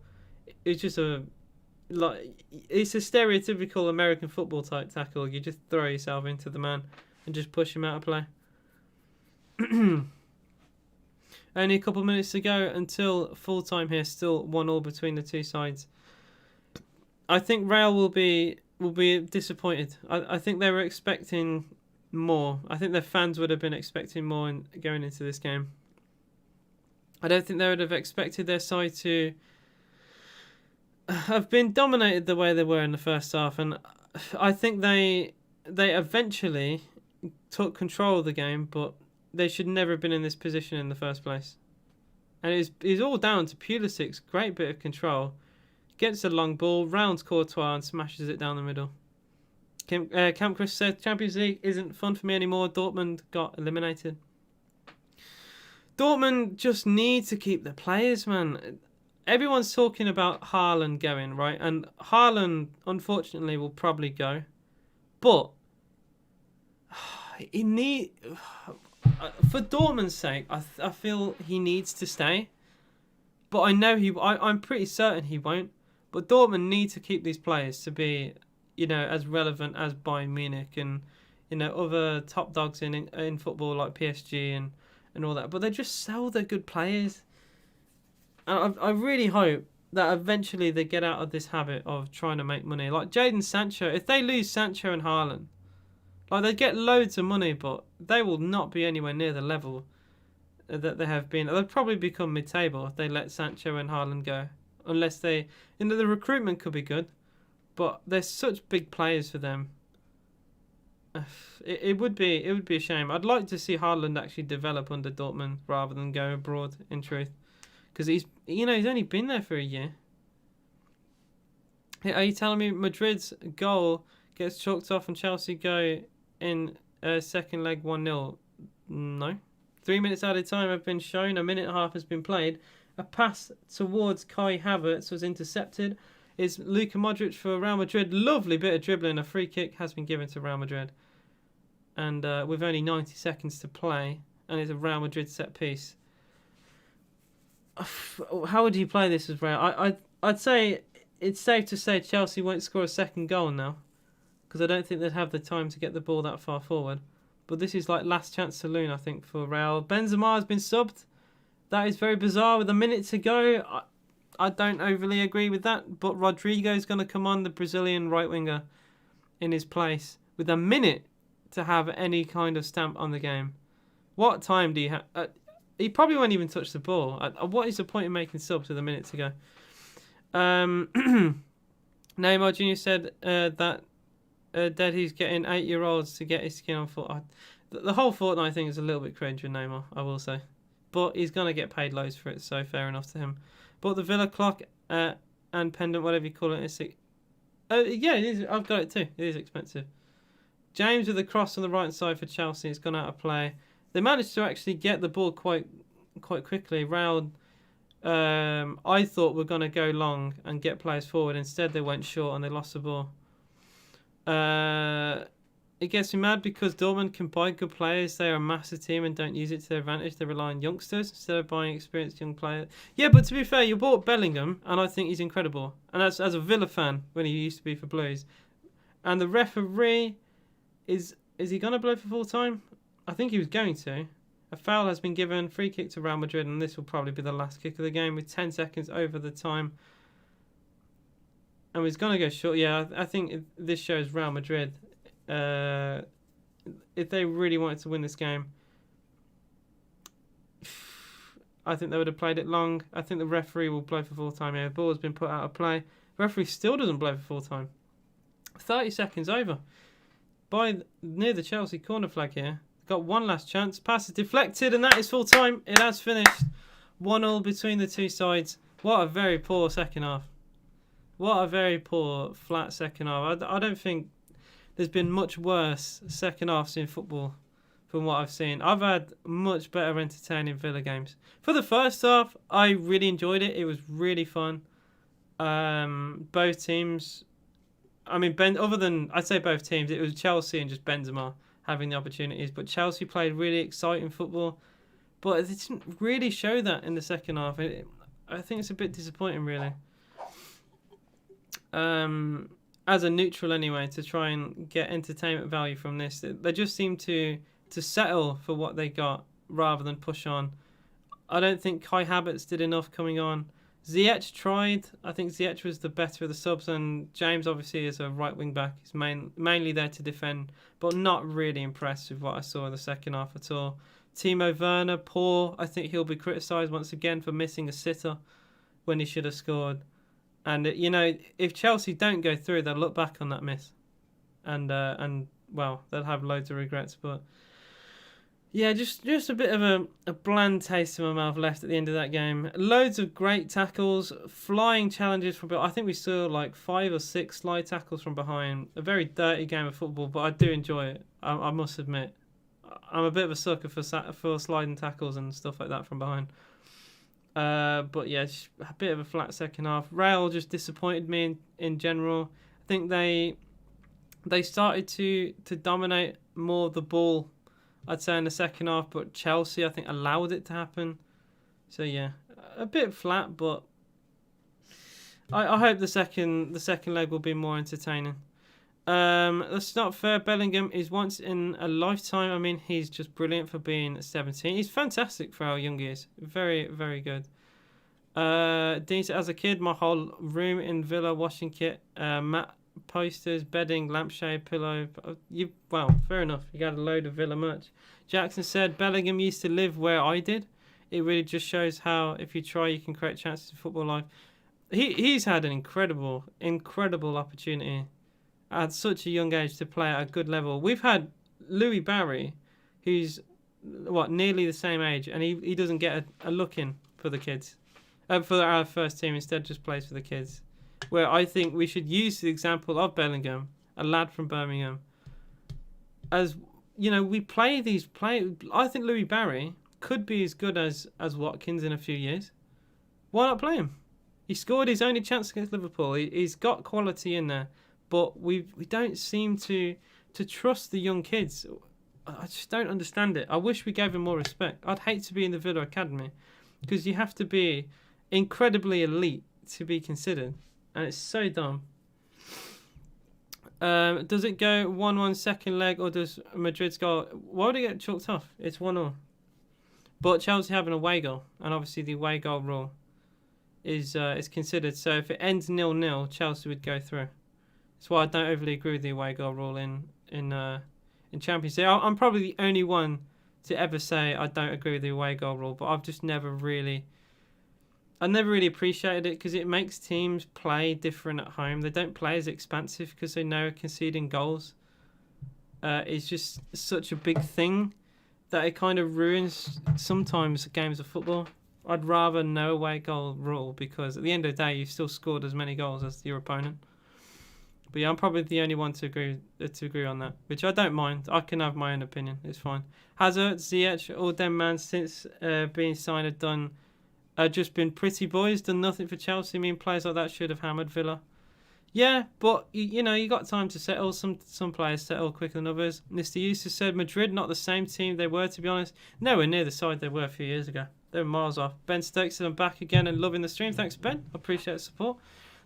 It was just it's a stereotypical American football type tackle. You just throw yourself into the man and just push him out of play. Only a couple of minutes to go until full time here. Still 1-1 between the two sides. I think Real will be disappointed. I think they were expecting more. I think their fans would have been expecting more going into this game. I don't think they would have expected their side to have been dominated the way they were in the first half, and I think they eventually took control of the game, but they should never have been in this position in the first place. And it's all down to Pulisic's great bit of control. Gets a long ball, rounds Courtois and smashes it down the middle. Camp Chris said, Champions League isn't fun for me anymore. Dortmund got eliminated. Dortmund just need to keep the players, man. Everyone's talking about Haaland going, right? And Haaland, unfortunately, will probably go. But for Dortmund's sake, I feel he needs to stay. But I know I'm pretty certain he won't. But Dortmund need to keep these players to be, as relevant as Bayern Munich and, other top dogs in football like PSG and all that. But they just sell their good players. And I really hope that eventually they get out of this habit of trying to make money. Like Jadon Sancho, if they lose Sancho and Haaland, like they get loads of money, but they will not be anywhere near the level that they have been. They'll probably become mid-table if they let Sancho and Haaland go. Unless the recruitment could be good, but they're such big players for them. It would be a shame. I'd like to see Haaland actually develop under Dortmund rather than go abroad. In truth, because he's only been there for a year. Hey, are you telling me Madrid's goal gets chalked off and Chelsea go in second leg 1-0? No. 3 minutes out of time have been shown. A minute and a half has been played. A pass towards Kai Havertz was intercepted. It's Luka Modric for Real Madrid. Lovely bit of dribbling. A free kick has been given to Real Madrid. And with only 90 seconds to play. And it's a Real Madrid set piece. How would you play this as Real? I'd say it's safe to say Chelsea won't score a second goal now. Because I don't think they'd have the time to get the ball that far forward. But this is like last chance saloon, I think, for Real. Benzema has been subbed. That is very bizarre. With a minute to go, I don't overly agree with that. But Rodrigo's going to come on, the Brazilian right winger, in his place. With a minute to have any kind of stamp on the game. What time do you have? He probably won't even touch the ball. What is the point in making subs with a minute to go? Neymar Jr. said that he's getting 8-year-olds to get his skin on Fortnite. The whole Fortnite thing is a little bit cringe with Neymar, I will say. But he's going to get paid loads for it, so fair enough to him. But the Villa clock and pendant, whatever you call it, is... yeah, it is. I've got it too. It is expensive. James with a cross on the right side for Chelsea. It's gone out of play. They managed to actually get the ball quite quickly. Raul, I thought were going to go long and get players forward. Instead, they went short and they lost the ball. It gets me mad because Dortmund can buy good players. They are a massive team and don't use it to their advantage. They rely on youngsters instead of buying experienced young players. Yeah, but to be fair, you bought Bellingham, and I think he's incredible. And that's as a Villa fan when he used to be for Blues. And the referee, is he going to blow for full time? I think he was going to. A foul has been given, free kick to Real Madrid, and this will probably be the last kick of the game with 10 seconds over the time. And he's going to go short. Yeah, I think this shows Real Madrid, if they really wanted to win this game, I think they would have played it long. I think the referee will blow for full time here. The ball has been put out of play. The referee still doesn't blow for full time. 30 seconds over. Near the Chelsea corner flag here. Got one last chance. Pass is deflected, and that is full time. It has finished. 1-1 between the two sides. What a very poor second half. What a very poor, flat second half. I don't think there's been much worse second halves in football from what I've seen. I've had much better entertaining Villa games. For the first half, I really enjoyed it. It was really fun. Both teams, I mean, other than, I'd say both teams, it was Chelsea and just Benzema having the opportunities. But Chelsea played really exciting football. But it didn't really show that in the second half. I think it's a bit disappointing, really. As a neutral anyway, to try and get entertainment value from this. They just seem to settle for what they got rather than push on. I don't think Kai Havertz did enough coming on. Ziyech tried. I think Ziyech was the better of the subs, and James obviously is a right wing back. He's mainly there to defend, but not really impressed with what I saw in the second half at all. Timo Werner, poor. I think he'll be criticised once again for missing a sitter when he should have scored. And you know, if Chelsea don't go through, they'll look back on that miss, and well, they'll have loads of regrets. But yeah, just a bit of a bland taste in my mouth left at the end of that game. Loads of great tackles, flying challenges from behind. I think we saw like 5 or 6 slide tackles from behind. A very dirty game of football, but I do enjoy it. I must admit, I'm a bit of a sucker for sliding tackles and stuff like that from behind. But yeah, just a bit of a flat second half. Real just disappointed me in general. I think they started to dominate more of the ball, I'd say, in the second half, but Chelsea, I think, allowed it to happen. So yeah, a bit flat, but I hope the second leg will be more entertaining. That's not fair. Bellingham is once in a lifetime. I mean, he's just brilliant for being 17. He's fantastic for how young he is. Very, very good. Dean said, as a kid, my whole room in Villa washing kit, mat, posters, bedding, lampshade, pillow. Well, fair enough. You got a load of Villa merch. Jackson said, Bellingham used to live where I did. It really just shows how, if you try, you can create chances in football life. He's had an incredible opportunity at such a young age to play at a good level. We've had Louis Barry, who's nearly the same age, and he doesn't get a look in for the kids, for our first team. Instead, just plays for the kids. Where I think we should use the example of Bellingham, a lad from Birmingham. As you know, we play these I think Louis Barry could be as good as Watkins in a few years. Why not play him? He scored his only chance against Liverpool. He's got quality in there. But we don't seem to trust the young kids. I just don't understand it. I wish we gave him more respect. I'd hate to be in the Villa Academy, because you have to be incredibly elite to be considered. And it's so dumb. Does it go 1-1 second leg, or does Madrid's goal... Why would it get chalked off? It's 1-1. But Chelsea have an away goal. And obviously the away goal rule is considered. So if it ends 0-0, Chelsea would go through. That's why I don't overly agree with the away goal rule in Champions League. I'm probably the only one to ever say I don't agree with the away goal rule, but I've just never really appreciated it, because it makes teams play different at home. They don't play as expansive because they know conceding goals is just such a big thing that it kind of ruins sometimes games of football. I'd rather no away goal rule, because at the end of the day, you've still scored as many goals as your opponent. But yeah, I'm probably the only one to agree on that, which I don't mind. I can have my own opinion. It's fine. Hazard, Ziyech, all them man since being signed have done just been pretty boys, done nothing for Chelsea. I mean, players like that should have hammered Villa. Yeah, but you know, you got time to settle. Some players settle quicker than others. Mr. Eustace said Madrid not the same team they were, to be honest. Nowhere near the side they were a few years ago. They were miles off. Ben Stokes said I'm back again and loving the stream. Thanks, Ben. I appreciate the support.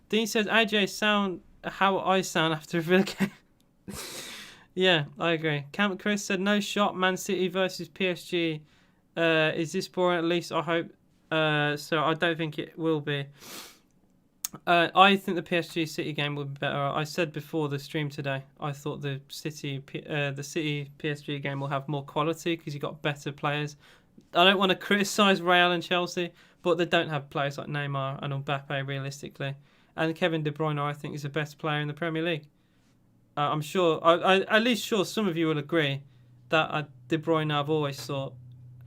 Dean says AJ sound how I sound after a Villa game. Yeah, I agree. Camp Chris said no shot. Man City versus PSG. Is this boring? At least I hope. So I don't think it will be. I think the PSG City game will be better. I said before the stream today, I thought the City PSG game will have more quality because you got better players. I don't want to criticise Real and Chelsea, but they don't have players like Neymar and Mbappe realistically. And Kevin De Bruyne, I think, is the best player in the Premier League. I'm sure, I at least sure some of you will agree that De Bruyne, I've always thought,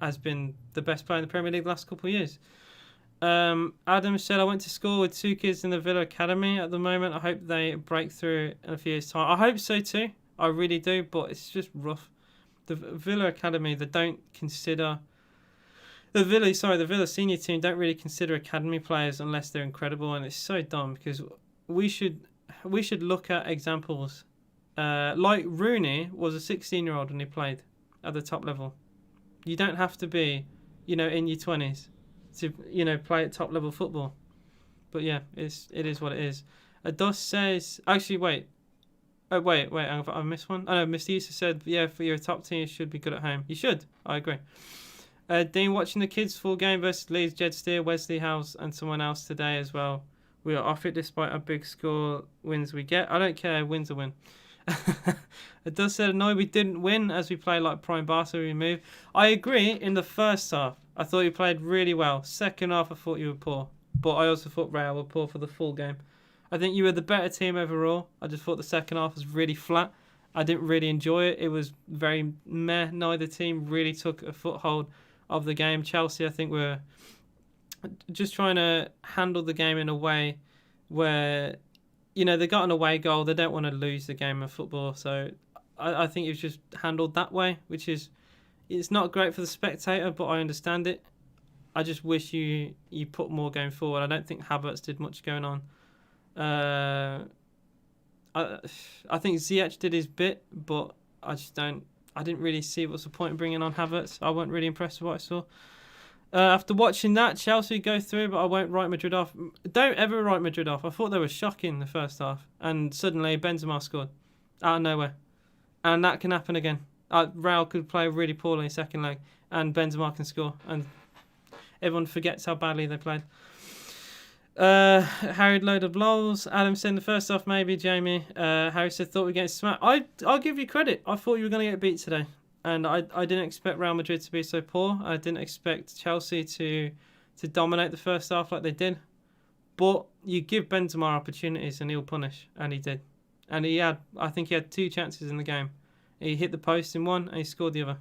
has been the best player in the Premier League the last couple of years. Adam said, I went to school with 2 kids in the Villa Academy at the moment. I hope they break through in a few years' time. I hope so too. I really do, but it's just rough. The Villa Academy, they don't consider... The Villa senior team don't really consider academy players unless they're incredible, and it's so dumb because we should look at examples. Like Rooney was a 16-year-old when he played at the top level. You don't have to be, in your 20s to, play at top level football. But yeah, it is what it is. Dos says, actually, wait. Oh, wait, I missed one. Oh no, Mr. Issa said, yeah, for your top team, you should be good at home. You should. I agree. Dean, watching the kids' full game versus Leeds, Jed Steer, Wesley House, and someone else today as well. We are off it despite our big score wins we get. I don't care, win's a win. It does say annoyed we didn't win as we play like prime Barca we move. I agree, in the first half, I thought you played really well. Second half, I thought you were poor. But I also thought Real were poor for the full game. I think you were the better team overall. I just thought the second half was really flat. I didn't really enjoy it. It was very meh. Neither team really took a foothold of the game. Chelsea, I think, were just trying to handle the game in a way where, they got an away goal. They don't want to lose the game of football. So I think it was just handled that way, which is, it's not great for the spectator, but I understand it. I just wish you put more going forward. I don't think Havertz did much going on. I think Ziyech did his bit, but I didn't really see what's the point in bringing on Havertz. I wasn't really impressed with what I saw. After watching that, Chelsea go through, but I won't write Madrid off. Don't ever write Madrid off. I thought they were shocking the first half, and suddenly Benzema scored out of nowhere. And that can happen again. Real could play really poorly in the second leg, and Benzema can score, and everyone forgets how badly they played. Harry load of lols. Adam said in the first half, maybe. Jamie. Harry said, thought we were getting smacked. I'll give you credit. I thought you were going to get beat today. And I didn't expect Real Madrid to be so poor. I didn't expect Chelsea to dominate the first half like they did. But you give Benzema opportunities and he'll punish. And he did. And I think he had 2 chances in the game. He hit the post in one and he scored the other.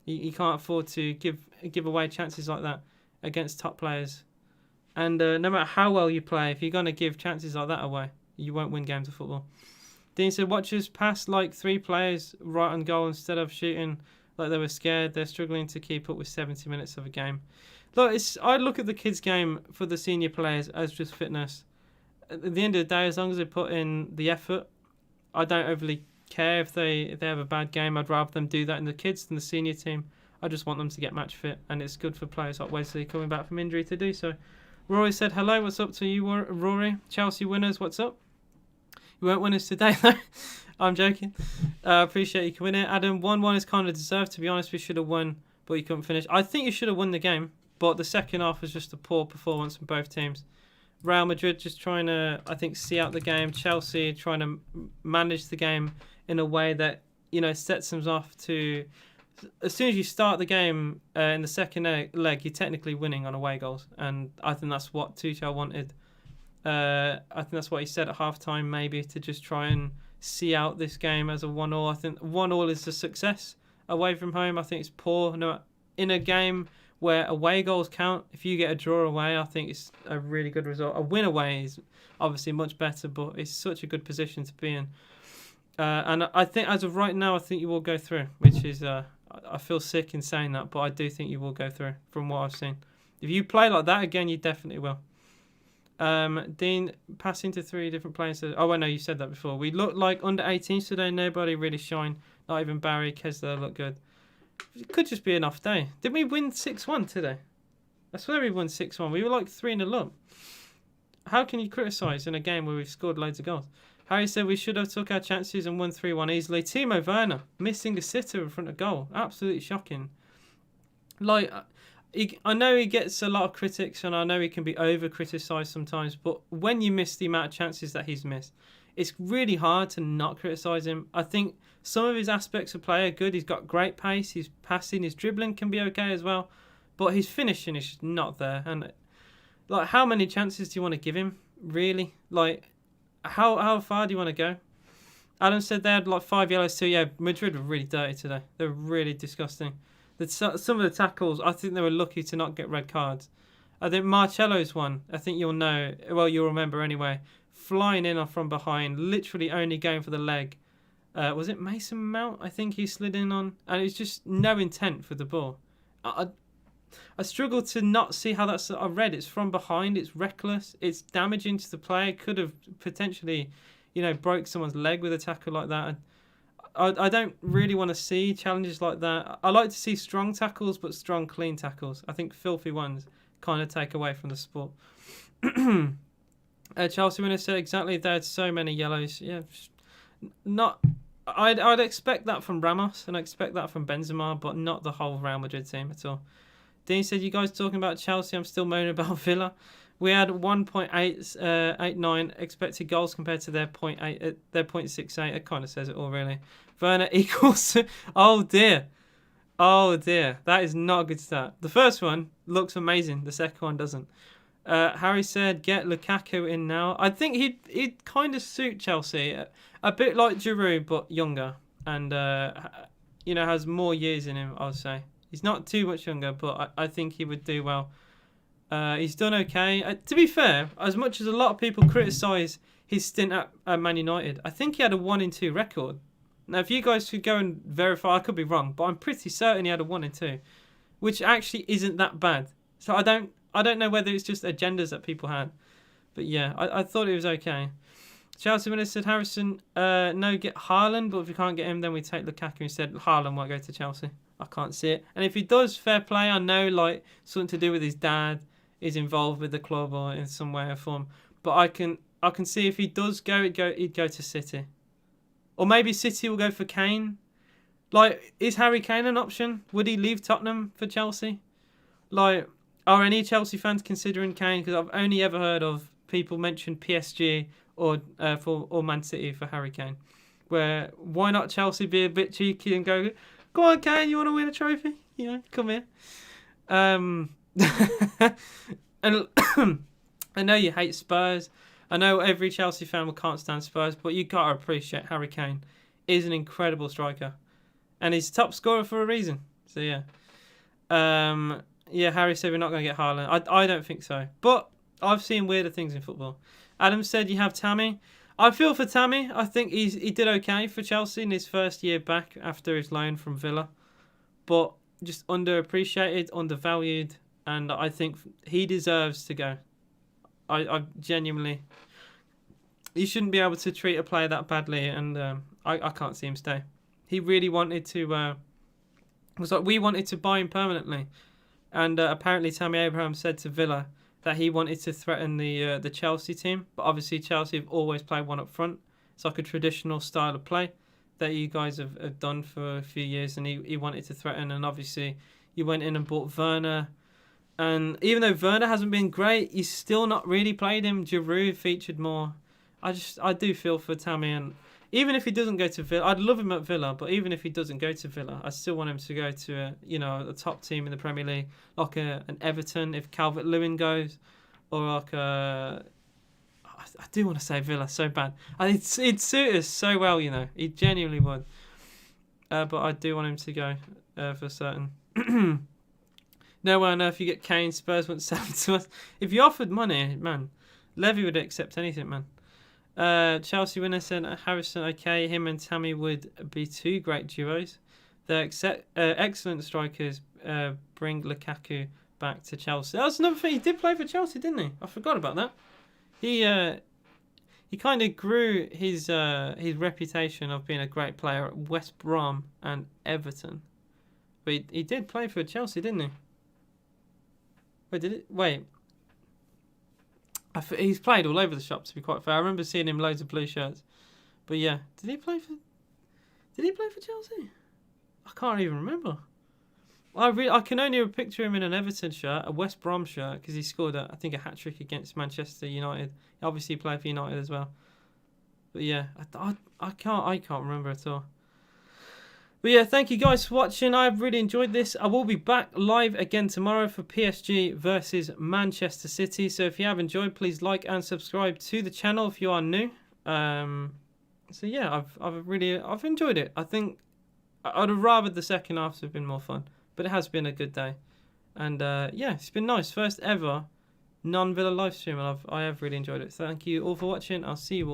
He can't afford to give away chances like that against top players. And no matter how well you play, if you're going to give chances like that away, you won't win games of football. Dean said, watchers passed like 3 players right on goal instead of shooting like they were scared. They're struggling to keep up with 70 minutes of a game. Look, I look at the kids' game for the senior players as just fitness. At the end of the day, as long as they put in the effort, I don't overly care if they have a bad game. I'd rather them do that in the kids than the senior team. I just want them to get match fit, and it's good for players like Wesley coming back from injury to do so. Rory said, hello, what's up to you, Rory? Chelsea winners, what's up? You won't win us today, though. I'm joking. Appreciate you coming in. Adam, 1-1 is kind of deserved. To be honest, we should have won, but you couldn't finish. I think you should have won the game, but the second half was just a poor performance from both teams. Real Madrid just trying to, I think, see out the game. Chelsea trying to manage the game in a way that, sets them off to... As soon as you start the game in the second leg, you're technically winning on away goals. And I think that's what Tuchel wanted. I think that's what he said at halftime, maybe, to just try and see out this game as a 1-1. I think 1-1 is a success away from home. I think it's poor. No, in a game where away goals count, if you get a draw away, I think it's a really good result. A win away is obviously much better, but it's such a good position to be in. And I think as of right now, I think you will go through, which is... I feel sick in saying that, but I do think you will go through from what I've seen. If you play like that again, you definitely will. Dean, passing to 3 different players. Oh, wait, no, you said that before. We looked like under 18s today. Nobody really shined. Not even Barry. Kessler looked good. It could just be an off day. Did we win 6-1 today? I swear we won 6-1. We were like 3-0 up. How can you criticise in a game where we've scored loads of goals? Harry said we should have took our chances and won 3-1 easily. Timo Werner missing a sitter in front of goal. Absolutely shocking. I know he gets a lot of critics and I know he can be over-criticised sometimes, but when you miss the amount of chances that he's missed, it's really hard to not criticise him. I think some of his aspects of play are good. He's got great pace. His passing, his dribbling can be okay as well. But his finishing is just not there. And like, how many chances do you want to give him, really? Like, how far do you want to go? Adam said they had like 5 yellows too. Yeah, Madrid were really dirty today. They were really disgusting. Some of the tackles, I think they were lucky to not get red cards. I think Marcelo's one, I think you'll know, well, you'll remember anyway, flying in from behind, literally only going for the leg. Was it Mason Mount? I think he slid in on, and it was just no intent for the ball. I struggle to not see how that's. I read it's from behind. It's reckless. It's damaging to the player. Could have potentially, broke someone's leg with a tackle like that. I don't really want to see challenges like that. I like to see strong tackles, but strong, clean tackles. I think filthy ones kind of take away from the sport. Chelsea winner said exactly. They had so many yellows. Yeah, not. I'd expect that from Ramos and I expect that from Benzema, but not the whole Real Madrid team at all. Dean said, you guys talking about Chelsea, I'm still moaning about Villa. We had 1.89 expected goals compared to their 0.68. It kind of says it all, really. Werner equals... Oh, dear. That is not a good start. The first one looks amazing. The second one doesn't. Harry said, get Lukaku in now. I think he'd kind of suit Chelsea. A bit like Giroud, but younger. And, has more years in him, I would say. He's not too much younger, but I think he would do well. He's done okay. To be fair, as much as a lot of people criticise his stint at Man United, I think he had a 1-2 record. Now, if you guys could go and verify, I could be wrong, but I'm pretty certain he had a 1-2, which actually isn't that bad. So I don't know whether it's just agendas that people had. But yeah, I thought it was okay. Chelsea winner said, Harrison, no, get Haaland, but if we can't get him, then we take Lukaku instead. Haaland won't go to Chelsea. I can't see it. And if he does, fair play. I know, like, something to do with his dad is involved with the club or in some way or form. But I can see if he does go, he'd go to City. Or maybe City will go for Kane. Like, is Harry Kane an option? Would he leave Tottenham for Chelsea? Like, are any Chelsea fans considering Kane? Because I've only ever heard of people mention PSG or Man City for Harry Kane. Where, why not Chelsea be a bit cheeky and go on, Kane, you want to win a trophy? Come here. And I know you hate Spurs. I know every Chelsea fan can't stand Spurs, but you got to appreciate Harry Kane is an incredible striker. And he's top scorer for a reason. So, yeah. Harry said we're not going to get Haaland. I don't think so. But I've seen weirder things in football. Adam said you have Tammy. I feel for Tammy. I think he did okay for Chelsea in his first year back after his loan from Villa. But just underappreciated, undervalued, and I think he deserves to go. I genuinely... You shouldn't be able to treat a player that badly, and I can't see him stay. He really wanted to... it was like we wanted to buy him permanently. And apparently Tammy Abraham said to Villa that he wanted to threaten the Chelsea team. But obviously Chelsea have always played one up front. It's like a traditional style of play that you guys have done for a few years. And he wanted to threaten. And obviously you went in and bought Werner. And even though Werner hasn't been great, he's still not really played him. Giroud featured more. I do feel for Tammy. And even if he doesn't go to Villa, I'd love him at Villa, but even if he doesn't go to Villa, I still want him to go to a top team in the Premier League, like an Everton if Calvert-Lewin goes, or like I do want to say Villa so bad. It'd suit us so well, He genuinely would. But I do want him to go for certain. No one, if you get Kane, Spurs won't sell him to us. If you offered money, man, Levy would accept anything, man. Chelsea winner said Harrison, okay, him and Tammy would be two great duos. They're excellent strikers. Bring Lukaku back to Chelsea. That's another thing. He did play for Chelsea, didn't he? I forgot about that. He kind of grew his reputation of being a great player at West Brom and Everton. But he did play for Chelsea, didn't he? Wait. He's played all over the shop, to be quite fair. I remember seeing him loads of blue shirts. But yeah, did he play for Chelsea? I can't even remember. I can only picture him in an Everton shirt, a West Brom shirt, because he scored I think a hat-trick against Manchester United. He obviously played for United as well. But yeah, I can't remember at all. But yeah, thank you guys for watching. I've really enjoyed this. I will be back live again tomorrow for PSG versus Manchester City. So if you have enjoyed, please like and subscribe to the channel if you are new. So yeah, I've enjoyed it. I think I'd have rather the second halves have been more fun, but it has been a good day. And yeah, it's been nice. First ever non-Villa live stream, and I have really enjoyed it. Thank you all for watching. I'll see you all.